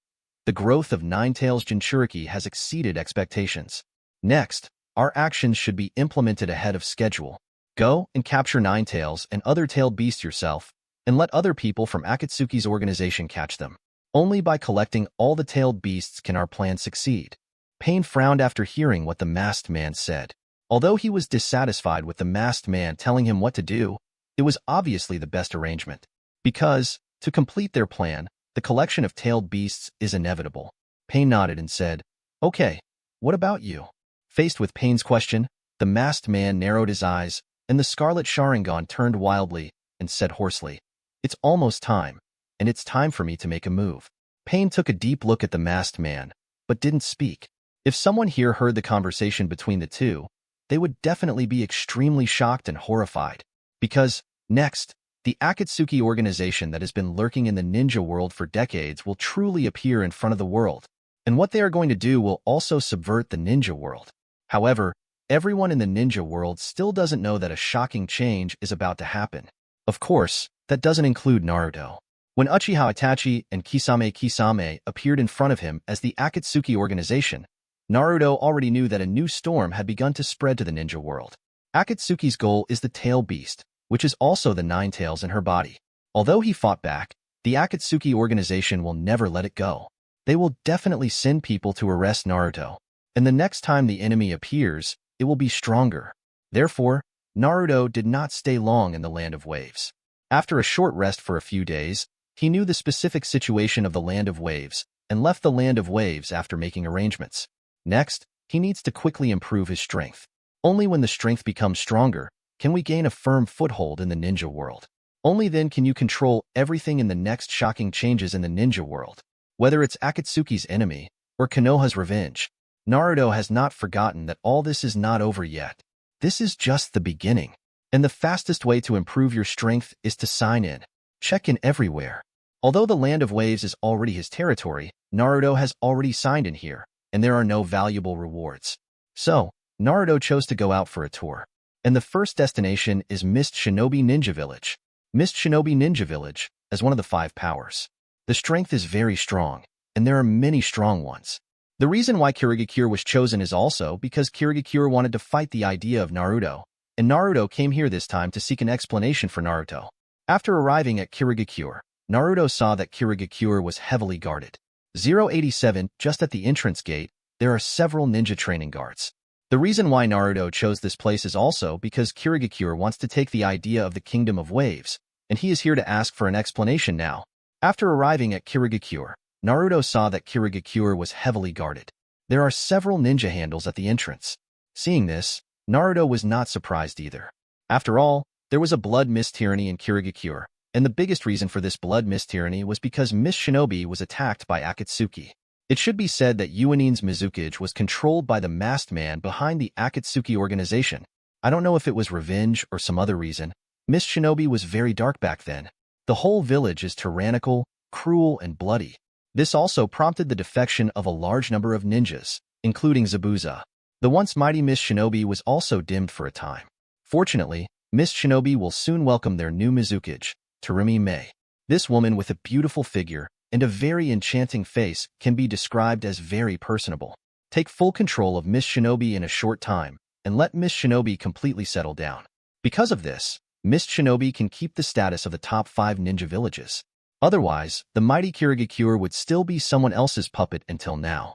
The growth of Ninetales Jinchuriki has exceeded expectations. Next, our actions should be implemented ahead of schedule. Go and capture Nine Tails and other tailed beasts yourself, and let other people from Akatsuki's organization catch them. Only by collecting all the tailed beasts can our plan succeed. Pain frowned after hearing what the masked man said. Although he was dissatisfied with the masked man telling him what to do, it was obviously the best arrangement. Because, to complete their plan, the collection of tailed beasts is inevitable. Pain nodded and said, "Okay, what about you?" Faced with Pain's question, the masked man narrowed his eyes, and the scarlet Sharingan turned wildly and said hoarsely, "It's almost time, and it's time for me to make a move." Pain took a deep look at the masked man, but didn't speak. If someone here heard the conversation between the two, they would definitely be extremely shocked and horrified. Because, next, the Akatsuki organization that has been lurking in the ninja world for decades will truly appear in front of the world, and what they are going to do will also subvert the ninja world. However, everyone in the ninja world still doesn't know that a shocking change is about to happen. Of course, that doesn't include Naruto. When Uchiha Itachi and Kisame appeared in front of him as the Akatsuki organization, Naruto already knew that a new storm had begun to spread to the ninja world. Akatsuki's goal is the tail beast, which is also the nine tails in her body. Although he fought back, the Akatsuki organization will never let it go. They will definitely send people to arrest Naruto, and the next time the enemy appears, it will be stronger. Therefore, Naruto did not stay long in the Land of Waves. After a short rest for a few days, he knew the specific situation of the Land of Waves and left the Land of Waves after making arrangements. Next, he needs to quickly improve his strength. Only when the strength becomes stronger can we gain a firm foothold in the ninja world. Only then can you control everything in the next shocking changes in the ninja world. Whether it's Akatsuki's enemy or Konoha's revenge, Naruto has not forgotten that all this is not over yet. This is just the beginning. And the fastest way to improve your strength is to sign in. Check in everywhere. Although the Land of Waves is already his territory, Naruto has already signed in here, and there are no valuable rewards. So, Naruto chose to go out for a tour. And the first destination is Mist Shinobi Ninja Village. Mist Shinobi Ninja Village, as one of the 5 powers. The strength is very strong, and there are many strong ones. The reason why Kirigakure was chosen is also because Kirigakure wanted to fight the idea of Naruto, and Naruto came here this time to seek an explanation for Naruto. After arriving at Kirigakure, Naruto saw that Kirigakure was heavily guarded. 087, just at the entrance gate, there are several ninja training guards. The reason why Naruto chose this place is also because Kirigakure wants to take the idea of the Kingdom of Waves, and he is here to ask for an explanation now. After arriving at Kirigakure, Naruto saw that Kirigakure was heavily guarded. There are several ninja handles at the entrance. Seeing this, Naruto was not surprised either. After all, there was a blood mist tyranny in Kirigakure, and the biggest reason for this blood mist tyranny was because Miss Shinobi was attacked by Akatsuki. It should be said that Yuanin's Mizukage was controlled by the masked man behind the Akatsuki organization. I don't know if it was revenge or some other reason. Miss Shinobi was very dark back then. The whole village is tyrannical, cruel, and bloody. This also prompted the defection of a large number of ninjas, including Zabuza. The once mighty Miss Shinobi was also dimmed for a time. Fortunately, Miss Shinobi will soon welcome their new Mizukage, Terumi Mei. This woman with a beautiful figure and a very enchanting face can be described as very personable. Take full control of Miss Shinobi in a short time and let Miss Shinobi completely settle down. Because of this, Miss Shinobi can keep the status of the top 5 ninja villages. Otherwise, the mighty Kirigakure would still be someone else's puppet until now.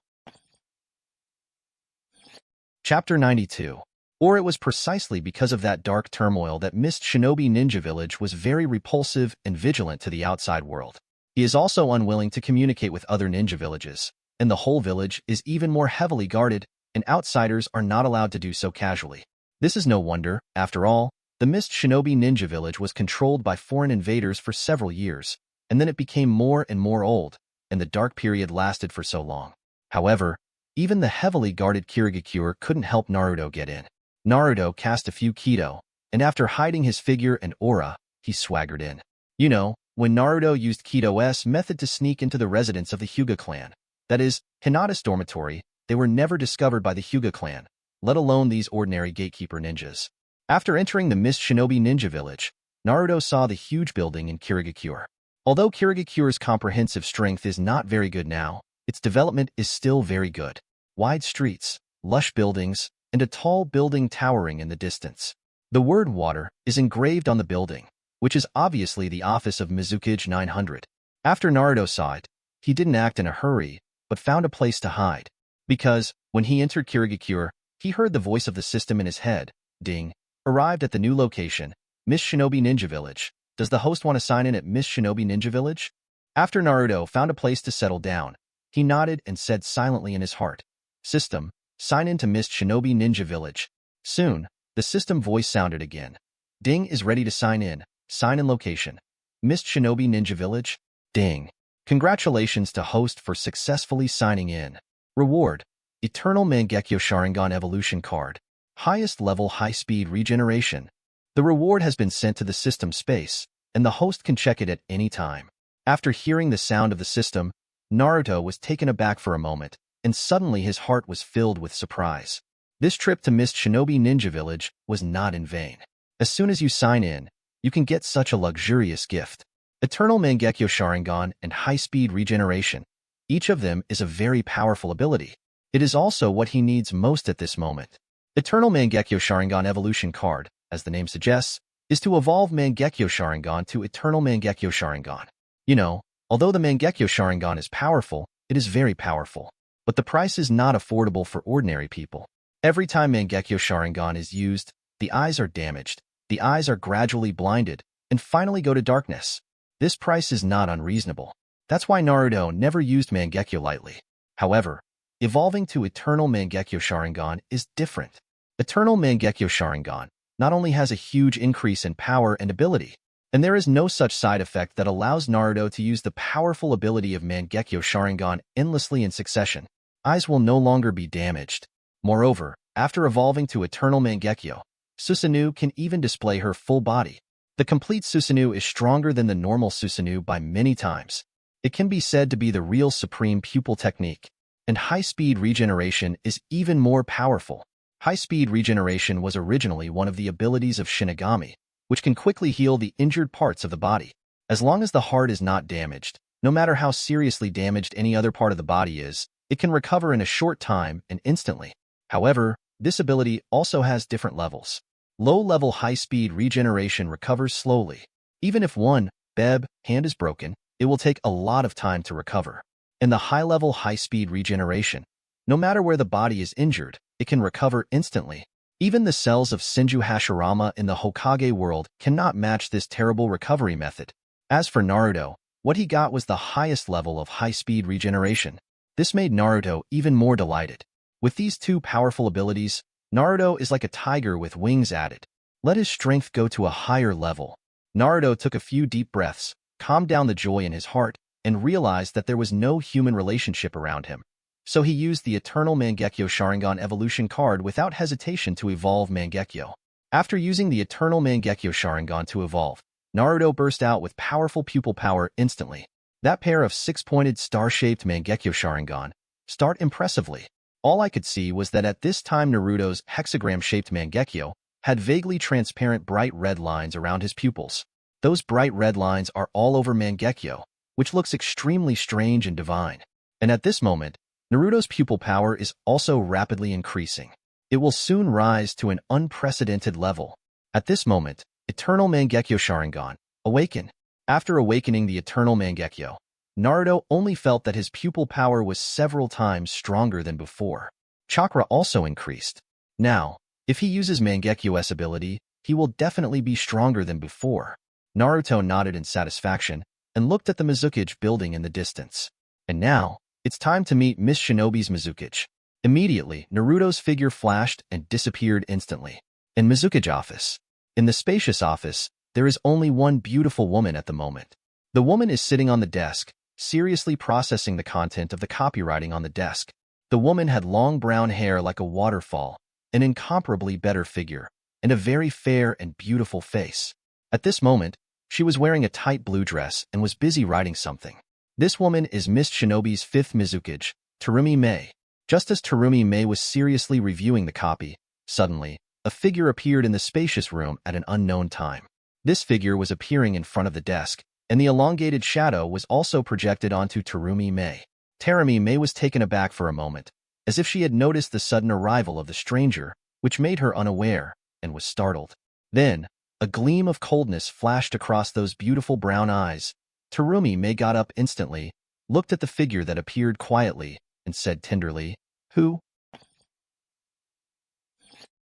Chapter 92. Or it was precisely because of that dark turmoil that Miss Shinobi Ninja Village was very repulsive and vigilant to the outside world. He is also unwilling to communicate with other ninja villages, and the whole village is even more heavily guarded, and outsiders are not allowed to do so casually. This is no wonder, after all, the Mist Shinobi Ninja Village was controlled by foreign invaders for several years, and then it became more and more old, and the dark period lasted for so long. However, even the heavily guarded Kirigakure couldn't help Naruto get in. Naruto cast a few Kido, and after hiding his figure and aura, he swaggered in. You know, when Naruto used Kido's method to sneak into the residence of the Hyuga clan, that is, Hinata's dormitory, they were never discovered by the Hyuga clan, let alone these ordinary gatekeeper ninjas. After entering the Mist Shinobi Ninja Village, Naruto saw the huge building in Kirigakure. Although Kirigakure's comprehensive strength is not very good now, its development is still very good. Wide streets, lush buildings, and a tall building towering in the distance. The word water is engraved on the building, which is obviously the office of Mizukage 900. After Naruto saw it, he didn't act in a hurry, but found a place to hide. Because, when he entered Kirigakure, he heard the voice of the system in his head. Ding. Arrived at the new location, Miss Shinobi Ninja Village. Does the host want to sign in at Miss Shinobi Ninja Village? After Naruto found a place to settle down, he nodded and said silently in his heart, System, sign in to Miss Shinobi Ninja Village. Soon, the system voice sounded again. Ding is ready to sign in. Sign in location. Miss Shinobi Ninja Village? Ding. Congratulations to host for successfully signing in. Reward. Eternal Mangekyo Sharingan Evolution Card. Highest level high-speed regeneration. The reward has been sent to the system space, and the host can check it at any time. After hearing the sound of the system, Naruto was taken aback for a moment, and suddenly his heart was filled with surprise. This trip to Miss Shinobi Ninja Village was not in vain. As soon as you sign in, you can get such a luxurious gift. Eternal Mangekyo Sharingan and high-speed regeneration. Each of them is a very powerful ability. It is also what he needs most at this moment. Eternal Mangekyo Sharingan Evolution Card, as the name suggests, is to evolve Mangekyo Sharingan to Eternal Mangekyo Sharingan. You know, although the Mangekyo Sharingan is powerful, it is very powerful. But the price is not affordable for ordinary people. Every time Mangekyo Sharingan is used, the eyes are damaged, the eyes are gradually blinded, and finally go to darkness. This price is not unreasonable. That's why Naruto never used Mangekyo lightly. However, evolving to Eternal Mangekyo Sharingan is different. Eternal Mangekyo Sharingan not only has a huge increase in power and ability, and there is no such side effect that allows Naruto to use the powerful ability of Mangekyo Sharingan endlessly in succession. Eyes will no longer be damaged. Moreover, after evolving to Eternal Mangekyo, Susanoo can even display her full body. The complete Susanoo is stronger than the normal Susanoo by many times. It can be said to be the real supreme pupil technique, and high-speed regeneration is even more powerful. High-speed regeneration was originally one of the abilities of Shinigami, which can quickly heal the injured parts of the body. As long as the heart is not damaged, no matter how seriously damaged any other part of the body is, it can recover in a short time and instantly. However, this ability also has different levels. Low-level high-speed regeneration recovers slowly. Even if one hand is broken, it will take a lot of time to recover. In the high-level high-speed regeneration, no matter where the body is injured, it can recover instantly. Even the cells of Senju Hashirama in the Hokage world cannot match this terrible recovery method. As for Naruto, what he got was the highest level of high-speed regeneration. This made Naruto even more delighted. With these two powerful abilities, Naruto is like a tiger with wings added. Let his strength go to a higher level. Naruto took a few deep breaths, calmed down the joy in his heart, and realized that there was no human relationship around him. So he used the Eternal Mangekyo Sharingan Evolution card without hesitation to evolve Mangekyo. After using the Eternal Mangekyo Sharingan to evolve, Naruto burst out with powerful pupil power instantly. That pair of six-pointed star-shaped Mangekyo Sharingan start impressively. All I could see was that at this time Naruto's hexagram-shaped Mangekyo had vaguely transparent bright red lines around his pupils. Those bright red lines are all over Mangekyo, which looks extremely strange and divine. And at this moment, Naruto's pupil power is also rapidly increasing. It will soon rise to an unprecedented level. At this moment, Eternal Mangekyo Sharingan, awaken. After awakening the Eternal Mangekyo, Naruto only felt that his pupil power was several times stronger than before. Chakra also increased. Now, if he uses Mangekyo's ability, he will definitely be stronger than before. Naruto nodded in satisfaction and looked at the Mizukage building in the distance. And now, it's time to meet Miss Shinobi's Mizukage. Immediately, Naruto's figure flashed and disappeared instantly. In Mizukage office. In the spacious office, there is only one beautiful woman at the moment. The woman is sitting on the desk, seriously processing the content of the copywriting on the desk. The woman had long brown hair like a waterfall, an incomparably better figure, and a very fair and beautiful face. At this moment, she was wearing a tight blue dress and was busy writing something. This woman is Miss Shinobi's fifth Mizukage, Terumi Mei. Just as Terumi Mei was seriously reviewing the copy, suddenly, a figure appeared in the spacious room at an unknown time. This figure was appearing in front of the desk, and the elongated shadow was also projected onto Terumi Mei. Terumi Mei was taken aback for a moment, as if she had noticed the sudden arrival of the stranger, which made her unaware, and was startled. Then, a gleam of coldness flashed across those beautiful brown eyes. Terumi Mei got up instantly, looked at the figure that appeared quietly, and said tenderly, "Who?"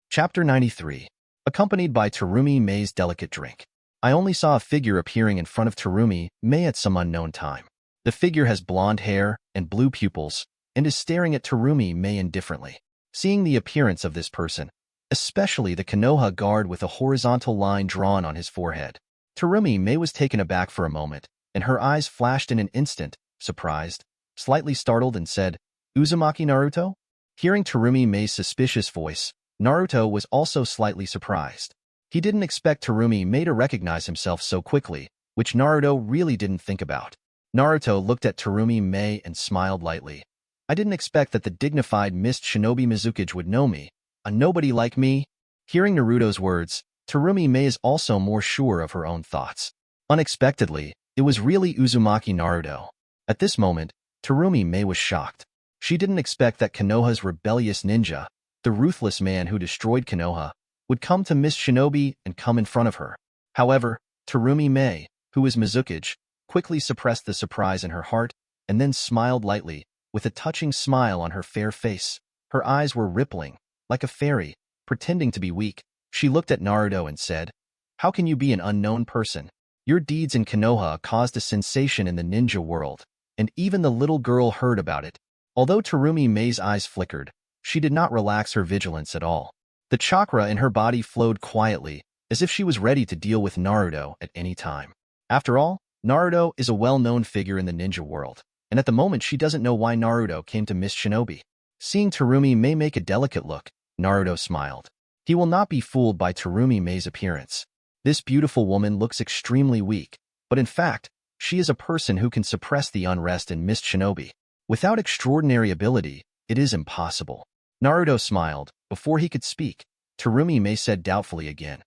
Chapter 93. Accompanied by Terumi Mei's delicate drink. I only saw a figure appearing in front of Terumi Mei at some unknown time. The figure has blonde hair and blue pupils, and is staring at Terumi Mei indifferently. Seeing the appearance of this person, especially the Konoha guard with a horizontal line drawn on his forehead, Terumi Mei was taken aback for a moment, and her eyes flashed in an instant, surprised, slightly startled, and said, "Uzumaki Naruto?" Hearing Terumi Mei's suspicious voice, Naruto was also slightly surprised. He didn't expect Terumi Mei to recognize himself so quickly, which Naruto really didn't think about. Naruto looked at Terumi Mei and smiled lightly. "I didn't expect that the dignified Mist Shinobi Mizukage would know me, a nobody like me." Hearing Naruto's words, Terumi Mei is also more sure of her own thoughts. Unexpectedly, it was really Uzumaki Naruto. At this moment, Terumi Mei was shocked. She didn't expect that Konoha's rebellious ninja, the ruthless man who destroyed Konoha, would come to Mist Shinobi and come in front of her. However, Terumi Mei, who is Mizukage, quickly suppressed the surprise in her heart and then smiled lightly, with a touching smile on her fair face. Her eyes were rippling, like a fairy, pretending to be weak. She looked at Naruto and said, "How can you be an unknown person? Your deeds in Konoha caused a sensation in the ninja world, and even the little girl heard about it." Although Terumi Mei's eyes flickered, she did not relax her vigilance at all. The chakra in her body flowed quietly, as if she was ready to deal with Naruto at any time. After all, Naruto is a well-known figure in the ninja world, and at the moment she doesn't know why Naruto came to Mist Shinobi. Seeing Terumi Mei make a delicate look, Naruto smiled. He will not be fooled by Terumi Mei's appearance. This beautiful woman looks extremely weak, but in fact, she is a person who can suppress the unrest in Mist Shinobi. Without extraordinary ability, it is impossible. Naruto smiled. Before he could speak, Terumi Mei said doubtfully again,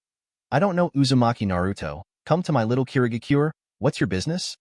"I don't know Uzumaki Naruto. Come to my little Kirigakure. What's your business?"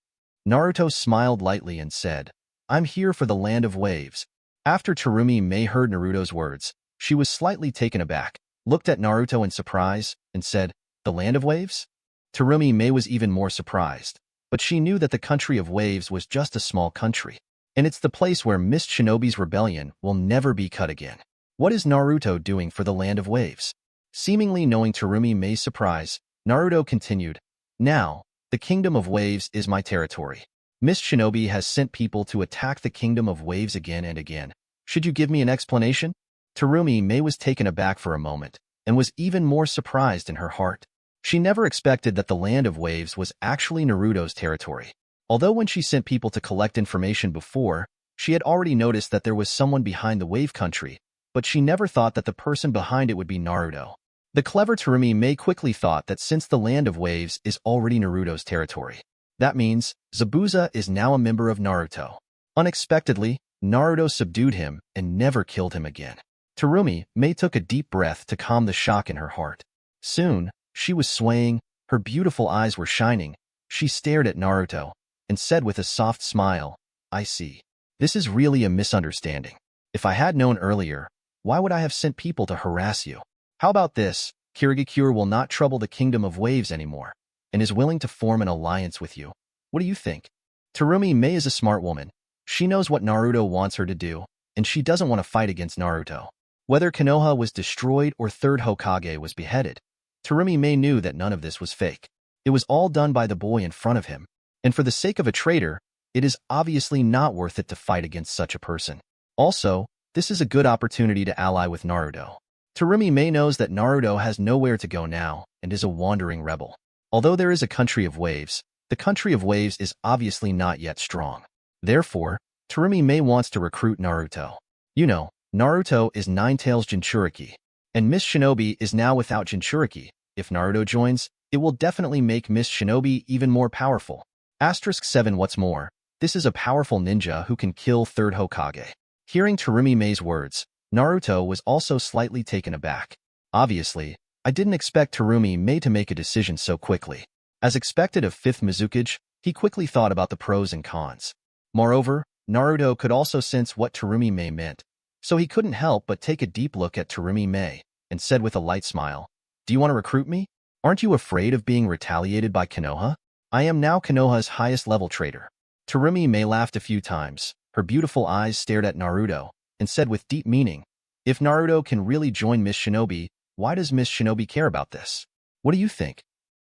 Naruto smiled lightly and said, "I'm here for the Land of Waves." After Terumi Mei heard Naruto's words, she was slightly taken aback, looked at Naruto in surprise, and said, "The Land of Waves?" Terumi Mei was even more surprised, but she knew that the country of waves was just a small country, and it's the place where Mist Shinobi's rebellion will never be cut again. What is Naruto doing for the Land of Waves? Seemingly knowing Terumi Mei's surprise, Naruto continued, "Now, the Kingdom of Waves is my territory. Mist Shinobi has sent people to attack the Kingdom of Waves again and again. Should you give me an explanation?" Terumi Mei was taken aback for a moment, and was even more surprised in her heart. She never expected that the Land of Waves was actually Naruto's territory. Although when she sent people to collect information before, she had already noticed that there was someone behind the wave country, but she never thought that the person behind it would be Naruto. The clever Terumi Mei quickly thought that since the Land of Waves is already Naruto's territory, that means Zabuza is now a member of Naruto. Unexpectedly, Naruto subdued him and never killed him again. Terumi Mei took a deep breath to calm the shock in her heart. Soon, she was swaying, her beautiful eyes were shining. She stared at Naruto and said with a soft smile, "I see. This is really a misunderstanding. If I had known earlier, why would I have sent people to harass you? How about this? Kirigakure will not trouble the Kingdom of Waves anymore, and is willing to form an alliance with you. What do you think?" Terumi Mei is a smart woman. She knows what Naruto wants her to do, and she doesn't want to fight against Naruto. Whether Konoha was destroyed or third Hokage was beheaded, Terumi Mei knew that none of this was fake. It was all done by the boy in front of him, and for the sake of a traitor, it is obviously not worth it to fight against such a person. Also, this is a good opportunity to ally with Naruto. Terumi Mei knows that Naruto has nowhere to go now and is a wandering rebel. Although there is a country of waves, the country of waves is obviously not yet strong. Therefore, Terumi Mei wants to recruit Naruto. You know, Naruto is Nine-Tails Jinchuriki, and Mist Shinobi is now without Jinchuriki. If Naruto joins, it will definitely make Mist Shinobi even more powerful. *7 What's more, this is a powerful ninja who can kill third Hokage. Hearing Terumi Mei's words, Naruto was also slightly taken aback. Obviously, I didn't expect Terumi Mei to make a decision so quickly. As expected of 5th Mizukage, he quickly thought about the pros and cons. Moreover, Naruto could also sense what Terumi Mei meant, so he couldn't help but take a deep look at Terumi Mei and said with a light smile, "Do you want to recruit me?" Aren't you afraid of being retaliated by Konoha? I am now Konoha's highest level traitor. Terumi Mei laughed a few times. Her beautiful eyes stared at Naruto and said with deep meaning, if Naruto can really join Miss Shinobi, why does Miss Shinobi care about this? What do you think?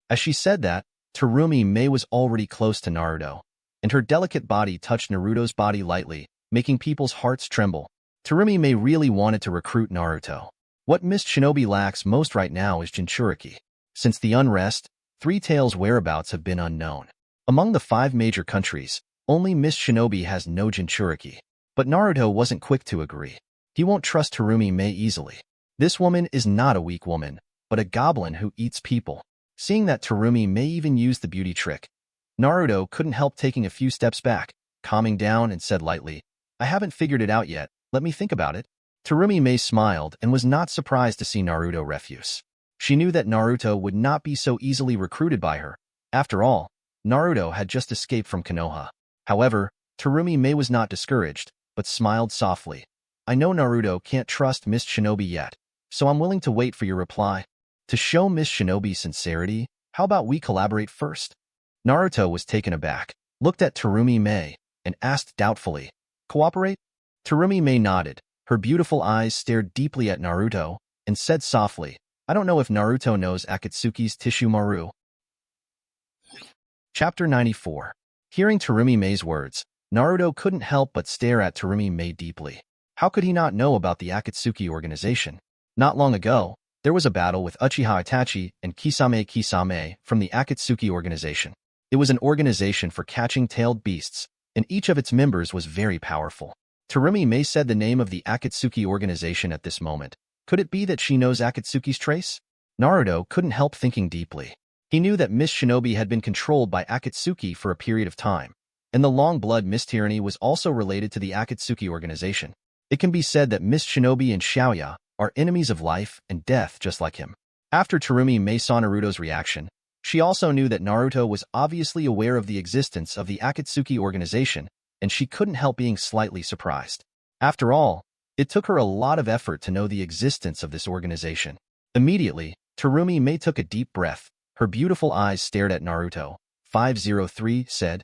As she said that, Terumi Mei was already close to Naruto, and her delicate body touched Naruto's body lightly, making people's hearts tremble. Terumi Mei really wanted to recruit Naruto. What Miss Shinobi lacks most right now is Jinchuriki. Since the unrest, Three Tails' whereabouts have been unknown. Among the 5 major countries, only Miss Shinobi has no Jinchuriki. But Naruto wasn't quick to agree. He won't trust Terumi Mei easily. This woman is not a weak woman, but a goblin who eats people. Seeing that Terumi Mei even used the beauty trick, Naruto couldn't help taking a few steps back, calming down and said lightly, I haven't figured it out yet, let me think about it. Terumi Mei smiled and was not surprised to see Naruto refuse. She knew that Naruto would not be so easily recruited by her. After all, Naruto had just escaped from Konoha. However, Terumi Mei was not discouraged, but smiled softly. I know Naruto can't trust Miss Shinobi yet, so I'm willing to wait for your reply. To show Miss Shinobi sincerity, how about we collaborate first? Naruto was taken aback, looked at Terumi Mei, and asked doubtfully, cooperate? Terumi Mei nodded. Her beautiful eyes stared deeply at Naruto, and said softly, I don't know if Naruto knows Akatsuki's Tissue Maru. Chapter 94. Hearing Terumi Mei's words, Naruto couldn't help but stare at Terumi Mei deeply. How could he not know about the Akatsuki organization? Not long ago, there was a battle with Uchiha Itachi and Kisame from the Akatsuki organization. It was an organization for catching tailed beasts, and each of its members was very powerful. Terumi Mei said the name of the Akatsuki organization at this moment. Could it be that she knows Akatsuki's trace? Naruto couldn't help thinking deeply. He knew that Miss Shinobi had been controlled by Akatsuki for a period of time, and the long blood Miss Tyranny was also related to the Akatsuki organization. It can be said that Miss Shinobi and Xiaoya are enemies of life and death just like him. After Terumi Mei saw Naruto's reaction, she also knew that Naruto was obviously aware of the existence of the Akatsuki organization, and she couldn't help being slightly surprised. After all, it took her a lot of effort to know the existence of this organization. Immediately, Terumi Mei took a deep breath. Her beautiful eyes stared at Naruto. 503 said,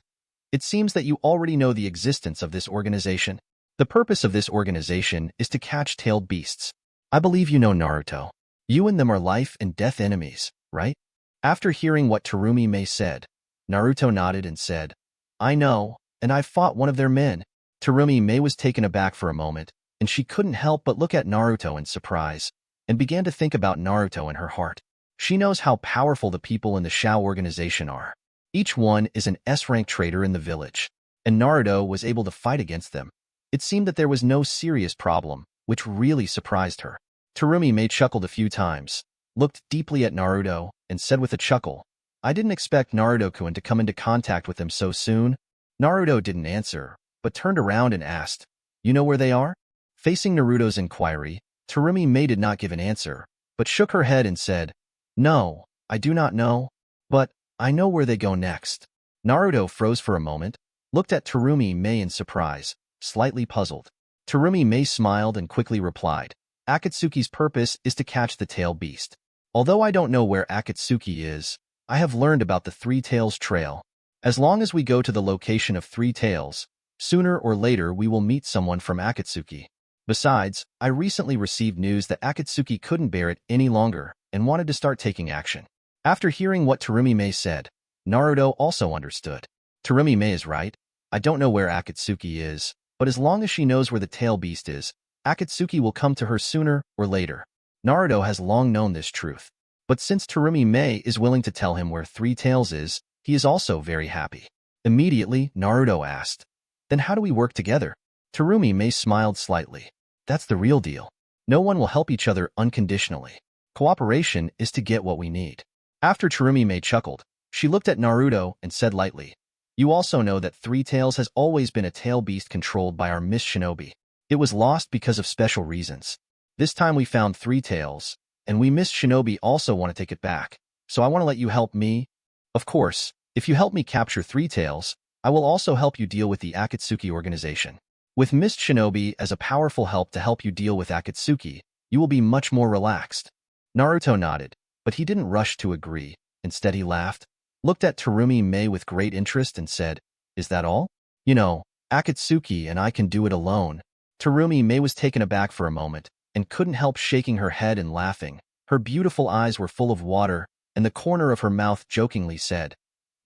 It seems that you already know the existence of this organization. The purpose of this organization is to catch tailed beasts. I believe you know Naruto. You and them are life and death enemies, right? After hearing what Terumi Mei said, Naruto nodded and said, I know, and I've fought one of their men. Terumi Mei was taken aback for a moment, and she couldn't help but look at Naruto in surprise, and began to think about Naruto in her heart. She knows how powerful the people in the Shao organization are. Each one is an S-rank traitor in the village, and Naruto was able to fight against them. It seemed that there was no serious problem, which really surprised her. Terumi Mei chuckled a few times, looked deeply at Naruto, and said with a chuckle, I didn't expect Naruto-kun to come into contact with them so soon. Naruto didn't answer, but turned around and asked, You know where they are? Facing Naruto's inquiry, Terumi Mei did not give an answer, but shook her head and said, No, I do not know, but I know where they go next. Naruto froze for a moment, looked at Terumi Mei in surprise, slightly puzzled. Terumi Mei smiled and quickly replied, Akatsuki's purpose is to catch the tail beast. Although I don't know where Akatsuki is, I have learned about the Three Tails Trail. As long as we go to the location of Three Tails, sooner or later we will meet someone from Akatsuki. Besides, I recently received news that Akatsuki couldn't bear it any longer and wanted to start taking action. After hearing what Terumi Mei said, Naruto also understood. Terumi Mei is right. I don't know where Akatsuki is, but as long as she knows where the tail beast is, Akatsuki will come to her sooner or later. Naruto has long known this truth. But since Terumi Mei is willing to tell him where Three Tails is, he is also very happy. Immediately, Naruto asked, Then how do we work together? Terumi Mei smiled slightly. That's the real deal. No one will help each other unconditionally. Cooperation is to get what we need. After Terumi Mei chuckled, she looked at Naruto and said lightly, You also know that Three Tails has always been a tail beast controlled by our Miss Shinobi. It was lost because of special reasons. This time we found Three Tails, and we Miss Shinobi also want to take it back, so I want to let you help me. Of course, if you help me capture Three Tails, I will also help you deal with the Akatsuki organization. With Miss Shinobi as a powerful help to help you deal with Akatsuki, you will be much more relaxed. Naruto nodded. but he didn't rush to agree. Instead, he laughed, looked at Terumi Mei with great interest and said, "Is that all? You know, Akatsuki and I can do it alone." Terumi Mei was taken aback for a moment and couldn't help shaking her head and laughing. Her beautiful eyes were full of water, and the corner of her mouth jokingly said,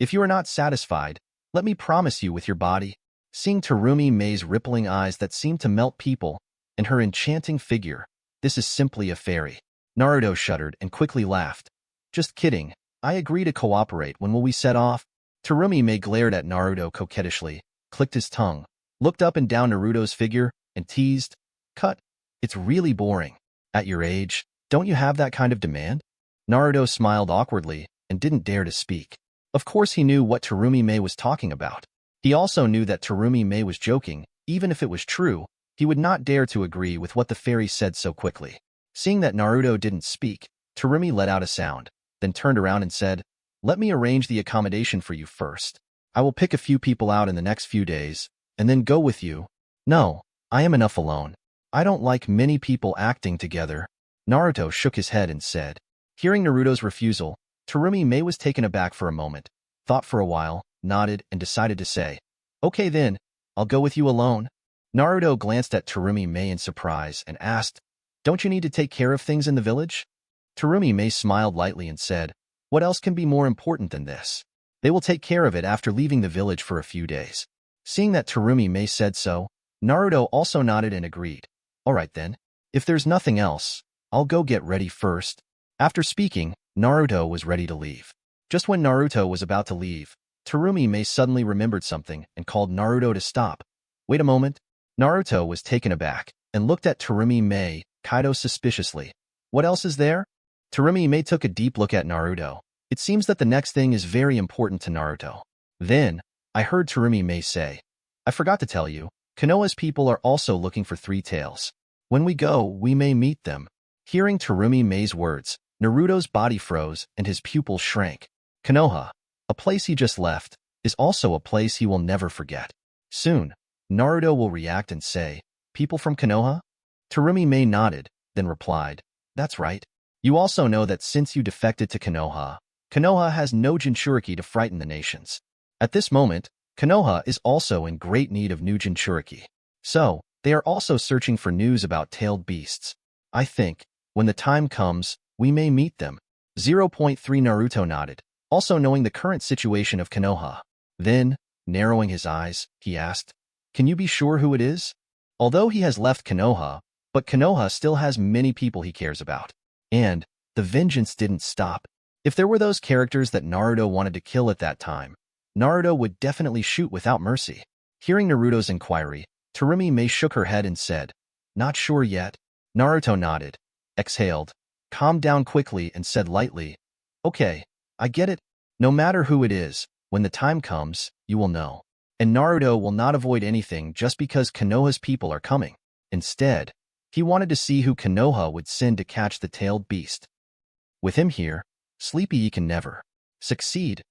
"If you are not satisfied, let me promise you with your body." Seeing Terumi Mei's rippling eyes that seemed to melt people and her enchanting figure, "This is simply a fairy." Naruto shuddered and quickly laughed. "Just kidding. I agree to cooperate. When will we set off?" Terumi Mei glared at Naruto coquettishly, clicked his tongue, looked up and down Naruto's figure, and teased, "Cut. It's really boring. At your age, don't you have that kind of demand?" Naruto smiled awkwardly and didn't dare to speak. Of course he knew what Terumi Mei was talking about. He also knew that Terumi Mei was joking. Even if it was true, he would not dare to agree with what the fairy said so quickly. Seeing that Naruto didn't speak, Terumi let out a sound, then turned around and said, "Let me arrange the accommodation for you first. I will pick a few people out in the next few days, and then go with you." "No, I am enough alone. I don't like many people acting together." Naruto shook his head and said. Hearing Naruto's refusal, Terumi Mei was taken aback for a moment, thought for a while, nodded, and decided to say, "Okay then, I'll go with you alone." Naruto glanced at Terumi Mei in surprise and asked, "Don't you need to take care of things in the village?" Terumi Mei smiled lightly and said, "What else can be more important than this? They will take care of it after leaving the village for a few days." Seeing that Terumi Mei said so, Naruto also nodded and agreed. "All right then. If there's nothing else, I'll go get ready first." After speaking, Naruto was ready to leave. Just when Naruto was about to leave, Terumi Mei suddenly remembered something and called Naruto to stop. "Wait a moment." Naruto was taken aback and looked at Terumi Mei, Kaido suspiciously. "What else is there?" Terumi Mei took a deep look at Naruto. It seems that the next thing is very important to Naruto. Then, I heard Terumi Mei say, "I forgot to tell you, Konoha's people are also looking for three tails. When we go, we may meet them." Hearing Terumi Mei's words, Naruto's body froze and his pupils shrank. Konoha, a place he just left, is also a place he will never forget. Soon, Naruto will react and say, "People from Konoha?" Terumi Mei nodded, then replied, "That's right. You also know that since you defected to Konoha, Konoha has no Jinchuriki to frighten the nations. At this moment, Konoha is also in great need of new Jinchuriki. So, they are also searching for news about tailed beasts. I think, when the time comes, we may meet them." 0.3 Naruto nodded, also knowing the current situation of Konoha. Then, narrowing his eyes, he asked, "Can you be sure who it is?" Although he has left Konoha, but Konoha still has many people he cares about. And, the vengeance didn't stop. If there were those characters that Naruto wanted to kill at that time, Naruto would definitely shoot without mercy. Hearing Naruto's inquiry, Terumi Mei shook her head and said, "Not sure yet." Naruto nodded, exhaled, calmed down quickly and said lightly, "Okay, I get it. No matter who it is, when the time comes, you will know." And Naruto will not avoid anything just because Konoha's people are coming. Instead, he wanted to see who Konoha would send to catch the tailed beast. With him here, Sleepy can never succeed.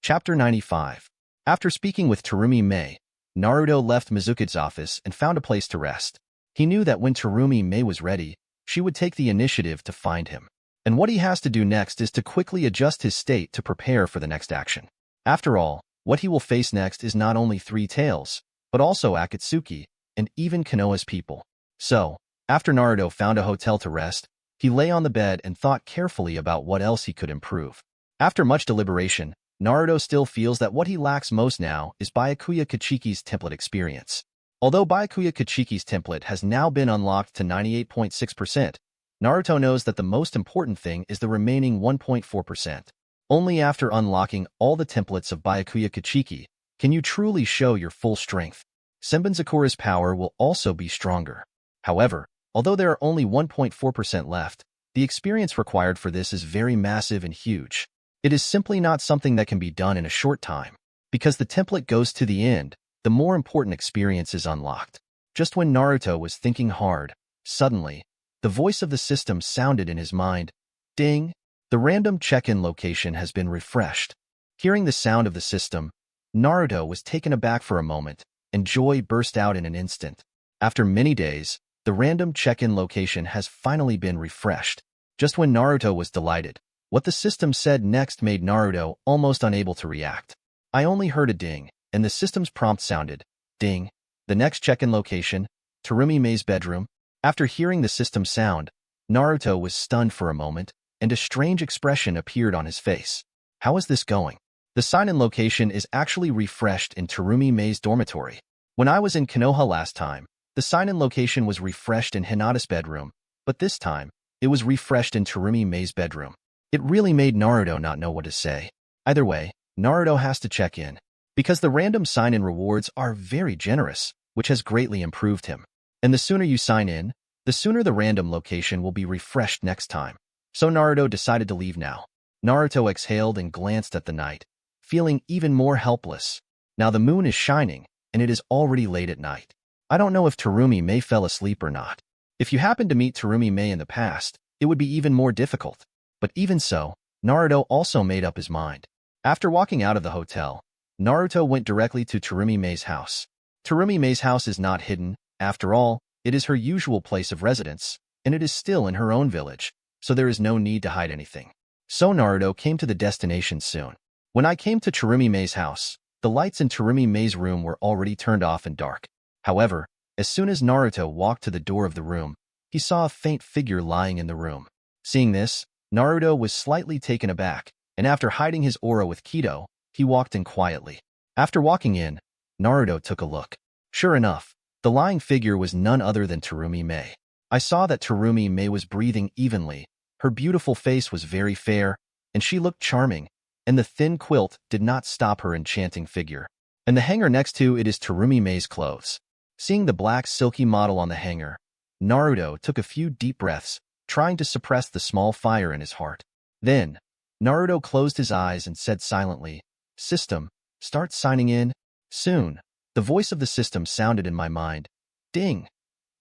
Chapter 95. After speaking with Terumi Mei, Naruto left Mizuki's office and found a place to rest. He knew that when Terumi Mei was ready, she would take the initiative to find him. And what he has to do next is to quickly adjust his state to prepare for the next action. After all, what he will face next is not only three tails, but also Akatsuki, and even Konoha's people. So, after Naruto found a hotel to rest, he lay on the bed and thought carefully about what else he could improve. After much deliberation, Naruto still feels that what he lacks most now is Byakuya Kuchiki's template experience. Although Byakuya Kuchiki's template has now been unlocked to 98.6%, Naruto knows that the most important thing is the remaining 1.4%. Only after unlocking all the templates of Byakuya Kuchiki can you truly show your full strength. Senbonzakura's power will also be stronger. However, although there are only 1.4% left, the experience required for this is very massive and huge. It is simply not something that can be done in a short time. Because the template goes to the end, the more important experience is unlocked. Just when Naruto was thinking hard, suddenly, the voice of the system sounded in his mind. Ding! The random check-in location has been refreshed. Hearing the sound of the system, Naruto was taken aback for a moment, and joy burst out in an instant. After many days, the random check-in location has finally been refreshed. Just when Naruto was delighted, What the system said next made Naruto almost unable to react. I only heard a ding, and the system's prompt sounded, ding. The next check-in location, Terumi Mei's bedroom. After hearing the system sound, Naruto was stunned for a moment, and a strange expression appeared on his face. How is this going? The sign-in location is actually refreshed in Terumi Mei's dormitory. When I was in Konoha last time, the sign-in location was refreshed in Hinata's bedroom, but this time, it was refreshed in Terumi Mei's bedroom. It really made Naruto not know what to say. Either way, Naruto has to check in, because the random sign-in rewards are very generous, which has greatly improved him. And the sooner you sign in, the sooner the random location will be refreshed next time. So Naruto decided to leave now. Naruto exhaled and glanced at the night, feeling even more helpless. Now the moon is shining, and it is already late at night. I don't know if Terumi Mei fell asleep or not. If you happened to meet Terumi Mei in the past, it would be even more difficult. But even so, Naruto also made up his mind. After walking out of the hotel, Naruto went directly to Terumi Mei's house. Terumi Mei's house is not hidden. After all, it is her usual place of residence, and it is still in her own village, so there is no need to hide anything. So Naruto came to the destination soon. When I came to Terumi Mei's house, the lights in Terumi Mei's room were already turned off and dark. However, as soon as Naruto walked to the door of the room, he saw a faint figure lying in the room. Seeing this, Naruto was slightly taken aback, and after hiding his aura with Kaido, he walked in quietly. After walking in, Naruto took a look. Sure enough, the lying figure was none other than Terumi Mei. I saw that Terumi Mei was breathing evenly, her beautiful face was very fair, and she looked charming, and the thin quilt did not stop her enchanting figure. And the hanger next to it is Terumi Mei's clothes. Seeing the black silky model on the hanger, Naruto took a few deep breaths, trying to suppress the small fire in his heart. Then, Naruto closed his eyes and said silently, "System, start signing in." Soon, the voice of the system sounded in my mind. Ding.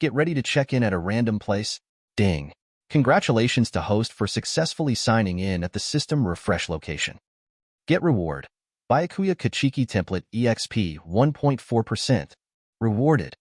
Get ready to check in at a random place. Ding. Congratulations to host for successfully signing in at the system refresh location. Get reward. Byakuya Kuchiki Template EXP 1.4%. Rewarded.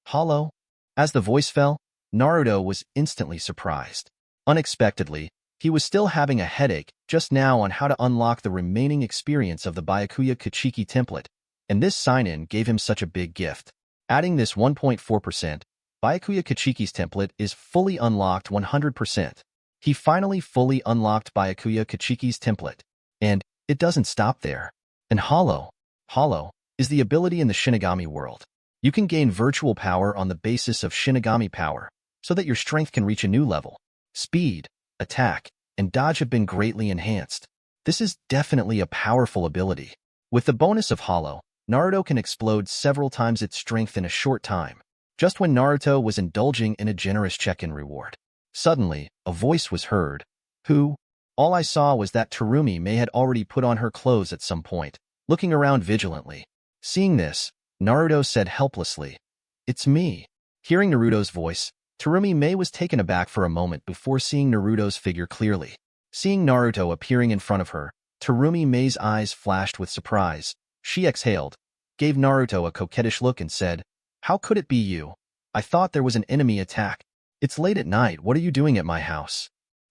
Hollow. As the voice fell, Naruto was instantly surprised. Unexpectedly, he was still having a headache just now on how to unlock the remaining experience of the Byakuya Kuchiki Template, and this sign-in gave him such a big gift. Adding this 1.4%, Byakuya Kuchiki's template is fully unlocked 100%. He finally fully unlocked Byakuya Kuchiki's template. And it doesn't stop there. And Hollow. Hollow is the ability in the Shinigami world. You can gain virtual power on the basis of Shinigami power, so that your strength can reach a new level. Speed, attack, and dodge have been greatly enhanced. This is definitely a powerful ability. With the bonus of Hollow, Naruto can explode several times its strength in a short time. Just when Naruto was indulging in a generous check-in reward, suddenly, a voice was heard. Who? All I saw was that Terumi Mei had already put on her clothes at some point, looking around vigilantly. Seeing this, Naruto said helplessly, "It's me." Hearing Naruto's voice, Terumi Mei was taken aback for a moment before seeing Naruto's figure clearly. Seeing Naruto appearing in front of her, Terumi Mei's eyes flashed with surprise. She exhaled, gave Naruto a coquettish look and said, "How could it be you? I thought there was an enemy attack. It's late at night, what are you doing at my house?"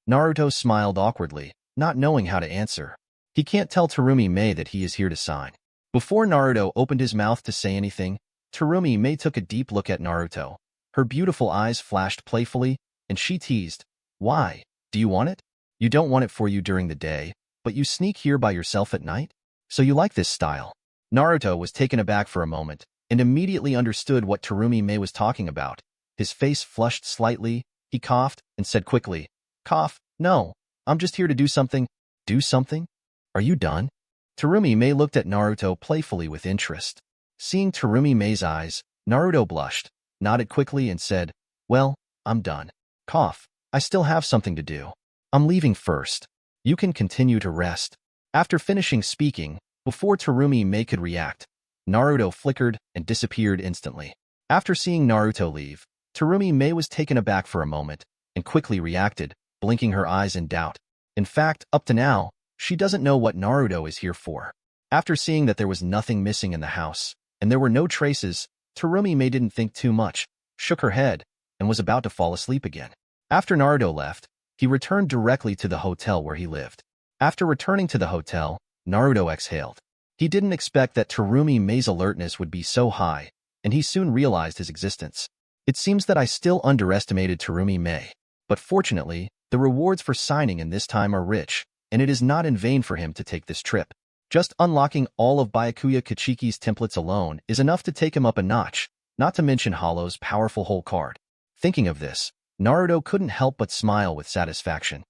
Naruto smiled awkwardly, not knowing how to answer. He can't tell Terumi Mei that he is here to sign. Before Naruto opened his mouth to say anything, Terumi Mei took a deep look at Naruto. Her beautiful eyes flashed playfully, and she teased, "Why? Do you want it? You don't want it for you during the day, but you sneak here by yourself at night? So you like this style?" Naruto was taken aback for a moment, and immediately understood what Terumi Mei was talking about. His face flushed slightly, he coughed, and said quickly, "Cough, no, I'm just here to do something." "Do something? Are you done?" Terumi Mei looked at Naruto playfully with interest. Seeing Terumi Mei's eyes, Naruto blushed, nodded quickly and said, "Well, I'm done. Cough, I still have something to do. I'm leaving first. You can continue to rest." After finishing speaking, before Terumi Mei could react, Naruto flickered and disappeared instantly. After seeing Naruto leave, Terumi Mei was taken aback for a moment and quickly reacted, blinking her eyes in doubt. In fact, up to now, she doesn't know what Naruto is here for. After seeing that there was nothing missing in the house, and there were no traces, Terumi Mei didn't think too much, shook her head, and was about to fall asleep again. After Naruto left, he returned directly to the hotel where he lived. After returning to the hotel, Naruto exhaled. He didn't expect that Terumi Mei's alertness would be so high, and he soon realized his existence. It seems that I still underestimated Terumi Mei, but fortunately, the rewards for signing in this time are rich, and it is not in vain for him to take this trip. Just unlocking all of Byakuya Kuchiki's templates alone is enough to take him up a notch, not to mention Hollow's powerful whole card. Thinking of this, Naruto couldn't help but smile with satisfaction.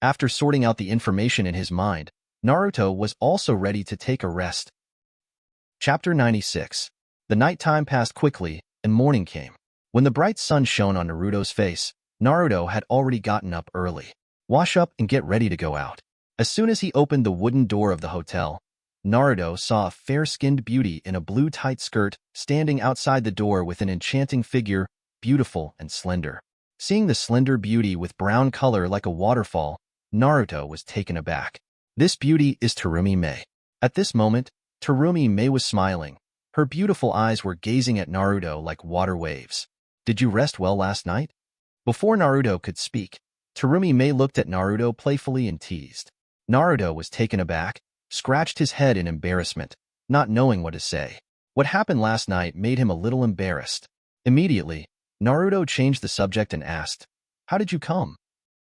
After sorting out the information in his mind, Naruto was also ready to take a rest. Chapter 96. The nighttime passed quickly, and morning came. When the bright sun shone on Naruto's face, Naruto had already gotten up early. Wash up and get ready to go out. As soon as he opened the wooden door of the hotel, Naruto saw a fair-skinned beauty in a blue tight skirt standing outside the door with an enchanting figure, beautiful and slender. Seeing the slender beauty with brown color like a waterfall, Naruto was taken aback. This beauty is Terumi Mei. At this moment, Terumi Mei was smiling. Her beautiful eyes were gazing at Naruto like water waves. Did you rest well last night? Before Naruto could speak, Terumi Mei looked at Naruto playfully and teased. Naruto was taken aback, scratched his head in embarrassment, not knowing what to say. What happened last night made him a little embarrassed. Immediately, Naruto changed the subject and asked, "How did you come?"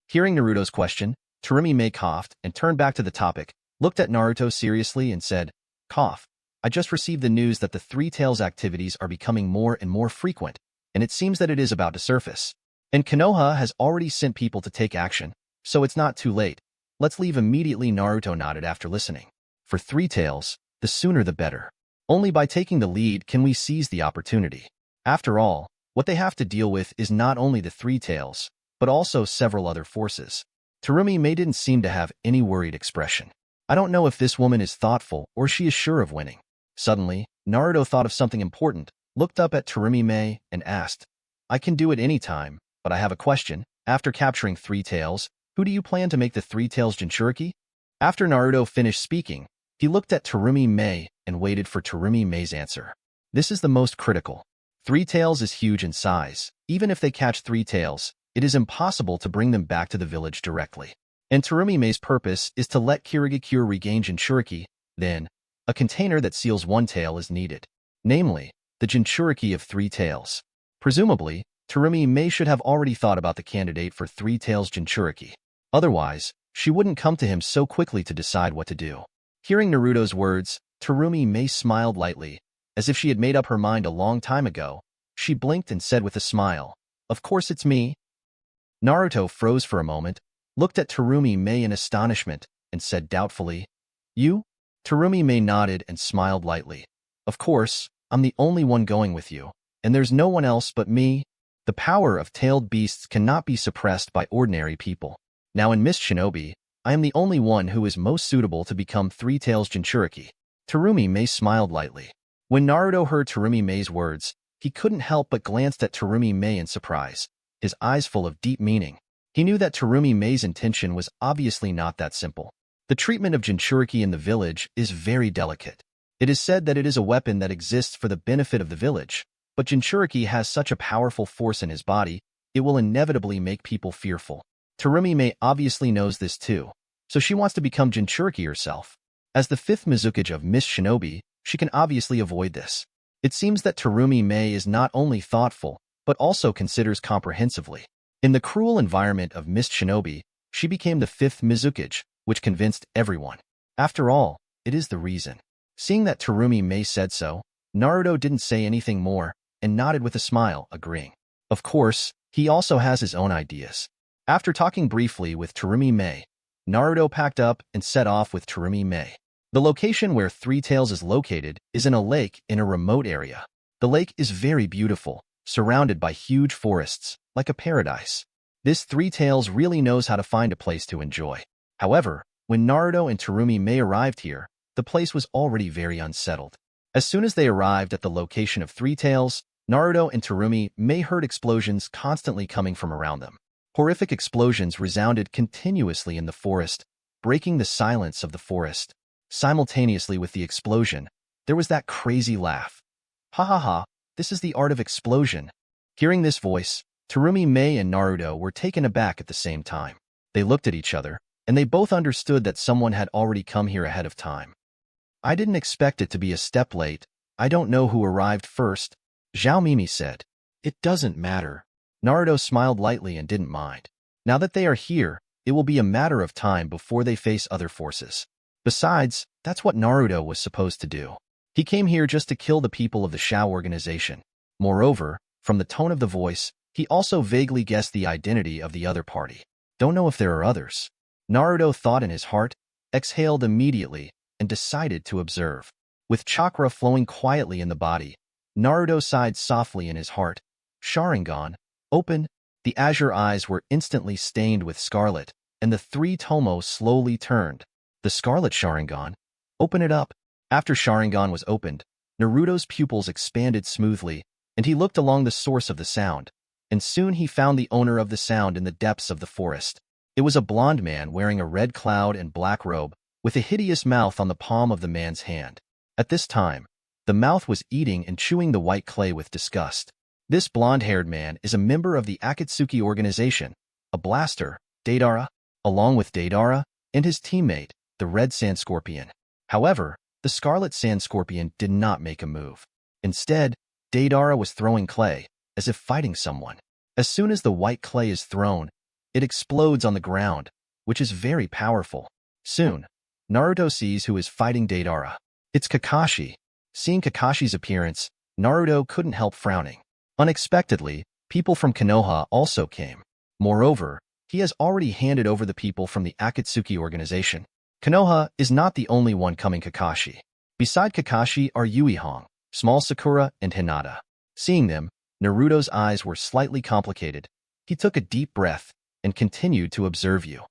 Hearing Naruto's question, Terumi Mei coughed and turned back to the topic, looked at Naruto seriously and said, "Cough. I just received the news that the Three Tails activities are becoming more and more frequent, and it seems that it is about to surface. And Konoha has already sent people to take action, so it's not too late. Let's leave immediately." Naruto nodded after listening. For Three Tails, the sooner the better. Only by taking the lead can we seize the opportunity. After all, what they have to deal with is not only the Three Tails, but also several other forces. Terumi Mei didn't seem to have any worried expression. I don't know if this woman is thoughtful or she is sure of winning. Suddenly, Naruto thought of something important, looked up at Terumi Mei, and asked, "I can do it any time, but I have a question. After capturing Three Tails, who do you plan to make the Three Tails Jinchuriki?" After Naruto finished speaking, he looked at Terumi Mei and waited for Terumi Mei's answer. This is the most critical. Three Tails is huge in size. Even if they catch Three Tails, it is impossible to bring them back to the village directly. And Terumi Mei's purpose is to let Kirigakure regain Jinchuriki, then, a container that seals one tail is needed. Namely, the Jinchuriki of Three Tails. Presumably, Terumi Mei should have already thought about the candidate for Three Tails Jinchuriki. Otherwise, she wouldn't come to him so quickly to decide what to do. Hearing Naruto's words, Terumi Mei smiled lightly, as if she had made up her mind a long time ago. She blinked and said with a smile, "Of course it's me." Naruto froze for a moment, looked at Terumi Mei in astonishment, and said doubtfully, "You?" Terumi Mei nodded and smiled lightly. "Of course, I'm the only one going with you, and there's no one else but me." The power of tailed beasts cannot be suppressed by ordinary people. Now in Mist Shinobi, I am the only one who is most suitable to become Three Tails Jinchuriki. Terumi Mei smiled lightly. When Naruto heard Terumi Mei's words, he couldn't help but glanced at Terumi Mei in surprise, his eyes full of deep meaning. He knew that Terumi Mei's intention was obviously not that simple. The treatment of Jinchuriki in the village is very delicate. It is said that it is a weapon that exists for the benefit of the village, but Jinchuriki has such a powerful force in his body, it will inevitably make people fearful. Terumi Mei obviously knows this too, so she wants to become Jinchuriki herself. As the fifth Mizukage of Mist Shinobi, she can obviously avoid this. It seems that Terumi Mei is not only thoughtful, but also considers comprehensively. In the cruel environment of Mist Shinobi, she became the fifth Mizukage, which convinced everyone. After all, it is the reason. Seeing that Terumi Mei said so, Naruto didn't say anything more, and nodded with a smile, agreeing. Of course, he also has his own ideas. After talking briefly with Terumi Mei, Naruto packed up and set off with Terumi Mei. The location where Three Tails is located is in a lake in a remote area. The lake is very beautiful, surrounded by huge forests, like a paradise. This Three Tails really knows how to find a place to enjoy. However, when Naruto and Terumi Mei arrived here, the place was already very unsettled. As soon as they arrived at the location of Three Tails, Naruto and Terumi Mei heard explosions constantly coming from around them. Horrific explosions resounded continuously in the forest, breaking the silence of the forest. Simultaneously with the explosion, there was that crazy laugh. "Ha ha ha, this is the art of explosion." Hearing this voice, Terumi Mei and Naruto were taken aback at the same time. They looked at each other, and they both understood that someone had already come here ahead of time. I didn't expect it to be a step late. I don't know who arrived first, Zhao Mimi said. It doesn't matter. Naruto smiled lightly and didn't mind. Now that they are here, it will be a matter of time before they face other forces. Besides, that's what Naruto was supposed to do. He came here just to kill the people of the Shao organization. Moreover, from the tone of the voice, he also vaguely guessed the identity of the other party. Don't know if there are others. Naruto thought in his heart, exhaled immediately, and decided to observe. With chakra flowing quietly in the body, Naruto sighed softly in his heart. Sharingan, open. The azure eyes were instantly stained with scarlet, and the three Tomoe slowly turned. The scarlet Sharingan? Open it up. After Sharingan was opened, Naruto's pupils expanded smoothly, and he looked along the source of the sound, and soon he found the owner of the sound in the depths of the forest. It was a blond man wearing a red cloud and black robe, with a hideous mouth on the palm of the man's hand. At this time, the mouth was eating and chewing the white clay with disgust. This blonde-haired man is a member of the Akatsuki organization, a blaster, Deidara, along with Deidara and his teammate, the red sand scorpion. However, the scarlet sand scorpion did not make a move. Instead, Deidara was throwing clay, as if fighting someone. As soon as the white clay is thrown, it explodes on the ground, which is very powerful. Soon, Naruto sees who is fighting Deidara. It's Kakashi. Seeing Kakashi's appearance, Naruto couldn't help frowning. Unexpectedly, people from Konoha also came. Moreover, he has already handed over the people from the Akatsuki organization. Konoha is not the only one coming Kakashi. Beside Kakashi are Uihong, Small Sakura, and Hinata. Seeing them, Naruto's eyes were slightly complicated. He took a deep breath and continued to observe you.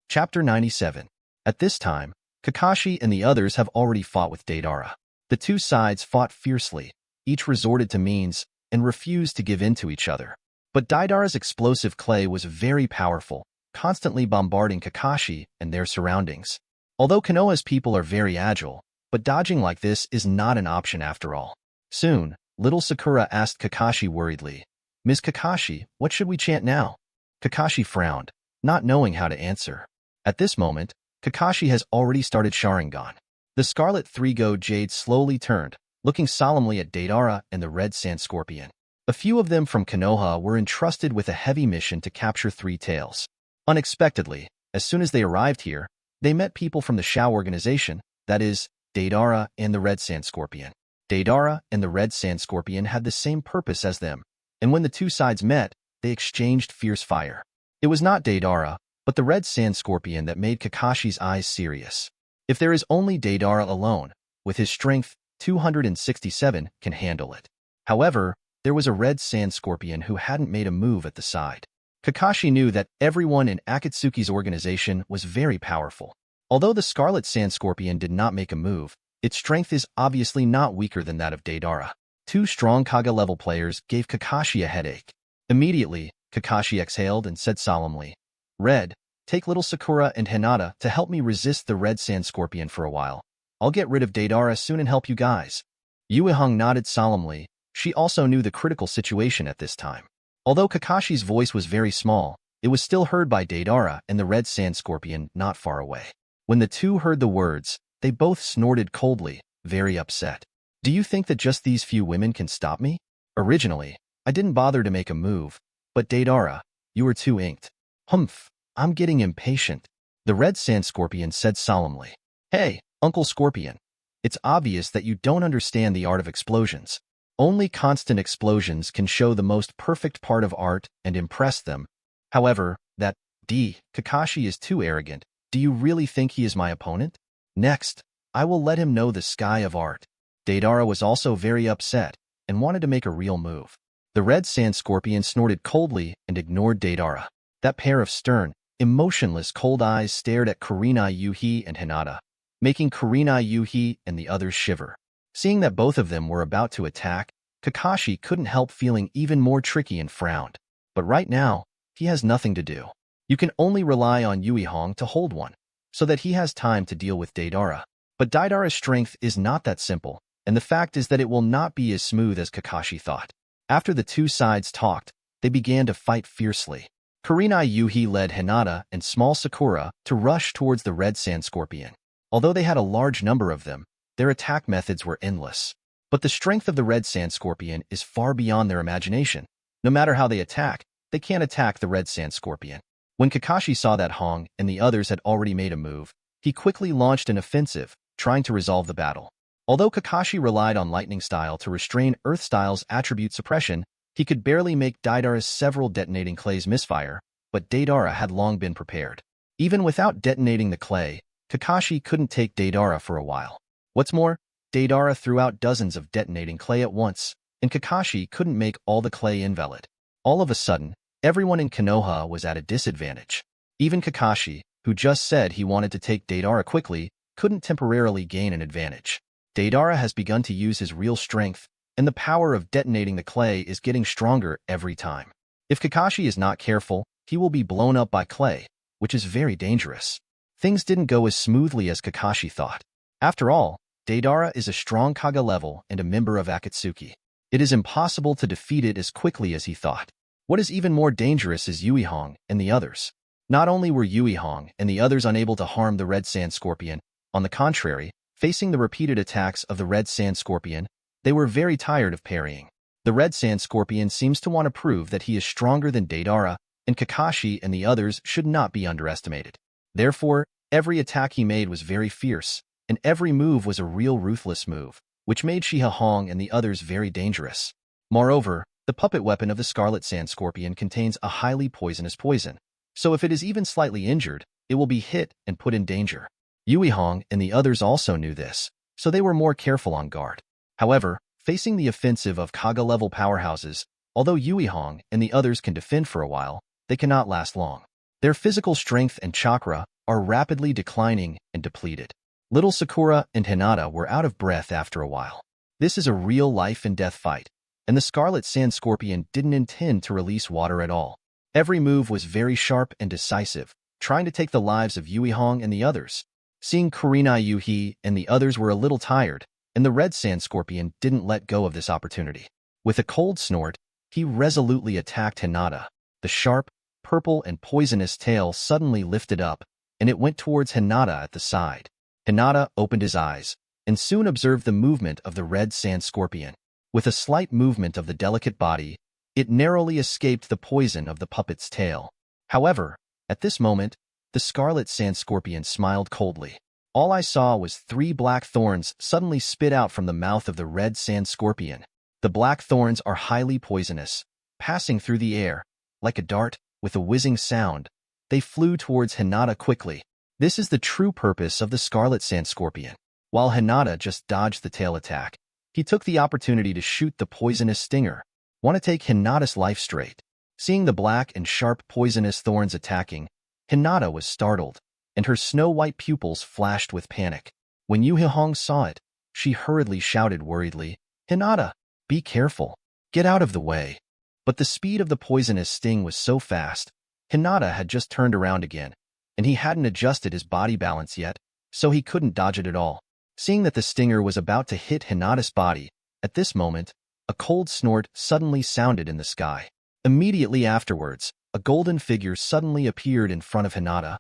Chapter 97. At this time, Kakashi and the others have already fought with Deidara. The two sides fought fiercely, each resorted to means, and refused to give in to each other. But Deidara's explosive clay was very powerful, constantly bombarding Kakashi and their surroundings. Although Konoha's people are very agile, but dodging like this is not an option after all. Soon, little Sakura asked Kakashi worriedly, "Ms. Kakashi, what should we chant now?" Kakashi frowned, not knowing how to answer. At this moment, Kakashi has already started Sharingan. The Scarlet Three-Go Jade slowly turned, looking solemnly at Deidara and the Red Sand Scorpion. A few of them from Konoha were entrusted with a heavy mission to capture Three Tails. Unexpectedly, as soon as they arrived here, they met people from the Shao organization, that is, Deidara and the Red Sand Scorpion. Deidara and the Red Sand Scorpion had the same purpose as them, and when the two sides met, they exchanged fierce fire. It was not Deidara, but the Red Sand Scorpion that made Kakashi's eyes serious. If there is only Deidara alone, with his strength, 267 can handle it. However, there was a Red Sand Scorpion who hadn't made a move at the side. Kakashi knew that everyone in Akatsuki's organization was very powerful. Although the Scarlet Sand Scorpion did not make a move, its strength is obviously not weaker than that of Deidara. Two strong Kaga-level players gave Kakashi a headache. Immediately, Kakashi exhaled and said solemnly, "Red, take little Sakura and Hinata to help me resist the Red Sand Scorpion for a while. I'll get rid of Deidara soon and help you guys." Uihong nodded solemnly. She also knew the critical situation at this time. Although Kakashi's voice was very small, it was still heard by Deidara and the Red Sand Scorpion not far away. When the two heard the words, they both snorted coldly, very upset. "Do you think that just these few women can stop me? Originally, I didn't bother to make a move, but Deidara, you were too inked." "Humph, I'm getting impatient," the Red Sand Scorpion said solemnly. "Hey, Uncle Scorpion, it's obvious that you don't understand the art of explosions. Only constant explosions can show the most perfect part of art and impress them. However, that Kakashi is too arrogant. Do you really think he is my opponent? Next, I will let him know the sky of art." Deidara was also very upset and wanted to make a real move. The Red Sand Scorpion snorted coldly and ignored Deidara. That pair of stern, emotionless cold eyes stared at Kurenai Yuhi and Hinata, making Kurenai Yuhi and the others shiver. Seeing that both of them were about to attack, Kakashi couldn't help feeling even more tricky and frowned. But right now, he has nothing to do. You can only rely on Uihong to hold one, so that he has time to deal with Deidara. But Deidara's strength is not that simple, and the fact is that it will not be as smooth as Kakashi thought. After the two sides talked, they began to fight fiercely. Kurenai Yuhi led Hinata and small Sakura to rush towards the red sand scorpion. Although they had a large number of them, their attack methods were endless. But the strength of the red sand scorpion is far beyond their imagination. No matter how they can't attack the red sand scorpion. When Kakashi saw that Hong and the others had already made a move, he quickly launched an offensive, trying to resolve the battle. Although Kakashi relied on lightning style to restrain earth style's attribute suppression, he could barely make Deidara's several detonating clays misfire, but Deidara had long been prepared. Even without detonating the clay, Kakashi couldn't take Deidara for a while. What's more, Deidara threw out dozens of detonating clay at once, and Kakashi couldn't make all the clay invalid. All of a sudden, everyone in Konoha was at a disadvantage. Even Kakashi, who just said he wanted to take Deidara quickly, couldn't temporarily gain an advantage. Deidara has begun to use his real strength, and the power of detonating the clay is getting stronger every time. If Kakashi is not careful, he will be blown up by clay, which is very dangerous. Things didn't go as smoothly as Kakashi thought. After all, Deidara is a strong Kaga level and a member of Akatsuki. It is impossible to defeat it as quickly as he thought. What is even more dangerous is Yui Hong and the others. Not only were Yui Hong and the others unable to harm the red sand scorpion, on the contrary, facing the repeated attacks of the red sand scorpion, they were very tired of parrying. The red sand scorpion seems to want to prove that he is stronger than Deidara, and Kakashi and the others should not be underestimated. Therefore, every attack he made was very fierce, and every move was a real ruthless move, which made Shiha Hong and the others very dangerous. Moreover, the puppet weapon of the Scarlet Sand Scorpion contains a highly poisonous poison, so if it is even slightly injured, it will be hit and put in danger. Yui Hong and the others also knew this, so they were more careful on guard. However, facing the offensive of Kaga-level powerhouses, although Yui Hong and the others can defend for a while, they cannot last long. Their physical strength and chakra are rapidly declining and depleted. Little Sakura and Hinata were out of breath after a while. This is a real life-and-death fight, and the Scarlet Sand Scorpion didn't intend to release water at all. Every move was very sharp and decisive, trying to take the lives of Yui Hong and the others. Seeing Kurenai Yuhi and the others were a little tired, and the Red Sand Scorpion didn't let go of this opportunity. With a cold snort, he resolutely attacked Hinata. The sharp, purple and poisonous tail suddenly lifted up, and it went towards Hinata at the side. Hinata opened his eyes, and soon observed the movement of the Red Sand Scorpion. With a slight movement of the delicate body, it narrowly escaped the poison of the puppet's tail. However, at this moment, the Scarlet Sand Scorpion smiled coldly. All I saw was 3 black thorns suddenly spit out from the mouth of the Red Sand Scorpion. The black thorns are highly poisonous, passing through the air. Like a dart, with a whizzing sound, they flew towards Hinata quickly. This is the true purpose of the Scarlet Sand Scorpion. While Hinata just dodged the tail attack, he took the opportunity to shoot the poisonous stinger. Want to take Hinata's life straight. Seeing the black and sharp poisonous thorns attacking, Hinata was startled, and her snow-white pupils flashed with panic. When Yui Hong saw it, she hurriedly shouted worriedly, "Hinata, be careful. Get out of the way." But the speed of the poisonous sting was so fast, Hinata had just turned around again, and he hadn't adjusted his body balance yet, so he couldn't dodge it at all. Seeing that the stinger was about to hit Hinata's body, at this moment, a cold snort suddenly sounded in the sky. Immediately afterwards, a golden figure suddenly appeared in front of Hinata.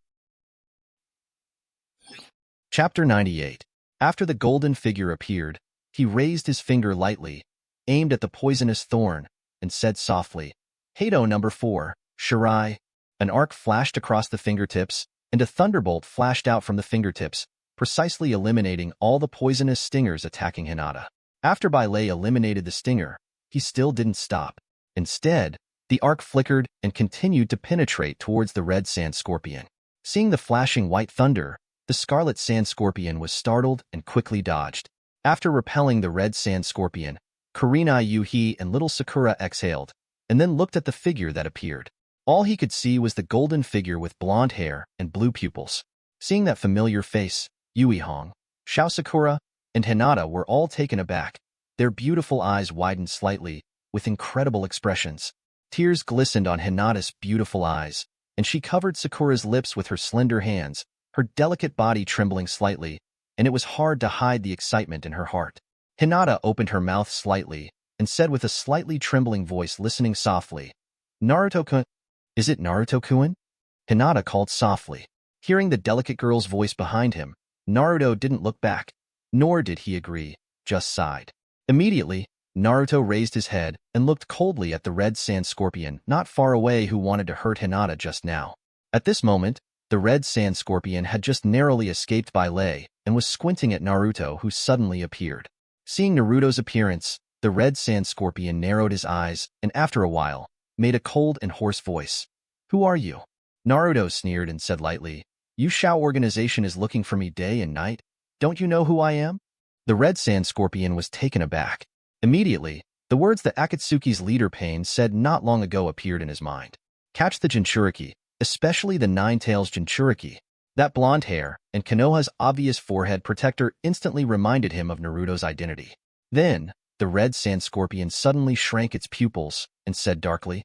Chapter 98. After the golden figure appeared, he raised his finger lightly, aimed at the poisonous thorn, and said softly, "Kaido number 4, Shirai." An arc flashed across the fingertips, and a thunderbolt flashed out from the fingertips, precisely eliminating all the poisonous stingers attacking Hinata. After Vellay eliminated the stinger, he still didn't stop. Instead, the arc flickered and continued to penetrate towards the Red Sand Scorpion. Seeing the flashing white thunder, the Scarlet Sand Scorpion was startled and quickly dodged. After repelling the Red Sand Scorpion, Kurenai Yuhi and little Sakura exhaled, and then looked at the figure that appeared. All he could see was the golden figure with blonde hair and blue pupils. Seeing that familiar face, Yui Hong, Shao Sakura, and Hinata were all taken aback. Their beautiful eyes widened slightly, with incredible expressions. Tears glistened on Hinata's beautiful eyes, and she covered Sakura's lips with her slender hands, her delicate body trembling slightly, and it was hard to hide the excitement in her heart. Hinata opened her mouth slightly, and said with a slightly trembling voice listening softly, "Naruto-kun." Is it Naruto-kun? Hinata called softly. Hearing the delicate girl's voice behind him, Naruto didn't look back, nor did he agree, just sighed. Immediately, Naruto raised his head and looked coldly at the red sand scorpion not far away who wanted to hurt Hinata just now. At this moment, the red sand scorpion had just narrowly escaped by Lei and was squinting at Naruto, who suddenly appeared. Seeing Naruto's appearance, the red sand scorpion narrowed his eyes and after a while, made a cold and hoarse voice. Who are you? Naruto sneered and said lightly, Uchiha organization is looking for me day and night. Don't you know who I am? The red sand scorpion was taken aback. Immediately, the words that Akatsuki's leader Pain said not long ago appeared in his mind. Catch the Jinchuriki, especially the Nine-Tails Jinchuriki. That blonde hair and Konoha's obvious forehead protector instantly reminded him of Naruto's identity. Then, the red sand scorpion suddenly shrank its pupils and said darkly,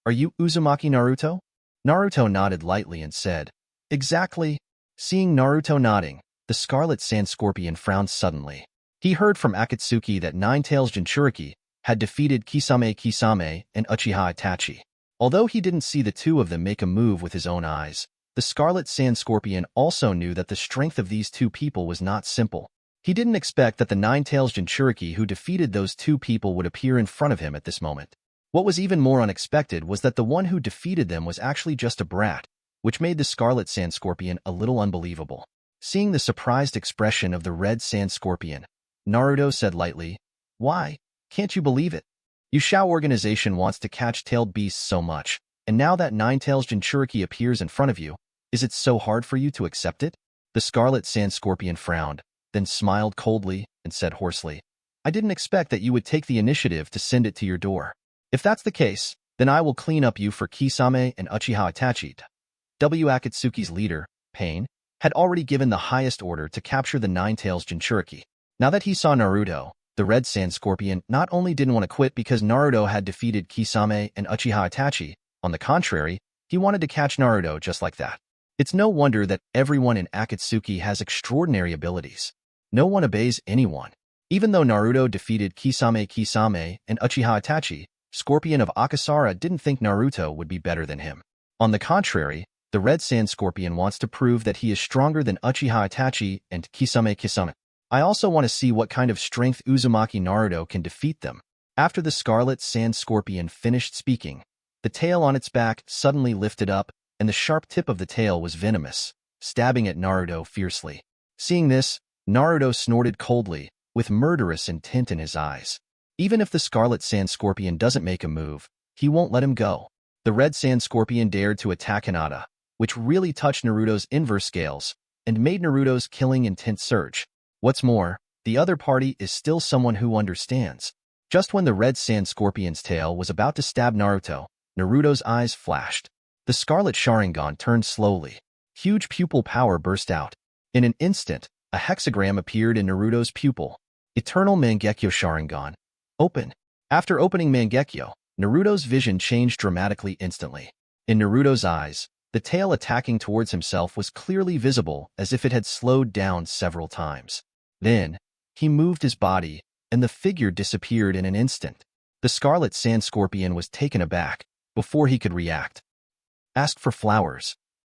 Are you Uzumaki Naruto? Naruto nodded lightly and said, Exactly. Seeing Naruto nodding, the scarlet sand scorpion frowned suddenly. He heard from Akatsuki that Nine-Tails Jinchuriki had defeated Kisame and Uchiha Itachi. Although he didn't see the two of them make a move with his own eyes, the scarlet sand scorpion also knew that the strength of these two people was not simple. He didn't expect that the Nine-Tails Jinchuriki who defeated those two people would appear in front of him at this moment. What was even more unexpected was that the one who defeated them was actually just a brat, which made the scarlet sand scorpion a little unbelievable. Seeing the surprised expression of the red sand scorpion, Naruto said lightly, Why? Can't you believe it? Uchiha organization wants to catch tailed beasts so much, and now that Nine-Tails Jinchuriki appears in front of you, is it so hard for you to accept it? The scarlet sand scorpion frowned, then smiled coldly and said hoarsely, I didn't expect that you would take the initiative to send it to your door. If that's the case, then I will clean up you for Kisame and Uchiha Itachi. Akatsuki's leader, Pain, had already given the highest order to capture the Nine-Tails Jinchuriki. Now that he saw Naruto, the red sand scorpion not only didn't want to quit because Naruto had defeated Kisame and Uchiha Itachi, on the contrary, he wanted to catch Naruto just like that. It's no wonder that everyone in Akatsuki has extraordinary abilities. No one obeys anyone. Even though Naruto defeated Kisame and Uchiha Itachi, Scorpion of Akasara didn't think Naruto would be better than him. On the contrary, the red sand scorpion wants to prove that he is stronger than Uchiha Itachi and Kisame. I also want to see what kind of strength Uzumaki Naruto can defeat them. After the scarlet sand scorpion finished speaking, the tail on its back suddenly lifted up, and the sharp tip of the tail was venomous, stabbing at Naruto fiercely. Seeing this, Naruto snorted coldly, with murderous intent in his eyes. Even if the scarlet sand scorpion doesn't make a move, he won't let him go. The red sand scorpion dared to attack Hinata, which really touched Naruto's inverse scales and made Naruto's killing intent surge. What's more, the other party is still someone who understands. Just when the red sand scorpion's tail was about to stab Naruto, Naruto's eyes flashed. The scarlet Sharingan turned slowly. Huge pupil power burst out. In an instant, a hexagram appeared in Naruto's pupil. Eternal Mangekyo Sharingan. Open. After opening Mangekyo, Naruto's vision changed dramatically instantly. In Naruto's eyes, the tail attacking towards himself was clearly visible as if it had slowed down several times. Then, he moved his body, and the figure disappeared in an instant. The scarlet sand scorpion was taken aback before he could react. Asked for flowers.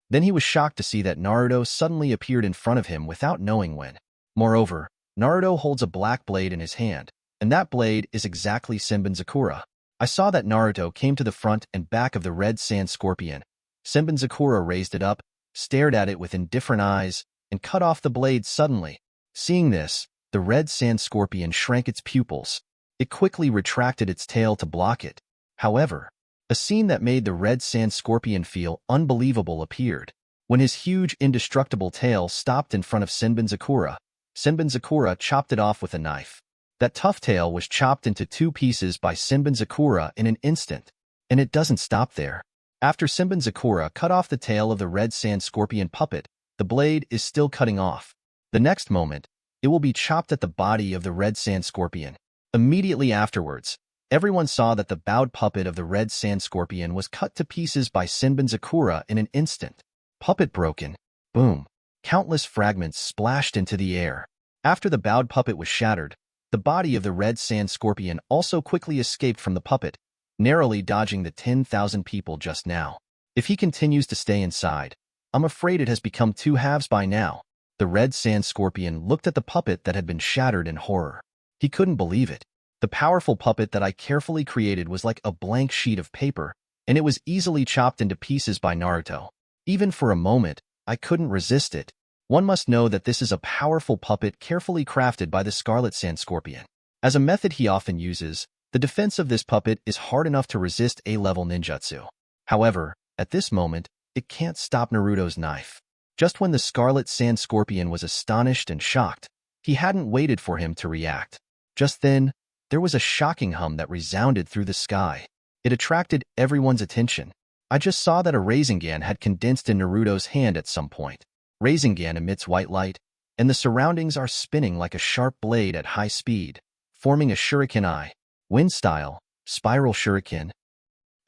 Then he was shocked to see that Naruto suddenly appeared in front of him without knowing when. Moreover, Naruto holds a black blade in his hand, and that blade is exactly Senbonzakura. I saw that Naruto came to the front and back of the red sand scorpion. Senbonzakura raised it up, stared at it with indifferent eyes, and cut off the blade suddenly. Seeing this, the red sand scorpion shrank its pupils. It quickly retracted its tail to block it. However, a scene that made the red sand scorpion feel unbelievable appeared. When his huge, indestructible tail stopped in front of Senbonzakura, Senbonzakura chopped it off with a knife. That tough tail was chopped into two pieces by Senbonzakura in an instant. And it doesn't stop there. After Senbonzakura cut off the tail of the red sand scorpion puppet, the blade is still cutting off. The next moment, it will be chopped at the body of the red sand scorpion. Immediately afterwards, everyone saw that the bowed puppet of the red sand scorpion was cut to pieces by Senbonzakura in an instant. Puppet broken. Boom. Countless fragments splashed into the air. After the bowed puppet was shattered, the body of the red sand scorpion also quickly escaped from the puppet, narrowly dodging the 10,000 people just now. If he continues to stay inside, I'm afraid it has become two halves by now. The red sand scorpion looked at the puppet that had been shattered in horror. He couldn't believe it. The powerful puppet that I carefully created was like a blank sheet of paper, and it was easily chopped into pieces by Naruto. Even for a moment, I couldn't resist it. One must know that this is a powerful puppet carefully crafted by the Scarlet Sand Scorpion. As a method he often uses, the defense of this puppet is hard enough to resist A-level ninjutsu. However, at this moment, it can't stop Naruto's knife. Just when the Scarlet Sand Scorpion was astonished and shocked, he hadn't waited for him to react. Just then, there was a shocking hum that resounded through the sky. It attracted everyone's attention. I just saw that a Rasengan had condensed in Naruto's hand at some point. Rasengan emits white light, and the surroundings are spinning like a sharp blade at high speed, forming a shuriken eye, wind-style, spiral shuriken.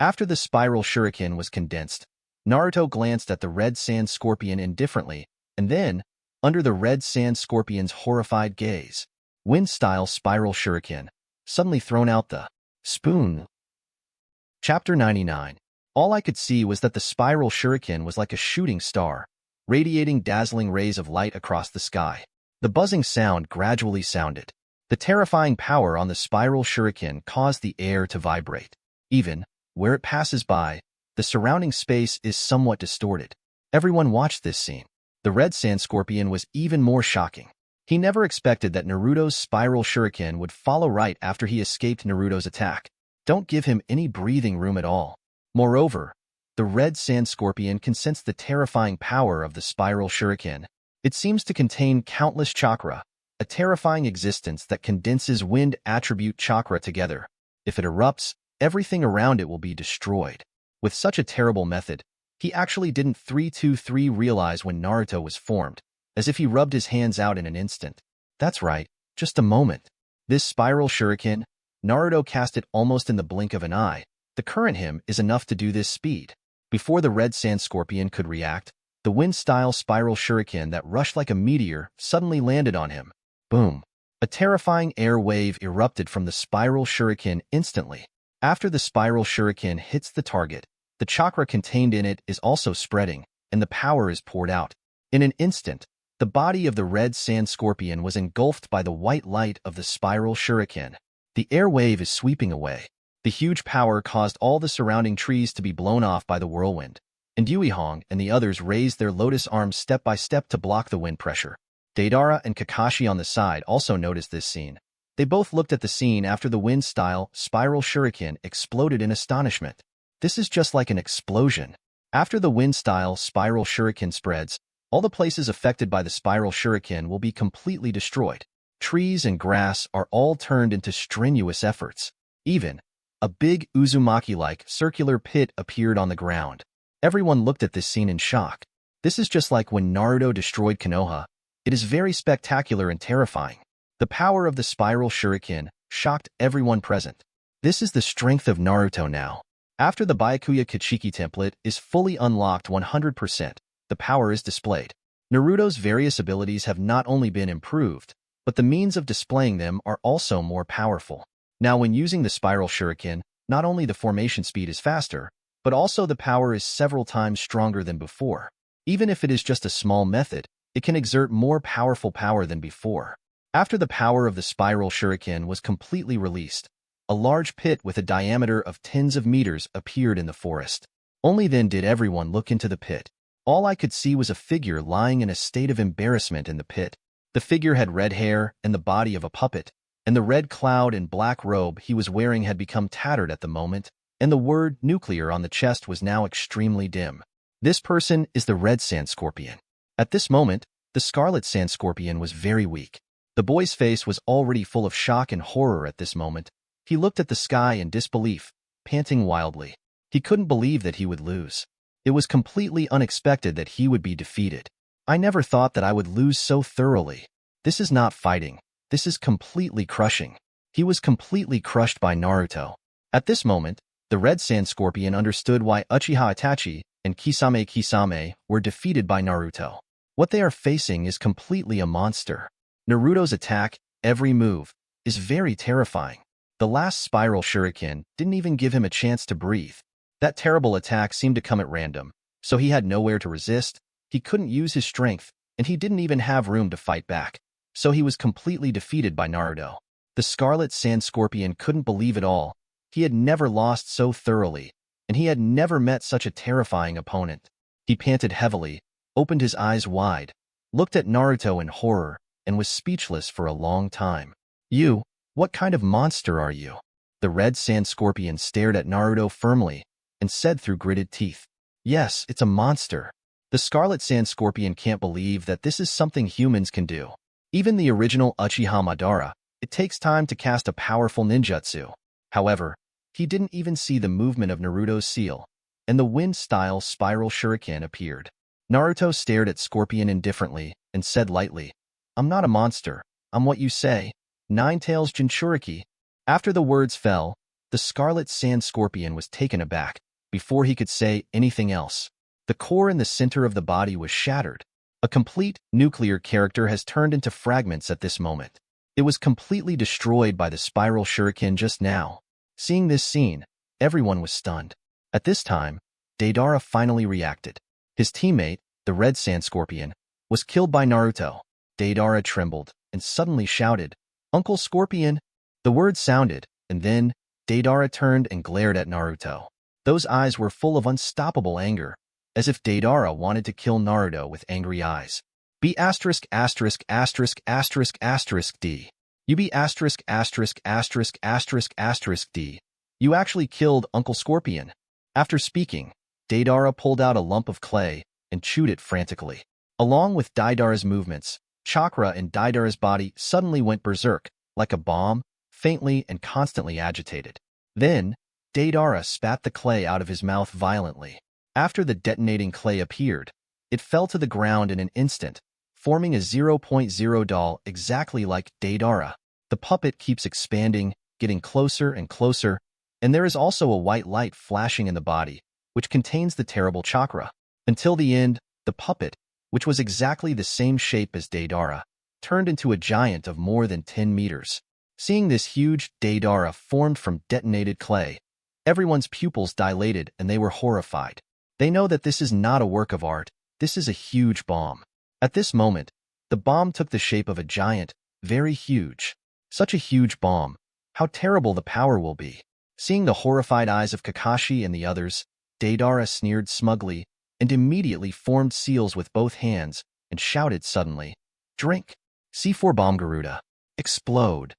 After the spiral shuriken was condensed, Naruto glanced at the red sand scorpion indifferently, and then, under the red sand scorpion's horrified gaze, wind-style spiral shuriken suddenly thrown out the spoon. Chapter 99. All I could see was that the spiral shuriken was like a shooting star, radiating dazzling rays of light across the sky. The buzzing sound gradually sounded. The terrifying power on the spiral shuriken caused the air to vibrate. Even, where it passes by, the surrounding space is somewhat distorted. Everyone watched this scene. The red sand scorpion was even more shocking. He never expected that Naruto's spiral shuriken would follow right after he escaped Naruto's attack. Don't give him any breathing room at all. Moreover, the red sand scorpion can sense the terrifying power of the spiral shuriken. It seems to contain countless chakra, a terrifying existence that condenses wind attribute chakra together. If it erupts, everything around it will be destroyed. With such a terrible method, he actually didn't 323 realize when Naruto was formed, as if he rubbed his hands out in an instant. That's right, just a moment. This spiral shuriken, Naruto cast it almost in the blink of an eye. The current him is enough to do this speed. Before the red sand scorpion could react, the wind-style spiral shuriken that rushed like a meteor suddenly landed on him. Boom! A terrifying air wave erupted from the spiral shuriken instantly. After the spiral shuriken hits the target, the chakra contained in it is also spreading, and the power is poured out. In an instant, the body of the red sand scorpion was engulfed by the white light of the spiral shuriken. The air wave is sweeping away. The huge power caused all the surrounding trees to be blown off by the whirlwind, and Yuihong and the others raised their lotus arms step by step to block the wind pressure. Deidara and Kakashi on the side also noticed this scene. They both looked at the scene after the wind-style spiral shuriken exploded in astonishment. This is just like an explosion. After the wind-style spiral shuriken spreads, all the places affected by the spiral shuriken will be completely destroyed. Trees and grass are all turned into strenuous efforts. Even, a big Uzumaki-like circular pit appeared on the ground. Everyone looked at this scene in shock. This is just like when Naruto destroyed Konoha. It is very spectacular and terrifying. The power of the spiral shuriken shocked everyone present. This is the strength of Naruto now. After the Byakuya Kuchiki Template is fully unlocked 100%, the power is displayed. Naruto's various abilities have not only been improved, but the means of displaying them are also more powerful. Now when using the spiral shuriken, not only the formation speed is faster, but also the power is several times stronger than before. Even if it is just a small method, it can exert more powerful power than before. After the power of the spiral shuriken was completely released, a large pit with a diameter of tens of meters appeared in the forest. Only then did everyone look into the pit. All I could see was a figure lying in a state of embarrassment in the pit. The figure had red hair and the body of a puppet, and the red cloud and black robe he was wearing had become tattered at the moment, and the word nuclear on the chest was now extremely dim. This person is the red sand scorpion. At this moment, the scarlet sand scorpion was very weak. The boy's face was already full of shock and horror at this moment. He looked at the sky in disbelief, panting wildly. He couldn't believe that he would lose. It was completely unexpected that he would be defeated. I never thought that I would lose so thoroughly. This is not fighting. This is completely crushing. He was completely crushed by Naruto. At this moment, the red sand scorpion understood why Uchiha Itachi and Kisame were defeated by Naruto. What they are facing is completely a monster. Naruto's attack, every move, is very terrifying. The last spiral shuriken didn't even give him a chance to breathe. That terrible attack seemed to come at random, so he had nowhere to resist, he couldn't use his strength, and he didn't even have room to fight back. So he was completely defeated by Naruto. The Scarlet Sand Scorpion couldn't believe it all. He had never lost so thoroughly, and he had never met such a terrifying opponent. He panted heavily, opened his eyes wide, looked at Naruto in horror, and was speechless for a long time. You, what kind of monster are you? The Red Sand Scorpion stared at Naruto firmly and said through gritted teeth, Yes, it's a monster. The Scarlet Sand Scorpion can't believe that this is something humans can do. Even the original Uchiha Madara, it takes time to cast a powerful ninjutsu. However, he didn't even see the movement of Naruto's seal, and the wind-style spiral shuriken appeared. Naruto stared at Scorpion indifferently and said lightly, I'm not a monster, I'm what you say, Nine-Tails Jinchuriki. After the words fell, the Scarlet Sand Scorpion was taken aback before he could say anything else. The core in the center of the body was shattered. A complete nuclear character has turned into fragments at this moment. It was completely destroyed by the spiral shuriken just now. Seeing this scene, everyone was stunned. At this time, Deidara finally reacted. His teammate, the Red Sand Scorpion, was killed by Naruto. Deidara trembled and suddenly shouted, Uncle Scorpion! The word sounded, and then Deidara turned and glared at Naruto. Those eyes were full of unstoppable anger, as if Deidara wanted to kill Naruto with angry eyes. B asterisk asterisk asterisk asterisk asterisk D. You be asterisk asterisk asterisk asterisk asterisk D. You actually killed Uncle Scorpion. After speaking, Deidara pulled out a lump of clay and chewed it frantically. Along with Deidara's movements, chakra in Deidara's body suddenly went berserk, like a bomb, faintly and constantly agitated. Then, Deidara spat the clay out of his mouth violently. After the detonating clay appeared, it fell to the ground in an instant, forming a 0.0 doll exactly like Deidara. The puppet keeps expanding, getting closer and closer, and there is also a white light flashing in the body, which contains the terrible chakra. Until the end, the puppet, which was exactly the same shape as Deidara, turned into a giant of more than 10 meters. Seeing this huge Deidara formed from detonated clay, everyone's pupils dilated and they were horrified. They know that this is not a work of art, this is a huge bomb. At this moment, the bomb took the shape of a giant, very huge. Such a huge bomb. How terrible the power will be. Seeing the horrified eyes of Kakashi and the others, Deidara sneered smugly and immediately formed seals with both hands and shouted suddenly, Drink! C4 Bomb Garuda! Explode!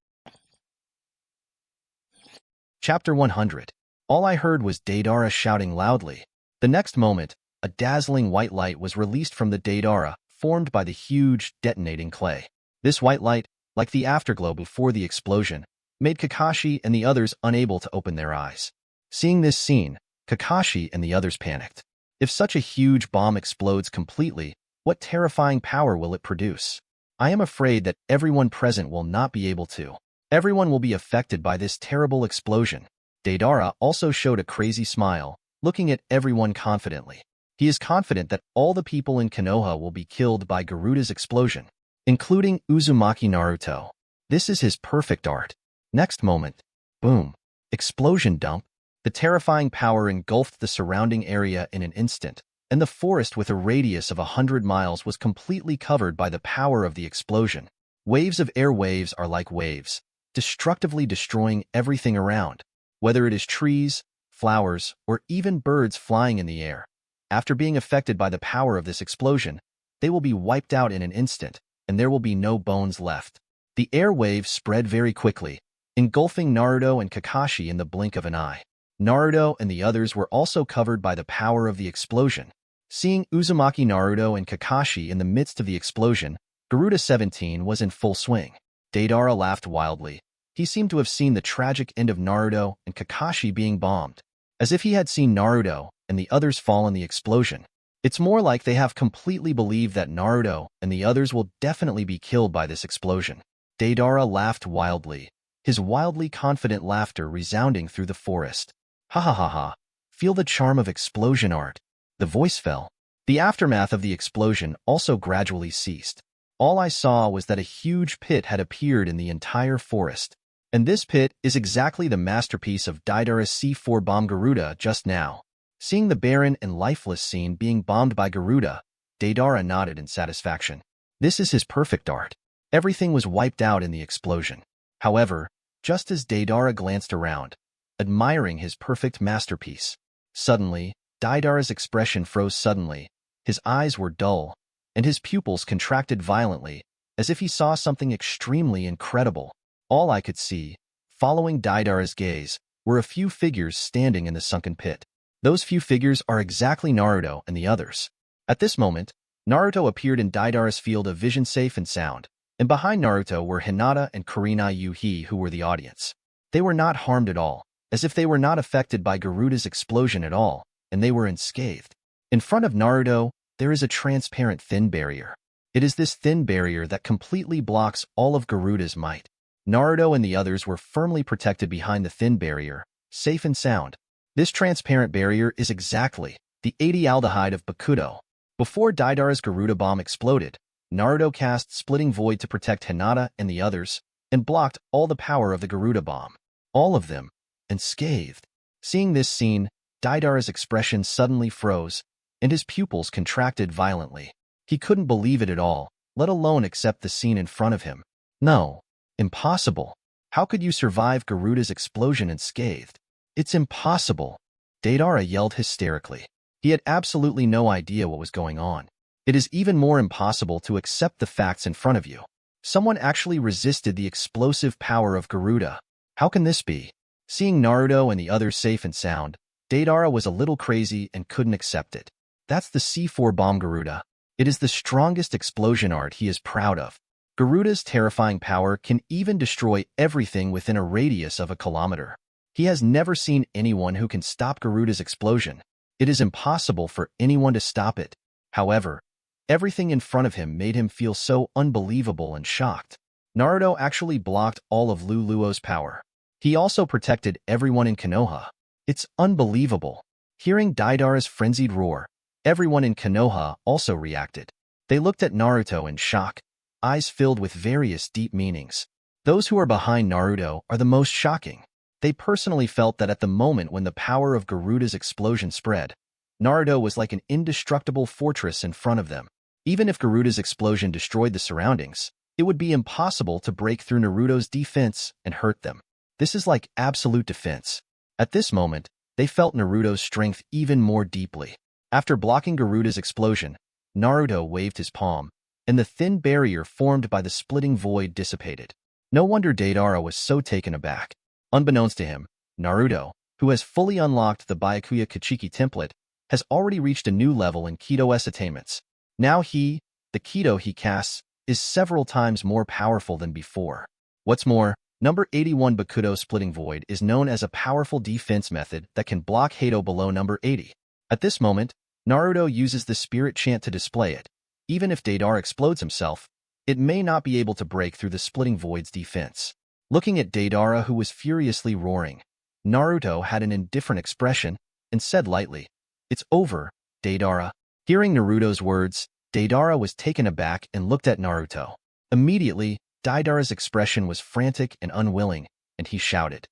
Chapter 100. All I heard was Deidara shouting loudly. The next moment, a dazzling white light was released from the Deidara, formed by the huge, detonating clay. This white light, like the afterglow before the explosion, made Kakashi and the others unable to open their eyes. Seeing this scene, Kakashi and the others panicked. If such a huge bomb explodes completely, what terrifying power will it produce? I am afraid that everyone present will not be able to. Everyone will be affected by this terrible explosion. Deidara also showed a crazy smile, looking at everyone confidently. He is confident that all the people in Konoha will be killed by Garuda's explosion, including Uzumaki Naruto. This is his perfect art. Next moment, boom, explosion dump. The terrifying power engulfed the surrounding area in an instant, and the forest with a radius of 100 miles was completely covered by the power of the explosion. Waves of air waves are like waves, destructively destroying everything around, whether it is trees, flowers, or even birds flying in the air. After being affected by the power of this explosion, they will be wiped out in an instant, and there will be no bones left. The air waves spread very quickly, engulfing Naruto and Kakashi in the blink of an eye. Naruto and the others were also covered by the power of the explosion. Seeing Uzumaki Naruto and Kakashi in the midst of the explosion, Garuda 17 was in full swing. Deidara laughed wildly. He seemed to have seen the tragic end of Naruto and Kakashi being bombed, as if he had seen Naruto and the others fall in the explosion. It's more like they have completely believed that Naruto and the others will definitely be killed by this explosion. Deidara laughed wildly, his wildly confident laughter resounding through the forest. Ha ha ha ha, feel the charm of explosion art. The voice fell. The aftermath of the explosion also gradually ceased. All I saw was that a huge pit had appeared in the entire forest. And this pit is exactly the masterpiece of Deidara's C4 Bomb Garuda just now. Seeing the barren and lifeless scene being bombed by Garuda, Deidara nodded in satisfaction. This is his perfect art. Everything was wiped out in the explosion. However, just as Deidara glanced around, admiring his perfect masterpiece, suddenly, Deidara's expression froze suddenly, his eyes were dull, and his pupils contracted violently, as if he saw something extremely incredible. All I could see, following Deidara's gaze, were a few figures standing in the sunken pit. Those few figures are exactly Naruto and the others. At this moment, Naruto appeared in Deidara's field of vision safe and sound, and behind Naruto were Hinata and Kurina Yuhi who were the audience. They were not harmed at all, as if they were not affected by Garuda's explosion at all, and they were unscathed. In front of Naruto, there is a transparent thin barrier. It is this thin barrier that completely blocks all of Garuda's might. Naruto and the others were firmly protected behind the thin barrier, safe and sound. This transparent barrier is exactly the 80-aldehyde of Bakudo. Before Deidara's Garuda bomb exploded, Naruto cast Splitting Void to protect Hinata and the others, and blocked all the power of the Garuda bomb. All of them, unscathed. Seeing this scene, Deidara's expression suddenly froze, and his pupils contracted violently. He couldn't believe it at all, let alone accept the scene in front of him. No. Impossible. How could you survive Garuda's explosion unscathed? It's impossible. Deidara yelled hysterically. He had absolutely no idea what was going on. It is even more impossible to accept the facts in front of you. Someone actually resisted the explosive power of Garuda. How can this be? Seeing Naruto and the others safe and sound, Deidara was a little crazy and couldn't accept it. That's the C4 bomb Garuda. It is the strongest explosion art he is proud of. Garuda's terrifying power can even destroy everything within a radius of a kilometer. He has never seen anyone who can stop Garuda's explosion. It is impossible for anyone to stop it. However, everything in front of him made him feel so unbelievable and shocked. Naruto actually blocked all of Luluo's power. He also protected everyone in Konoha. It's unbelievable. Hearing Deidara's frenzied roar, everyone in Konoha also reacted. They looked at Naruto in shock, eyes filled with various deep meanings. Those who are behind Naruto are the most shocking. They personally felt that at the moment when the power of Garuda's explosion spread, Naruto was like an indestructible fortress in front of them. Even if Garuda's explosion destroyed the surroundings, it would be impossible to break through Naruto's defense and hurt them. This is like absolute defense. At this moment, they felt Naruto's strength even more deeply. After blocking Garuda's explosion, Naruto waved his palm, and the thin barrier formed by the splitting void dissipated. No wonder Deidara was so taken aback. Unbeknownst to him, Naruto, who has fully unlocked the Byakuya Kuchiki Template, has already reached a new level in Kido's attainments. Now the Kido he casts, is several times more powerful than before. What's more, number 81 Bakudo Splitting Void is known as a powerful defense method that can block Hado below number 80. At this moment, Naruto uses the spirit chant to display it. Even if Deidara explodes himself, it may not be able to break through the Splitting Void's defense. Looking at Deidara, who was furiously roaring, Naruto had an indifferent expression and said lightly, "It's over, Deidara." Hearing Naruto's words, Deidara was taken aback and looked at Naruto. Immediately, Deidara's expression was frantic and unwilling, and he shouted,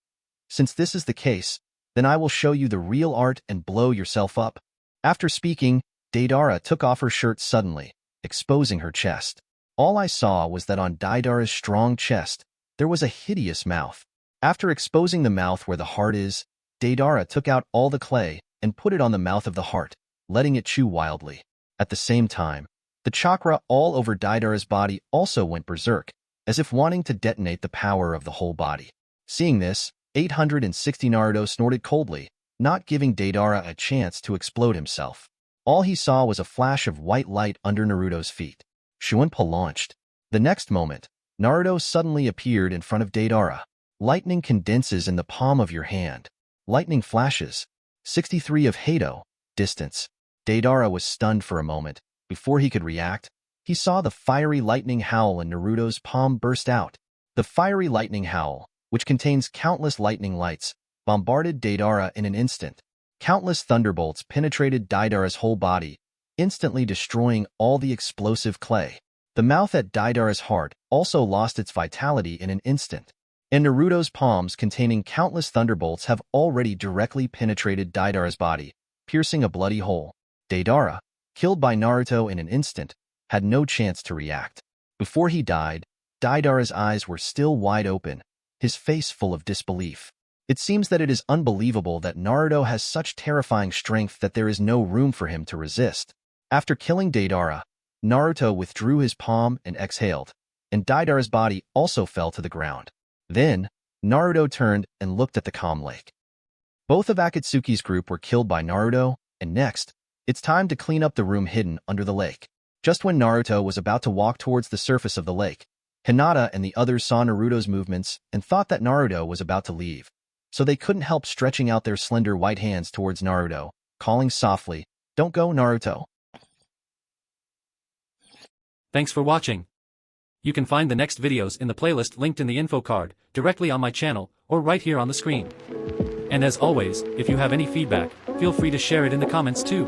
"Since this is the case, then I will show you the real art and blow yourself up." After speaking, Deidara took off her shirt suddenly, exposing her chest. All I saw was that on Deidara's strong chest, there was a hideous mouth. After exposing the mouth where the heart is, Deidara took out all the clay and put it on the mouth of the heart, letting it chew wildly. At the same time, the chakra all over Deidara's body also went berserk, as if wanting to detonate the power of the whole body. Seeing this, 860 Naruto snorted coldly, not giving Deidara a chance to explode himself. All he saw was a flash of white light under Naruto's feet. Shuinpa launched. The next moment, Naruto suddenly appeared in front of Deidara. Lightning condenses in the palm of your hand. Lightning flashes. 63 of Hado. Distance. Deidara was stunned for a moment. Before he could react, he saw the fiery lightning howl in Naruto's palm burst out. The fiery lightning howl, which contains countless lightning lights, bombarded Deidara in an instant. Countless thunderbolts penetrated Deidara's whole body, instantly destroying all the explosive clay. The mouth at Deidara's heart also lost its vitality in an instant, and Naruto's palms containing countless thunderbolts have already directly penetrated Deidara's body, piercing a bloody hole. Deidara, killed by Naruto in an instant, had no chance to react. Before he died, Deidara's eyes were still wide open, his face full of disbelief. It seems that it is unbelievable that Naruto has such terrifying strength that there is no room for him to resist. After killing Deidara, Naruto withdrew his palm and exhaled, and Deidara's body also fell to the ground. Then, Naruto turned and looked at the calm lake. Both of Akatsuki's group were killed by Naruto, and next, it's time to clean up the room hidden under the lake. Just when Naruto was about to walk towards the surface of the lake, Hinata and the others saw Naruto's movements and thought that Naruto was about to leave. So they couldn't help stretching out their slender white hands towards Naruto, calling softly, "Don't go, Naruto." Thanks for watching. You can find the next videos in the playlist linked in the info card, directly on my channel, or right here on the screen. And as always, if you have any feedback, feel free to share it in the comments too.